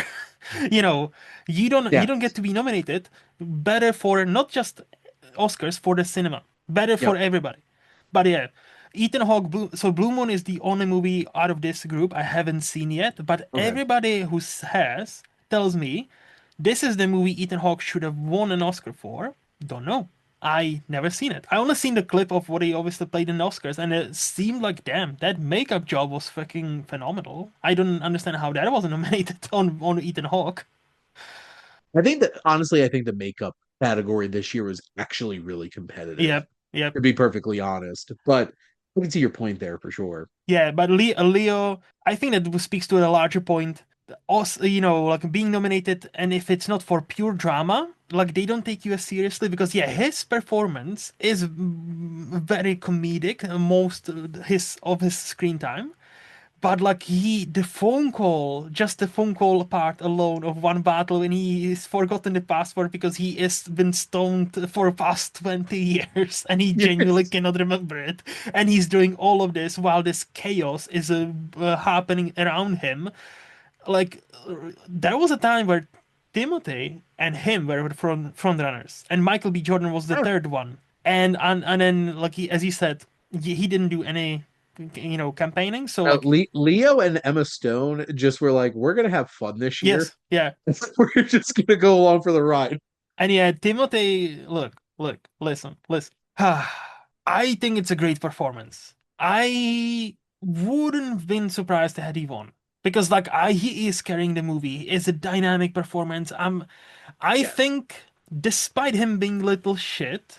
Speaker 1: You know, you don't get
Speaker 2: Yes.
Speaker 1: to be nominated. Better for not just Oscars, for the cinema. Better for
Speaker 2: Yep.
Speaker 1: everybody. But yeah, Ethan Hawke, so Blue Moon is the only movie out of this group I haven't seen yet, but
Speaker 2: Okay.
Speaker 1: everybody who has tells me this is the movie Ethan Hawke should have won an Oscar for. Don't know. I never seen it. I only seen the clip of what he obviously played in the Oscars, and it seemed like, damn, that makeup job was fucking phenomenal. I don't understand how that wasn't nominated on Ethan Hawke.
Speaker 2: I think that honestly, I think the makeup category this year was actually really competitive,
Speaker 1: Yep, yep.
Speaker 2: to be perfectly honest. But I can see your point there for sure.
Speaker 1: Yeah, but Leo, I think that speaks to a larger point. Also, like being nominated, and if it's not for pure drama, like they don't take you as seriously because yeah, his performance is very comedic, most his screen time. But like the phone call, just the phone call part alone of one battle when he is forgotten the password because he has been stoned for past 20 years and he genuinely
Speaker 2: Yes.
Speaker 1: cannot remember it. And he's doing all of this while this chaos is happening around him. Like, there was a time where Timothy and him were front runners, and Michael B. Jordan was the
Speaker 2: Yeah.
Speaker 1: third one. And then, like as he said, he didn't do any, campaigning. So like,
Speaker 2: Leo and Emma Stone just were like, we're gonna have fun this year.
Speaker 1: yes, yeah.
Speaker 2: We're just gonna go along for the ride.
Speaker 1: And yeah, Timothy, look, listen. I think it's a great performance. I wouldn't have been surprised had he won. Because like he is carrying the movie. It's a dynamic performance. I
Speaker 2: Yes.
Speaker 1: think despite him being little shit,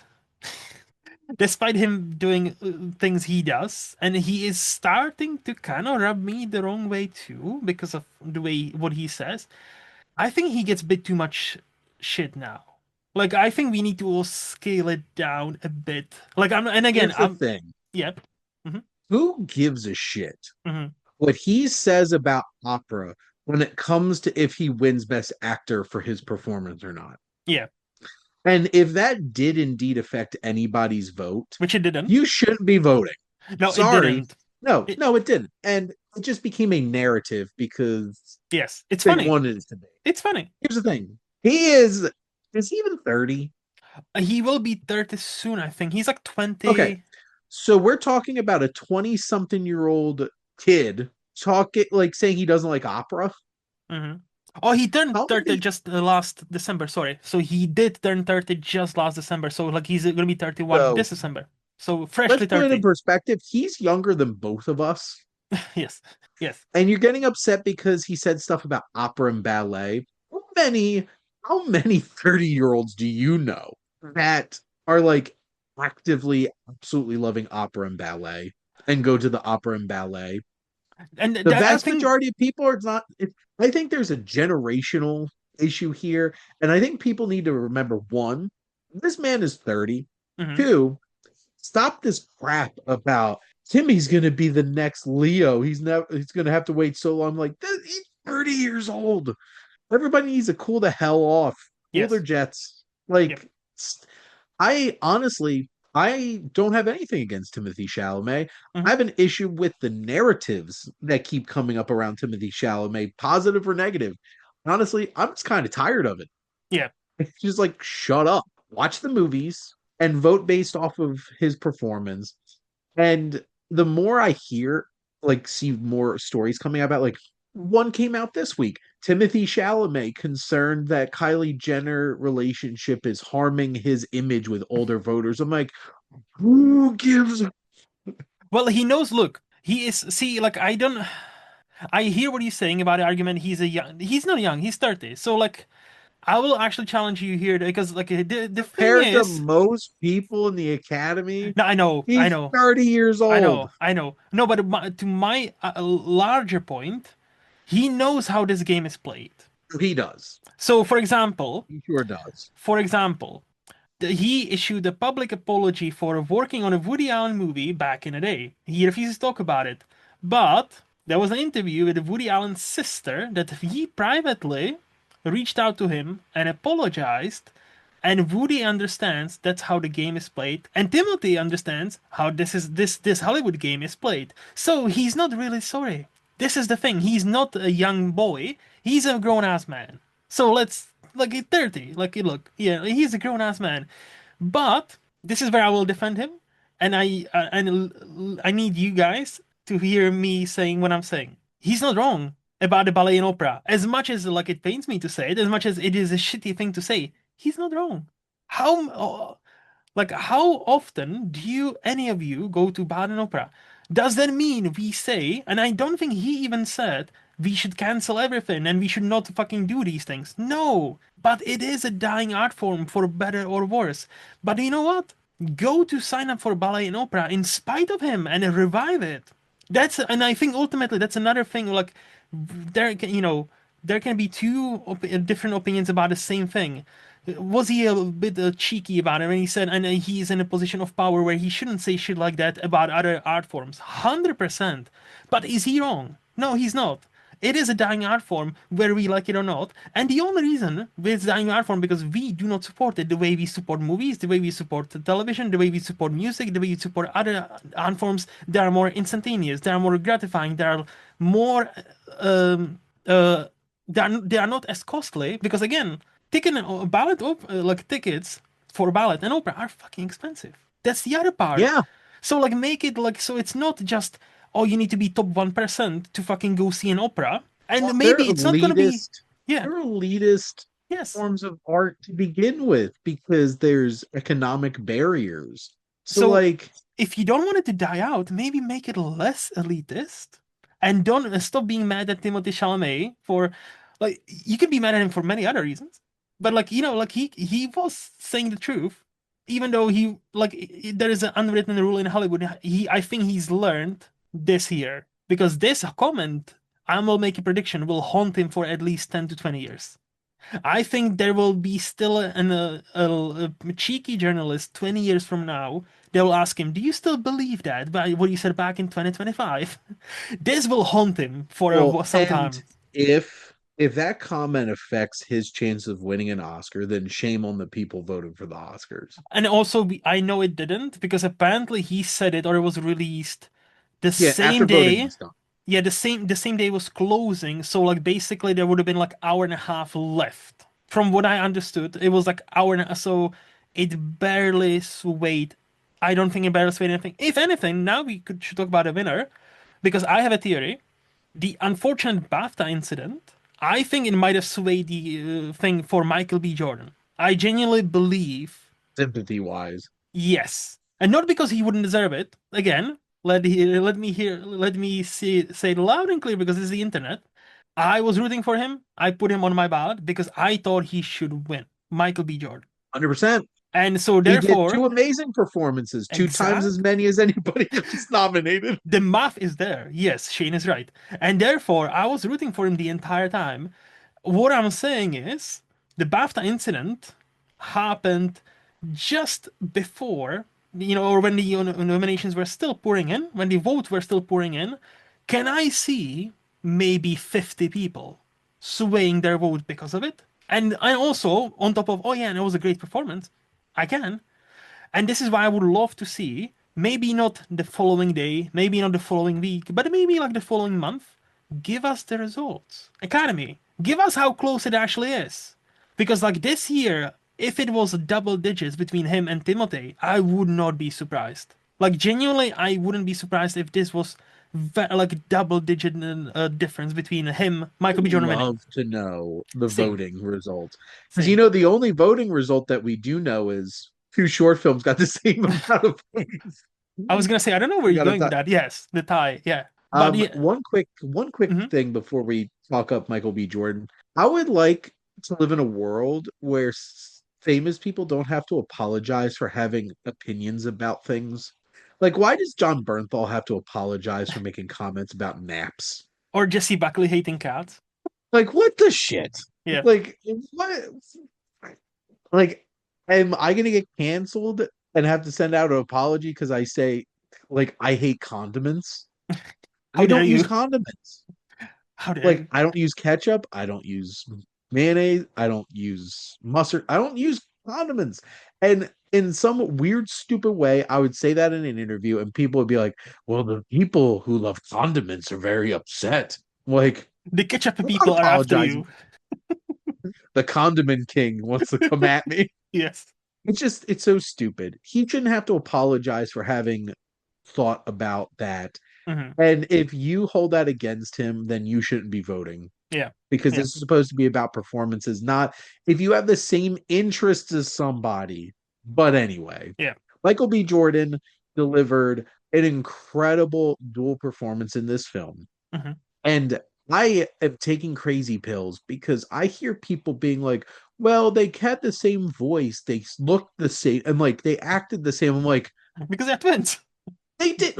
Speaker 1: despite him doing things he does, and he is starting to kind of rub me the wrong way too, because of the way what he says. I think he gets a bit too much shit now. Like I think we need to all scale it down a bit. Like and again,
Speaker 2: Here's the thing.
Speaker 1: yep. Hmm.
Speaker 2: Who gives a shit
Speaker 1: Hmm.
Speaker 2: what he says about opera when it comes to if he wins Best Actor for his performance or not?
Speaker 1: Yeah,
Speaker 2: And if that did indeed affect anybody's vote,
Speaker 1: which it didn't.
Speaker 2: you shouldn't be voting.
Speaker 1: No, it
Speaker 2: Sorry.
Speaker 1: didn't.
Speaker 2: No,
Speaker 1: It
Speaker 2: no, it didn't. And it just became a narrative because
Speaker 1: yes, it's
Speaker 2: they
Speaker 1: funny.
Speaker 2: wanted it to be.
Speaker 1: It's funny.
Speaker 2: Here's the thing. Is he even 30?
Speaker 1: He will be 30 soon, I think. He's like
Speaker 2: Okay.
Speaker 1: 20.
Speaker 2: So we're talking about a 20 something year old kid talking like saying he doesn't like opera.
Speaker 1: Hmm. Oh, he turned
Speaker 2: How
Speaker 1: 30
Speaker 2: many
Speaker 1: just last December. Sorry. So he did turn 30 just last December. So like he's gonna be 31
Speaker 2: so
Speaker 1: this December. So
Speaker 2: let's
Speaker 1: freshly
Speaker 2: put it in
Speaker 1: 30.
Speaker 2: perspective. He's younger than both of us.
Speaker 1: Yes. Yes.
Speaker 2: And you're getting upset because he said stuff about opera and ballet. Many, how many 30-year-olds do you know that are like actively absolutely loving opera and ballet and go to the opera and ballet?
Speaker 1: And
Speaker 2: The
Speaker 1: that I
Speaker 2: vast
Speaker 1: think.
Speaker 2: majority of people are not. I think there's a generational issue here. And I think people need to remember one, this man is 30.
Speaker 1: Mhm.
Speaker 2: Two, stop this crap about Timmy's gonna be the next Leo. He's gonna have to wait so long. Like he's 30 years old. everybody needs to cool the hell off, cool their
Speaker 1: Yes.
Speaker 2: jets.
Speaker 1: Yep.
Speaker 2: Like, I honestly, I don't have anything against Timothy Chalamet. I
Speaker 1: Hmm.
Speaker 2: have an issue with the narratives that keep coming up around Timothy Chalamet, positive or negative. Honestly, I'm just kind of tired of it.
Speaker 1: Yeah.
Speaker 2: It's just like, shut up, watch the movies, and vote based off of his performance. And the more I hear, like, see more stories coming about, like, one came out this week. Timothy Chalamet concerned that Kylie Jenner relationship is harming his image with older voters. I'm like, who gives a
Speaker 1: Well, he knows. Look, he is. See, like I don't. I hear what he's saying about the argument. He's a young. He's not young. He's 30. So like, I will actually challenge you here because like the thing
Speaker 2: compared to
Speaker 1: is.
Speaker 2: most people in the academy?
Speaker 1: No, I know. I
Speaker 2: He's
Speaker 1: know.
Speaker 2: 30 years
Speaker 1: I
Speaker 2: old.
Speaker 1: know. I know. No, but to my larger point, he knows how this game is played.
Speaker 2: He does.
Speaker 1: So, for example,
Speaker 2: He sure does.
Speaker 1: for example, he issued a public apology for working on a Woody Allen movie back in the day. He refuses to talk about it. But there was an interview with Woody Allen's sister that he privately reached out to him and apologized. And Woody understands that's how the game is played, and Timothy understands how this Hollywood game is played. So he's not really sorry. This is the thing. He's not a young boy. He's a grown ass man. So let's like he's 30. Like look, yeah, he's a grown ass man. But this is where I will defend him, and I need you guys to hear me saying what I'm saying. He's not wrong about the ballet and opera. As much as like it pains me to say it, as much as it is a shitty thing to say, he's not wrong. How like how often do you any of you go to ballet and opera? Does that mean we say, and I don't think he even said we should cancel everything and we should not fucking do these things. No, but it is a dying art form for better or worse. But you know what? Go to sign up for ballet and opera in spite of him and revive it. That's and I think ultimately that's another thing. Like there can be two different opinions about the same thing. Was he a bit cheeky about it when he said, and he's in a position of power where he shouldn't say shit like that about other art forms? 100%. But is he wrong? No, he's not. It is a dying art form, whether we like it or not. And the only reason it's dying art form because we do not support it the way we support movies, the way we support television, the way we support music, the way we support other art forms. They are more instantaneous, they are more gratifying, they are more uh, they are not as costly because again, tickets for ballot and opera are fucking expensive. That's the other part.
Speaker 2: Yeah.
Speaker 1: So like make it like so it's not just oh you need to be top 1% to fucking go see an opera.
Speaker 2: Well,
Speaker 1: And maybe it's not gonna be yeah,
Speaker 2: they're elitist
Speaker 1: yes.
Speaker 2: forms of art to begin with because there's economic barriers. So
Speaker 1: So
Speaker 2: like,
Speaker 1: if you don't want it to die out, maybe make it less elitist and don't stop being mad at Timothée Chalamet for like you can be mad at him for many other reasons. But like like he was saying the truth even though he like there is an unwritten rule in Hollywood. He I think he's learned this here because this comment I will make a prediction will haunt him for at least 10 to 20 years. I think there will be still a cheeky journalist 20 years from now. They will ask him, "Do you still believe that by what you said back in 2025?" This will haunt him for
Speaker 2: well,
Speaker 1: some
Speaker 2: and
Speaker 1: time.
Speaker 2: if that comment affects his chance of winning an Oscar, then shame on the people voting for the Oscars.
Speaker 1: And also, I know it didn't because apparently he said it or it was released the
Speaker 2: Yeah,
Speaker 1: same
Speaker 2: after voting
Speaker 1: day.
Speaker 2: was done.
Speaker 1: Yeah, the same day was closing. So like basically there would have been like hour and a half left. From what I understood, it was like hour and a, so it barely swayed. I don't think it barely swayed anything. If anything, now we should talk about a winner because I have a theory. The unfortunate BAFTA incident, I think it might have swayed the thing for Michael B. Jordan. I genuinely believe
Speaker 2: Sympathy wise.
Speaker 1: yes, and not because he wouldn't deserve it. Again, let me say it loud and clear because this is the internet. I was rooting for him. I put him on my ballot because I thought he should win. Michael B. Jordan.
Speaker 2: 100%.
Speaker 1: And so
Speaker 2: He did
Speaker 1: therefore,
Speaker 2: two amazing performances, two times as
Speaker 1: exact
Speaker 2: many as anybody else nominated.
Speaker 1: the math is there. Yes, Shane is right. And therefore, I was rooting for him the entire time. What I'm saying is the BAFTA incident happened just before, or when the nominations were still pouring in, when the votes were still pouring in. Can I see maybe 50 people swaying their vote because of it. And I also, on top of, oh yeah, and it was a great performance, I can. And this is why I would love to see, maybe not the following day, maybe not the following week, but maybe like the following month, give us the results. Academy, give us how close it actually is. Because like this year, if it was double digits between him and Timothy, I would not be surprised. Like genuinely, I wouldn't be surprised if this was like double digit difference between him,
Speaker 2: I'd
Speaker 1: Michael B. Jordan winning.
Speaker 2: love to know the
Speaker 1: Same,
Speaker 2: voting results. Because
Speaker 1: same.
Speaker 2: the only voting result that we do know is two short films got the same amount of votes.
Speaker 1: I was gonna say I don't know where
Speaker 2: We
Speaker 1: you're
Speaker 2: got a
Speaker 1: going
Speaker 2: tie.
Speaker 1: with that. Yes, the tie. Yeah, but yeah.
Speaker 2: One quick
Speaker 1: Mhm.
Speaker 2: thing before we talk up Michael B. Jordan. I would like to live in a world where famous people don't have to apologize for having opinions about things. Like, why does John Bernthal have to apologize for making comments about naps?
Speaker 1: Or Jesse Buckley hating cats.
Speaker 2: Like, what the shit?
Speaker 1: Yeah.
Speaker 2: Like, what? Like, am I gonna get canceled and have to send out an apology because I say, like, I hate condiments?
Speaker 1: How
Speaker 2: I
Speaker 1: dare
Speaker 2: don't use
Speaker 1: you?
Speaker 2: condiments.
Speaker 1: How dare
Speaker 2: Like,
Speaker 1: you?
Speaker 2: I don't use ketchup. I don't use mayonnaise. I don't use mustard. I don't use condiments. And in some weird, stupid way, I would say that in an interview, and people would be like, well, the people who love condiments are very upset. Like,
Speaker 1: The ketchup
Speaker 2: I'm not
Speaker 1: people are after
Speaker 2: apologizing.
Speaker 1: you.
Speaker 2: The condiment king wants to come at me.
Speaker 1: Yes.
Speaker 2: It's so stupid. He shouldn't have to apologize for having thought about that.
Speaker 1: Hmm.
Speaker 2: And if you hold that against him, then you shouldn't be voting
Speaker 1: Yeah.
Speaker 2: because
Speaker 1: Yeah.
Speaker 2: this is supposed to be about performances, not if you have the same interests as somebody. But anyway,
Speaker 1: Yeah.
Speaker 2: Michael B. Jordan delivered an incredible dual performance in this film.
Speaker 1: Hmm.
Speaker 2: And I am taking crazy pills because I hear people being like, well, they had the same voice, they looked the same, and like they acted the same. I'm like,
Speaker 1: Because they're twins.
Speaker 2: they did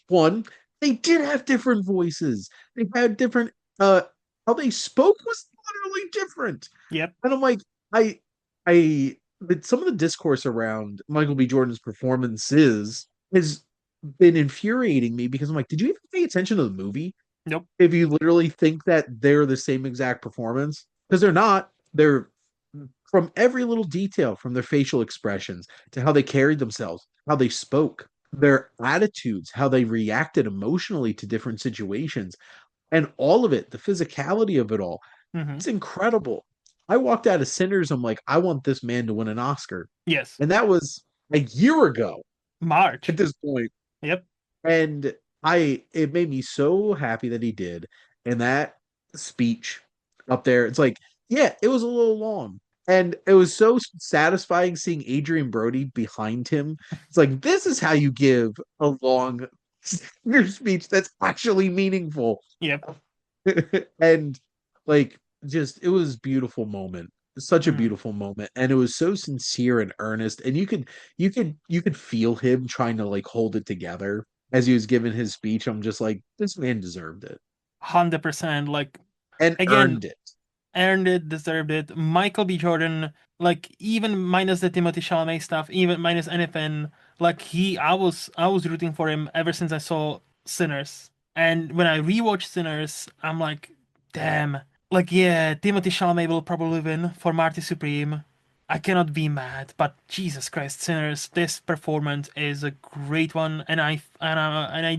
Speaker 2: one, they did have different voices. They had different how they spoke was literally different.
Speaker 1: Yep.
Speaker 2: And I'm like, I but some of the discourse around Michael B. Jordan's performances has been infuriating me because I'm like, did you even pay attention to the movie?
Speaker 1: Nope.
Speaker 2: If you literally think that they're the same exact performance because they're not. They're from every little detail, from their facial expressions to how they carried themselves, how they spoke, their attitudes, how they reacted emotionally to different situations, and all of it, the physicality of it all.
Speaker 1: Hmm.
Speaker 2: It's incredible. I walked out of Sinners. I'm like, I want this man to win an Oscar.
Speaker 1: Yes.
Speaker 2: And that was a year ago at
Speaker 1: March.
Speaker 2: this point.
Speaker 1: Yep.
Speaker 2: And it made me so happy that he did. And that speech up there, it's like, yeah, it was a little long. And it was so satisfying seeing Adrian Brody behind him. It's like, this is how you give a long speech that's actually meaningful.
Speaker 1: Yep.
Speaker 2: And like, just, it was a beautiful moment. Such a
Speaker 1: Hmm.
Speaker 2: beautiful moment. And it was so sincere and earnest. And you could feel him trying to like hold it together as he was giving his speech. I'm just like, this man deserved it
Speaker 1: 100%. Like
Speaker 2: and
Speaker 1: again,
Speaker 2: earned it.
Speaker 1: earned it, deserved it. Michael B. Jordan, like even minus the Timothy Chalamet stuff, even minus anything, like I was rooting for him ever since I saw Sinners. And when I rewatched Sinners, I'm like, damn. Like yeah, Timothy Chalamet will probably win for Marty Supreme. I cannot be mad, but Jesus Christ, Sinners, this performance is a great one, and I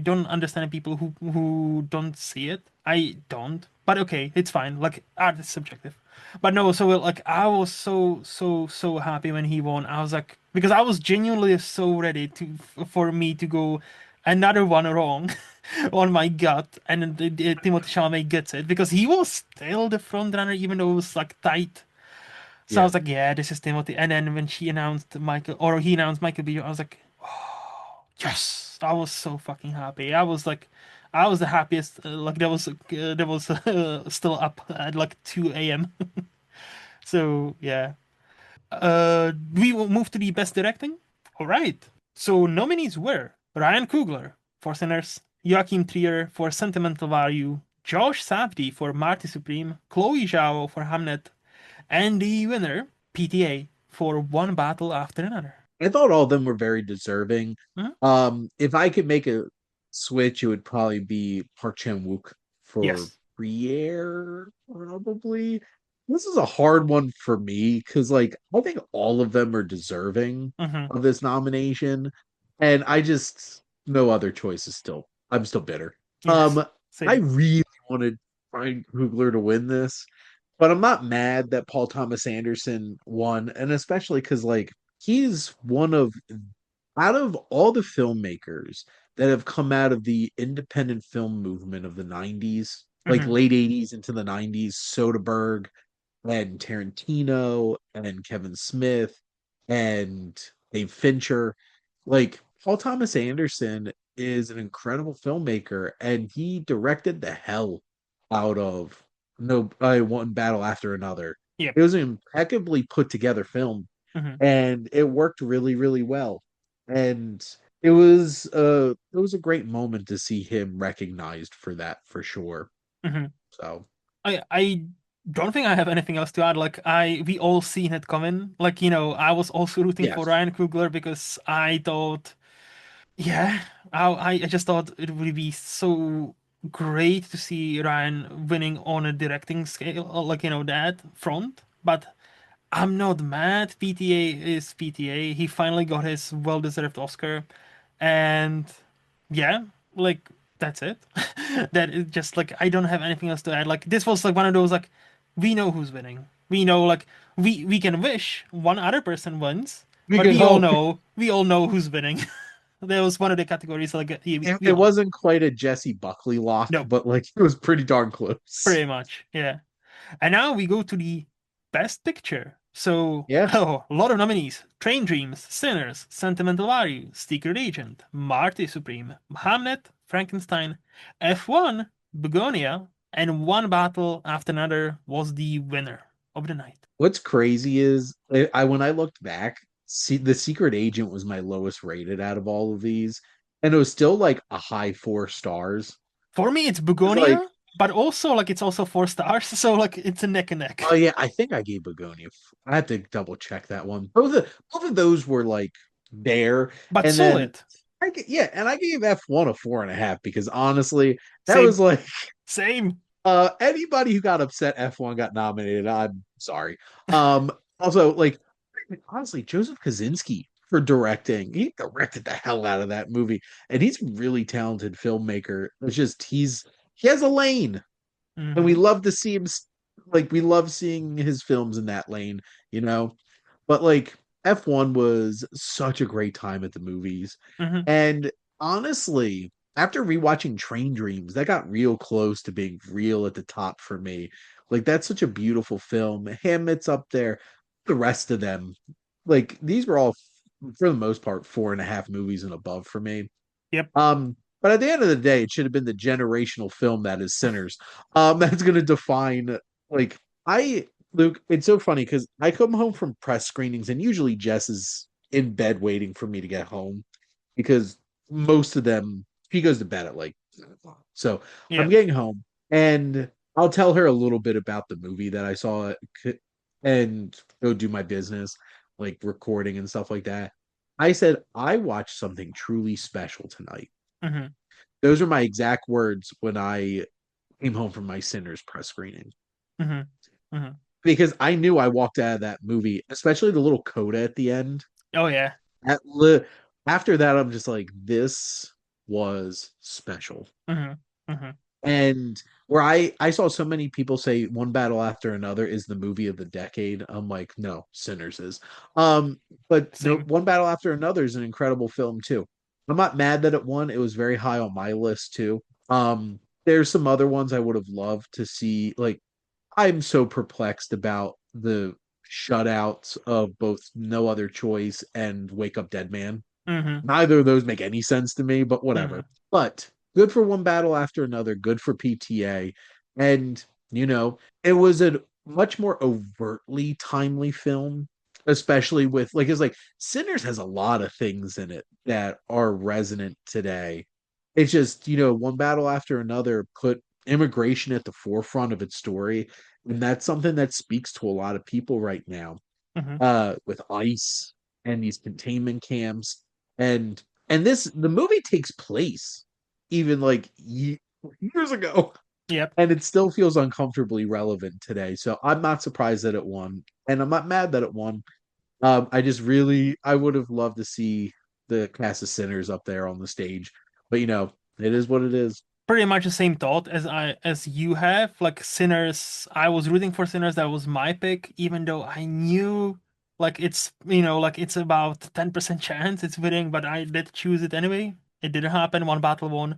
Speaker 1: don't understand people who don't see it. I don't, but okay, it's fine. Like art is subjective, but no. So like I was so happy when he won. I was like because I was genuinely so ready for me to go another one wrong on my gut, and then Timothée Chalamet gets it because he was still the front runner even though it was like tight. So I
Speaker 2: Yeah.
Speaker 1: was like, yeah, this is Timothy. And then when she announced Michael, or he announced Michael B, I was like, oh, yes. I was so fucking happy. I was like, I was the happiest. Like that was still up at like 2 a.m. So yeah. We will move to the best directing. All right. So nominees were Ryan Coogler for Sinners, Joachim Trier for Sentimental Value, Josh Safdie for Marty Supreme, Chloe Zhao for Hamnet, and the winner, PTA, for One Battle After Another.
Speaker 2: I thought all of them were very deserving.
Speaker 1: Mhm.
Speaker 2: If I could make a switch, it would probably be Park Chan Wook for
Speaker 1: Yes.
Speaker 2: Trier, probably. This is a hard one for me because, like, I think all of them are deserving
Speaker 1: Hmm.
Speaker 2: of this nomination, and I just no other choices. Still, I'm still bitter.
Speaker 1: Yes,
Speaker 2: Um, I
Speaker 1: same.
Speaker 2: really wanted Ryan Coogler to win this, but I'm not mad that Paul Thomas Anderson won, and especially because, like, he's one of out of all the filmmakers that have come out of the independent film movement of the 90s, like
Speaker 1: Hmm.
Speaker 2: late 80s into the 90s, Soderbergh and Tarantino and Kevin Smith and Dave Fincher. Like Paul Thomas Anderson is an incredible filmmaker and he directed the hell out of no one battle after another.
Speaker 1: Yep.
Speaker 2: It was an impeccably put together film
Speaker 1: Hmm.
Speaker 2: and it worked really, really well. And it was a great moment to see him recognized for that for sure.
Speaker 1: Hmm.
Speaker 2: So
Speaker 1: I don't think I have anything else to add. Like we all seen it coming. Like, I was also rooting for
Speaker 2: yes,
Speaker 1: Ryan Coogler because I thought, yeah, I just thought it would be so great to see Ryan winning on a directing scale, like, that front. But I'm not mad. PTA is PTA. He finally got his well-deserved Oscar, and yeah, like that's it. That is just like I don't have anything else to add. Like this was like one of those like we know who's winning. We know like we can wish one other person wins,
Speaker 2: we
Speaker 1: but
Speaker 2: can hope.
Speaker 1: we all know who's winning. That was one of the categories like we
Speaker 2: It
Speaker 1: all know.
Speaker 2: wasn't quite a Jesse Buckley lock,
Speaker 1: No,
Speaker 2: but like it was pretty darn close.
Speaker 1: pretty much, yeah. And now we go to the Best Picture. So,
Speaker 2: Yeah.
Speaker 1: oh, a lot of nominees: Train Dreams, Sinners, Sentimental Value, Secret Agent, Marty Supreme, Hamnet, Frankenstein, F1, Begonia, and One Battle After Another was the winner of the night.
Speaker 2: What's crazy is I when I looked back, see the Secret Agent was my lowest rated out of all of these, and it was still like a high 4 stars.
Speaker 1: For me, it's
Speaker 2: It's like,
Speaker 1: Begonia, but also like it's also 4 stars, so like it's a neck and neck.
Speaker 2: oh yeah, I think I gave Begonia. I had to double check that one. Both of those were like there,
Speaker 1: But
Speaker 2: and then
Speaker 1: solid.
Speaker 2: yeah, and I gave F1 a 4.5 because honestly, that was
Speaker 1: Same,
Speaker 2: like
Speaker 1: same,
Speaker 2: anybody who got upset F1 got nominated. I'm sorry. Also like honestly, Joseph Kaczynski for directing. He directed the hell out of that movie, and he's a really talented filmmaker. It's just he has a lane, and we
Speaker 1: hmm
Speaker 2: love to see him. Like we love seeing his films in that lane, you know. But like F1 was such a great time at the movies,
Speaker 1: hmm
Speaker 2: and honestly, after rewatching Train Dreams, that got real close to being real at the top for me. Like that's such a beautiful film. Hamlet's up there. The rest of them, like these were all for the most part 4.5 movies and above for me.
Speaker 1: Yep.
Speaker 2: But at the end of the day, it should have been the generational film that is Sinners. That's gonna define like I Luke, it's so funny because I come home from press screenings and usually Jess is in bed waiting for me to get home because most of them she goes to bed at like 7 o'clock. So I'm
Speaker 1: Yep.
Speaker 2: getting home and I'll tell her a little bit about the movie that I saw and go do my business, like recording and stuff like that. I said, I watched something truly special tonight.
Speaker 1: hmm
Speaker 2: Those are my exact words when I came home from my Sinners press screening.
Speaker 1: hmm hmm
Speaker 2: Because I knew I walked out of that movie, especially the little coda at the end.
Speaker 1: Oh yeah.
Speaker 2: At li- After that, I'm just like, this was special.
Speaker 1: hmm hmm
Speaker 2: And where I saw so many people say One Battle After Another is the movie of the decade. I'm like, no, Sinners is. Um, but no,
Speaker 1: Same.
Speaker 2: One Battle After Another is an incredible film too. I'm not mad that it won. It was very high on my list too. There's some other ones I would have loved to see. Like, I'm so perplexed about the shutouts of both No Other Choice and Wake Up Dead Man.
Speaker 1: hmm
Speaker 2: Neither of those make any sense to me, but whatever.
Speaker 1: hmm
Speaker 2: But good for One Battle After Another, good for PTA. And, it was a much more overtly timely film, especially with, like, it's like Sinners has a lot of things in it that are resonant today. It's just, One Battle After Another put immigration at the forefront of its story. And that's something that speaks to a lot of people right now
Speaker 1: hmm
Speaker 2: with ICE and these containment camps and the movie takes place even like years ago.
Speaker 1: Yep.
Speaker 2: and it still feels uncomfortably relevant today. So I'm not surprised that it won, and I'm not mad that it won. I just really I would have loved to see the cast of Sinners up there on the stage, but it is what it is.
Speaker 1: Pretty much the same thought as you have. Like Sinners, I was rooting for Sinners. That was my pick, even though I knew like it's like it's about 10% chance it's winning, but I did choose it anyway. It didn't happen. One battle won.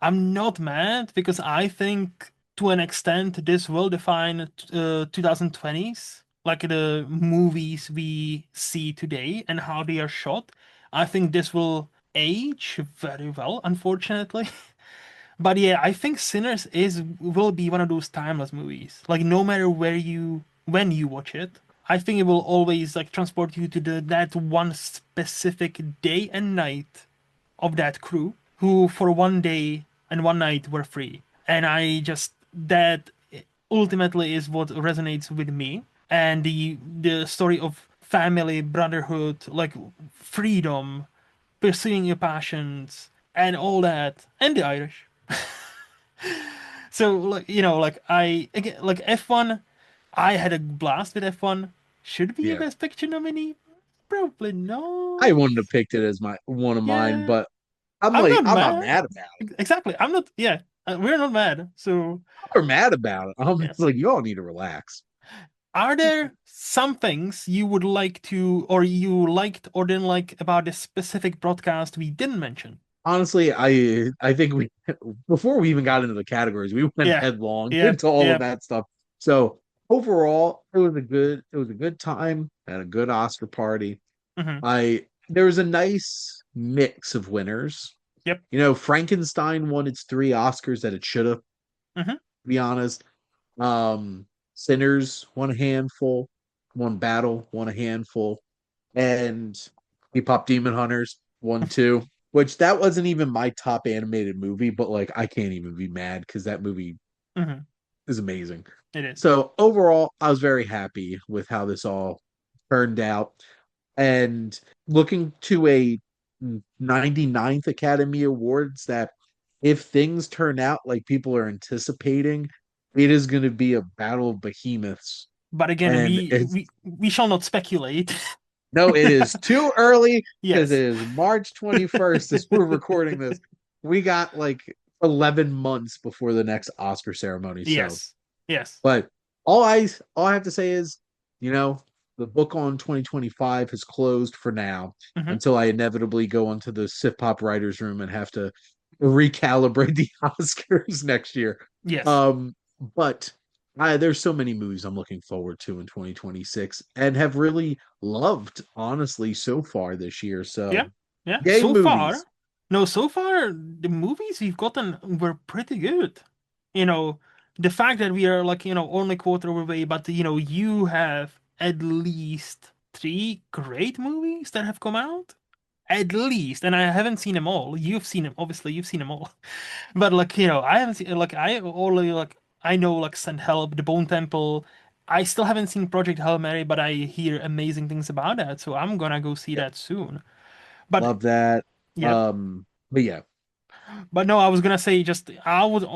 Speaker 1: I'm not mad because I think to an extent this will define 2020s, like the movies we see today and how they are shot. I think this will age very well, unfortunately. But yeah, I think Sinners is will be one of those timeless movies. Like no matter when you watch it, I think it will always like transport you to that one specific day and night of that crew who for one day and one night were free. And I just that ultimately is what resonates with me. And the story of family, brotherhood, like freedom, pursuing your passions, and all that, and the Irish. So like like I again like F1, I had a blast with F1. Should be a
Speaker 2: Yeah,
Speaker 1: Best Picture nominee? Probably
Speaker 2: I
Speaker 1: not.
Speaker 2: wouldn't have picked it as my one of mine,
Speaker 1: Yeah,
Speaker 2: but I'm
Speaker 1: I'm
Speaker 2: like
Speaker 1: not
Speaker 2: I'm not
Speaker 1: mad.
Speaker 2: mad about it.
Speaker 1: Exactly, I'm not. Yeah, we're not mad. So
Speaker 2: We're mad about it. I'm
Speaker 1: yeah.
Speaker 2: just like you all need to relax.
Speaker 1: Are there some things you would like to, or you liked or didn't like about this specific broadcast we didn't mention?
Speaker 2: Honestly, I think we before we even got into the categories, we went
Speaker 1: Yeah,
Speaker 2: headlong
Speaker 1: yep,
Speaker 2: into all of
Speaker 1: yep.
Speaker 2: that stuff. So overall, it was a good time and a good Oscar party.
Speaker 1: Hmm.
Speaker 2: I There was a nice mix of winners.
Speaker 1: Yep.
Speaker 2: Frankenstein won its three Oscars that it should have, to
Speaker 1: Hmm.
Speaker 2: be honest. Um, Sinners won a handful, one battle, won a handful, and K-pop Demon Hunters won two. Which that wasn't even my top animated movie, but like I can't even be mad because that movie
Speaker 1: Hmm.
Speaker 2: is amazing.
Speaker 1: It is.
Speaker 2: So overall, I was very happy with how this all turned out. And looking to a 99th Academy Awards that if things turn out like people are anticipating, it is going to be a battle of behemoths.
Speaker 1: But again,
Speaker 2: And
Speaker 1: we
Speaker 2: it's
Speaker 1: we we shall not speculate.
Speaker 2: no, it is too early because
Speaker 1: Yes.
Speaker 2: it is March 21st as we're recording this. We got like 11 months before the next Oscar ceremony. So,
Speaker 1: Yes. Yes.
Speaker 2: but all I have to say is, you know, the book on 2025 has closed for now
Speaker 1: Hmm.
Speaker 2: until I inevitably go onto the Sip Pop writers room and have to recalibrate the Oscars next year.
Speaker 1: Yes.
Speaker 2: Um, but there's so many movies I'm looking forward to in 2026 and have really loved, honestly, so far this year.
Speaker 1: Yeah.
Speaker 2: So,
Speaker 1: Yeah.
Speaker 2: yay,
Speaker 1: So far,
Speaker 2: movies.
Speaker 1: no, so far the movies we've gotten were pretty good. You know, the fact that we are like, only quarter of the way, but you have at least three great movies that have come out. At least, and I haven't seen them all. You've seen them, obviously, you've seen them all. But like, I haven't seen like I only like I know like Send Help, The Bone Temple. I still haven't seen Project Hail Mary, but I hear amazing things about that, so I'm gonna go see
Speaker 2: Yep,
Speaker 1: that soon. But
Speaker 2: love that.
Speaker 1: yep.
Speaker 2: But yeah,
Speaker 1: But no, I was gonna say I would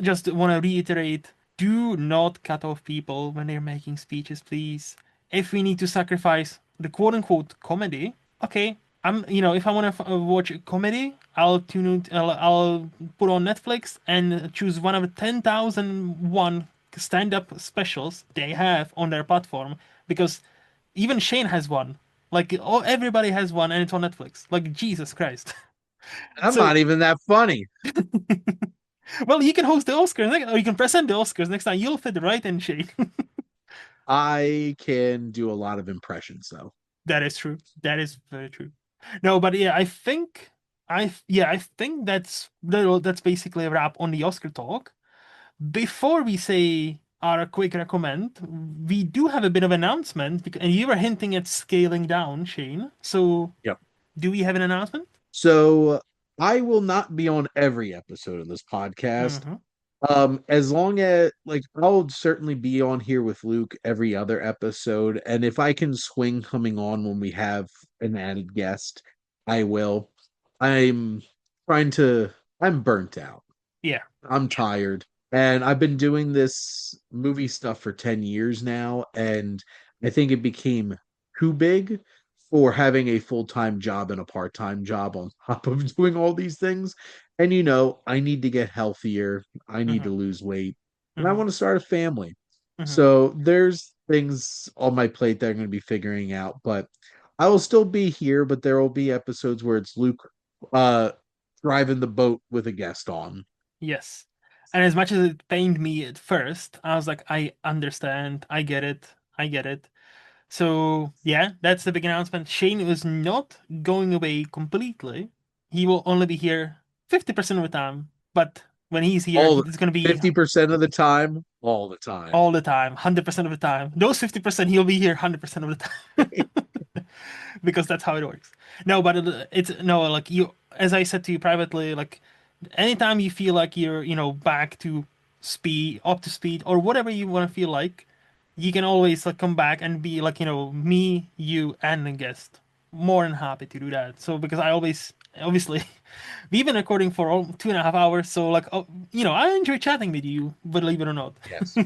Speaker 1: just want to reiterate: do not cut off people when they're making speeches, please. If we need to sacrifice the quote unquote comedy, okay. If I want to watch a comedy, I'll tune it. I'll put on Netflix and choose one of the 10,001 stand-up specials they have on their platform because even Shane has one. Like, oh, everybody has one, and it's on Netflix. Like, Jesus Christ.
Speaker 2: I'm
Speaker 1: So
Speaker 2: not even that funny.
Speaker 1: well, you can host the Oscars, or you can present the Oscars next time. You'll fit right in, Shane.
Speaker 2: I can do a lot of impressions, though.
Speaker 1: That is true. That is very true. No, but yeah, I think that's basically a wrap on the Oscar talk. Before we say our quick recommend, we do have a bit of announcement, and you were hinting at scaling down, Shane. So,
Speaker 2: Yep.
Speaker 1: do we have an announcement?
Speaker 2: So I will not be on every episode of this podcast.
Speaker 1: Mm-hmm.
Speaker 2: As long as like I'll certainly be on here with Luke every other episode, and if I can swing coming on when we have an added guest, I will. I'm trying to I'm burnt out.
Speaker 1: Yeah.
Speaker 2: I'm tired. And I've been doing this movie stuff for 10 years now, and I think it became too big for having a full-time job and a part-time job on top of doing all these things. And I need to get healthier, I need to
Speaker 1: Hmm.
Speaker 2: lose weight, and I
Speaker 1: Hmm.
Speaker 2: want to start a family.
Speaker 1: Hmm.
Speaker 2: So there's things on my plate that I'm going to be figuring out, but I will still be here, but there will be episodes where it's Luke uh driving the boat with a guest on.
Speaker 1: Yes. And as much as it pained me at first, I was like, I understand. I get it. I get it. So, yeah, that's the big announcement. Shane is not going away completely. He will only be here 50% of the time. But when he's here,
Speaker 2: All
Speaker 1: he's going to be
Speaker 2: 50% of the time, all the time.
Speaker 1: all the time, 100% of the time. Those 50%, he'll be here 100% of the time. Because that's how it works. No, but it's no, like you, as I said to you privately, like anytime you feel like you're, back to speed, up to speed, or whatever you want to feel like, you can always like come back and be like, me, you, and a guest. More than happy to do that. So because I always, obviously, we've been recording for 2.5 hours, so like, oh, I enjoy chatting with you, believe it or not.
Speaker 2: Yes.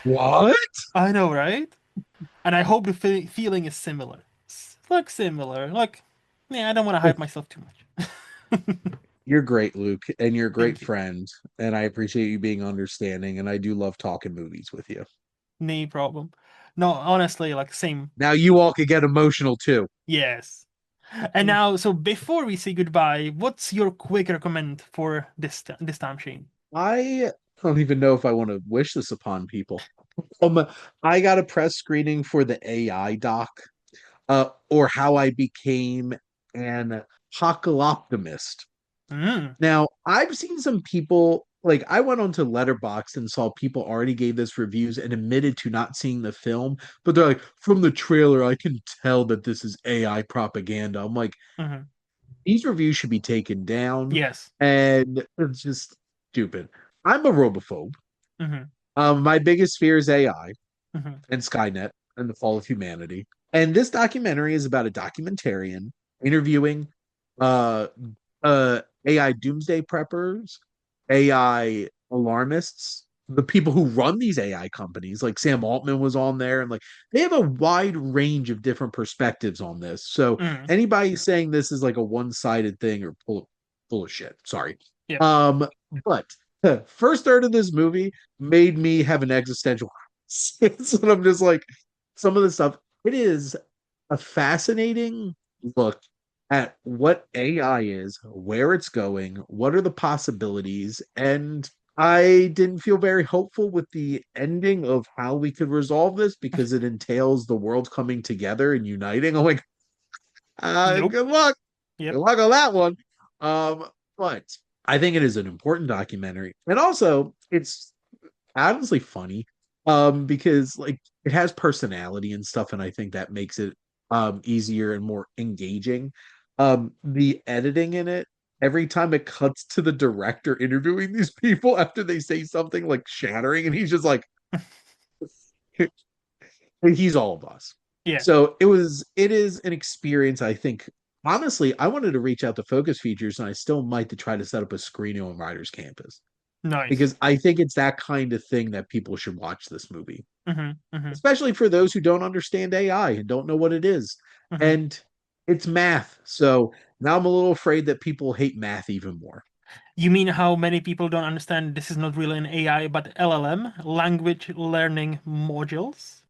Speaker 2: What?
Speaker 1: I know, right? And I hope the feeling is similar. Like similar. Like, yeah, I don't want to hype myself too much.
Speaker 2: You're great, Luke, and you're a great
Speaker 1: Thank you.
Speaker 2: friend, and I appreciate you being understanding, and I do love talking movies with you.
Speaker 1: No problem. No, honestly, like same.
Speaker 2: Now you all could get emotional too.
Speaker 1: Yes. And now, so before we say goodbye, what's your quick recommend for this time, Shane?
Speaker 2: I don't even know if I want to wish this upon people. Um, I got a press screening for the AI doc, or how I became an apocalyptimist.
Speaker 1: Mm,
Speaker 2: Now, I've seen some people like I went onto Letterboxd and saw people already gave this reviews and admitted to not seeing the film, but they're like, from the trailer, I can tell that this is AI propaganda. I'm like,
Speaker 1: hmm.
Speaker 2: these reviews should be taken down,
Speaker 1: Yes.
Speaker 2: and it's just stupid. I'm a robophobe.
Speaker 1: Hmm.
Speaker 2: My biggest fear is AI
Speaker 1: Hmm.
Speaker 2: and Skynet and the fall of humanity. And this documentary is about a documentarian interviewing uh AI doomsday preppers, AI alarmists, the people who run these AI companies, like Sam Altman was on there, and like they have a wide range of different perspectives on this. So
Speaker 1: Hmm.
Speaker 2: anybody saying this is like a one-sided thing or full of shit. Sorry.
Speaker 1: Yep.
Speaker 2: Um, but first third of this movie made me have an existential crisis. And I'm just like, some of the stuff, it is a fascinating look at what AI is, where it's going, what are the possibilities, and I didn't feel very hopeful with the ending of how we could resolve this because it entails the world coming together and uniting. I'm like,
Speaker 1: Nope.
Speaker 2: good luck. Good
Speaker 1: Yep.
Speaker 2: luck on that one. But I think it is an important documentary. And also it's honestly funny. Because like it has personality and stuff, and I think that makes it easier and more engaging. The editing in it, every time it cuts to the director interviewing these people after they say something like shattering, and he's just like he's all of us.
Speaker 1: Yeah.
Speaker 2: So it is an experience, I think. Honestly, I wanted to reach out to Focus Features, and I still might to try to set up a screening on Writers Campus
Speaker 1: Nice.
Speaker 2: because I think it's that kind of thing that people should watch this movie,
Speaker 1: Hmm. Hmm.
Speaker 2: especially for those who don't understand AI and don't know what it is.
Speaker 1: Hmm.
Speaker 2: And it's math. So now I'm a little afraid that people hate math even more.
Speaker 1: You mean how many people don't understand this is not really an AI but LLM, language learning modules?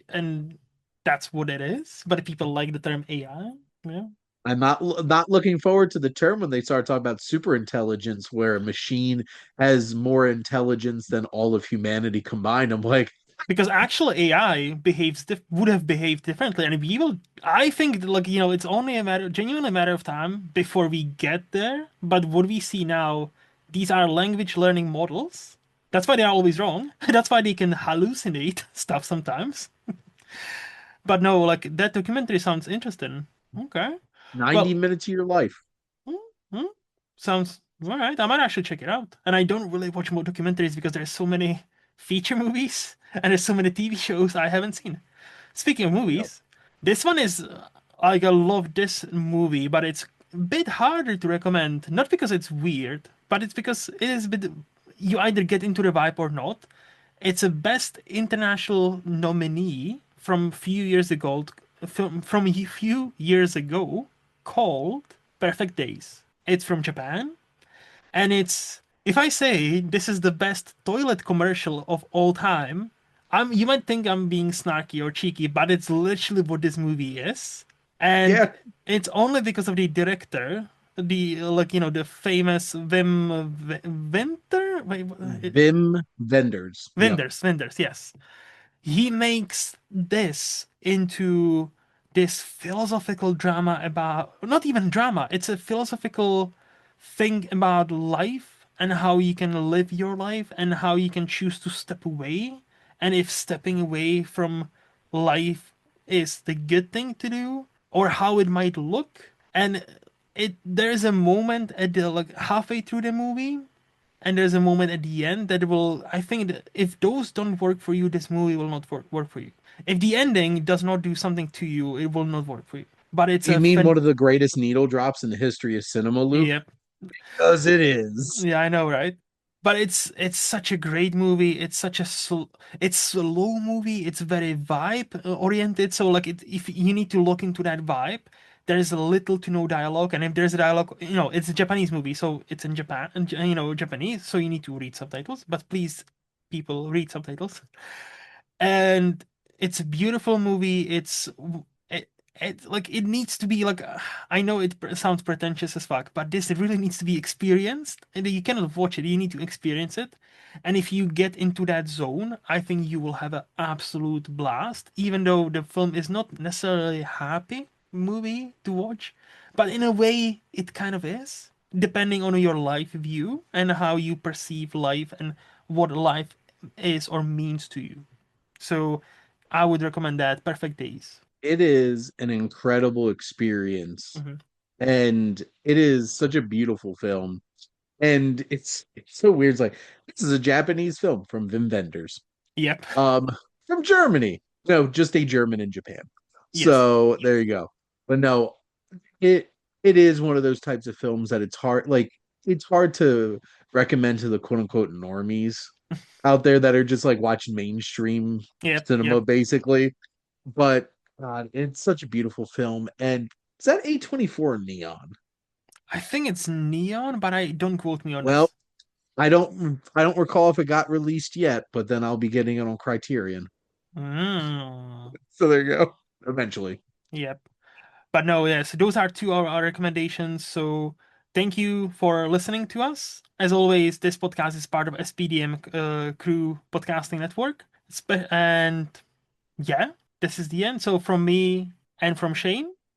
Speaker 1: And that's what it is. But people like the term AI. Yeah.
Speaker 2: I'm not looking forward to the term when they start talking about super intelligence, where a machine has more intelligence than all of humanity combined. I'm like,
Speaker 1: Because actual AI would have behaved differently, and we will. I think that, like it's only genuinely a matter of time before we get there. But what we see now, these are language learning models. That's why they are always wrong. That's why they can hallucinate stuff sometimes. But no, like that documentary sounds interesting. Okay.
Speaker 2: 90
Speaker 1: Well,
Speaker 2: minutes of your life.
Speaker 1: hmm, hmm, sounds all right. I might actually check it out. And I don't really watch more documentaries because there's so many feature movies and there's so many TV shows I haven't seen. Speaking of
Speaker 2: Yep.
Speaker 1: movies, this one is like I love this movie, but it's a bit harder to recommend. Not because it's weird, but it's because it is a bit. You either get into the vibe or not. It's a best international nominee from few years ago, from a few years ago, called Perfect Days. It's from Japan, and it's if I say this is the best toilet commercial of all time, you might think I'm being snarky or cheeky, but it's literally what this movie is. And
Speaker 2: Yeah.
Speaker 1: it's only because of the director, the like the famous Winter,
Speaker 2: Vim vendors. Yep.
Speaker 1: Wenders, yes. He makes this into this philosophical drama about, not even drama, it's a philosophical thing about life and how you can live your life and how you can choose to step away, and if stepping away from life is the good thing to do or how it might look. And there's a moment at the like halfway through the movie, and there's a moment at the end that will, I think that if those don't work for you, this movie will not work for you. If the ending does not do something to you, it will not work for you. But it's
Speaker 2: You
Speaker 1: a
Speaker 2: mean one of the greatest needle drops in the history of cinema, Luke?
Speaker 1: yep.
Speaker 2: Because it is.
Speaker 1: Yeah, I know, right? But it's such a great movie. It's such a it's slow movie. It's very vibe oriented. So like if you need to look into that vibe, there is little to no dialogue. And if there's a dialogue, it's a Japanese movie, so it's in Japan and Japanese, so you need to read subtitles. But please, people, read subtitles. And it's a beautiful movie. It, it needs to be like I know it sounds pretentious as fuck, but this really needs to be experienced, and you cannot watch it. You need to experience it, and if you get into that zone, I think you will have an absolute blast. Even though the film is not necessarily a happy movie to watch, but in a way, it kind of is, depending on your life view and how you perceive life and what life is or means to you. So I would recommend that. Perfect Days.
Speaker 2: It is an incredible experience.
Speaker 1: Hmm.
Speaker 2: And it is such a beautiful film. And it's so weird. It's like this is a Japanese film from Vim Vendors.
Speaker 1: Yep.
Speaker 2: Um, from Germany. No, just a German in Japan.
Speaker 1: Yes.
Speaker 2: So there you go. But no, it it is one of those types of films that it's hard to recommend to the quote unquote normies out there that are just like watching mainstream
Speaker 1: Yep.
Speaker 2: cinema
Speaker 1: Yep.
Speaker 2: basically. But God, it's such a beautiful film. And is that A24 Neon?
Speaker 1: I think it's Neon, but I don't quote me on
Speaker 2: Well,
Speaker 1: this.
Speaker 2: I don't recall if it got released yet, but then I'll be getting it on Criterion.
Speaker 1: Mm.
Speaker 2: So there you go. Eventually.
Speaker 1: Yep. But no, yes, those are two of our recommendations. So thank you for listening to us. As always, this podcast is part of SPDM Crew Podcasting Network. And yeah, this is the end. So from me and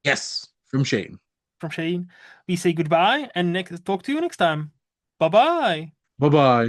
Speaker 2: Yes, from Shane.
Speaker 1: from Shane, we say goodbye and talk to you next time. Bye bye.
Speaker 2: Bye-bye.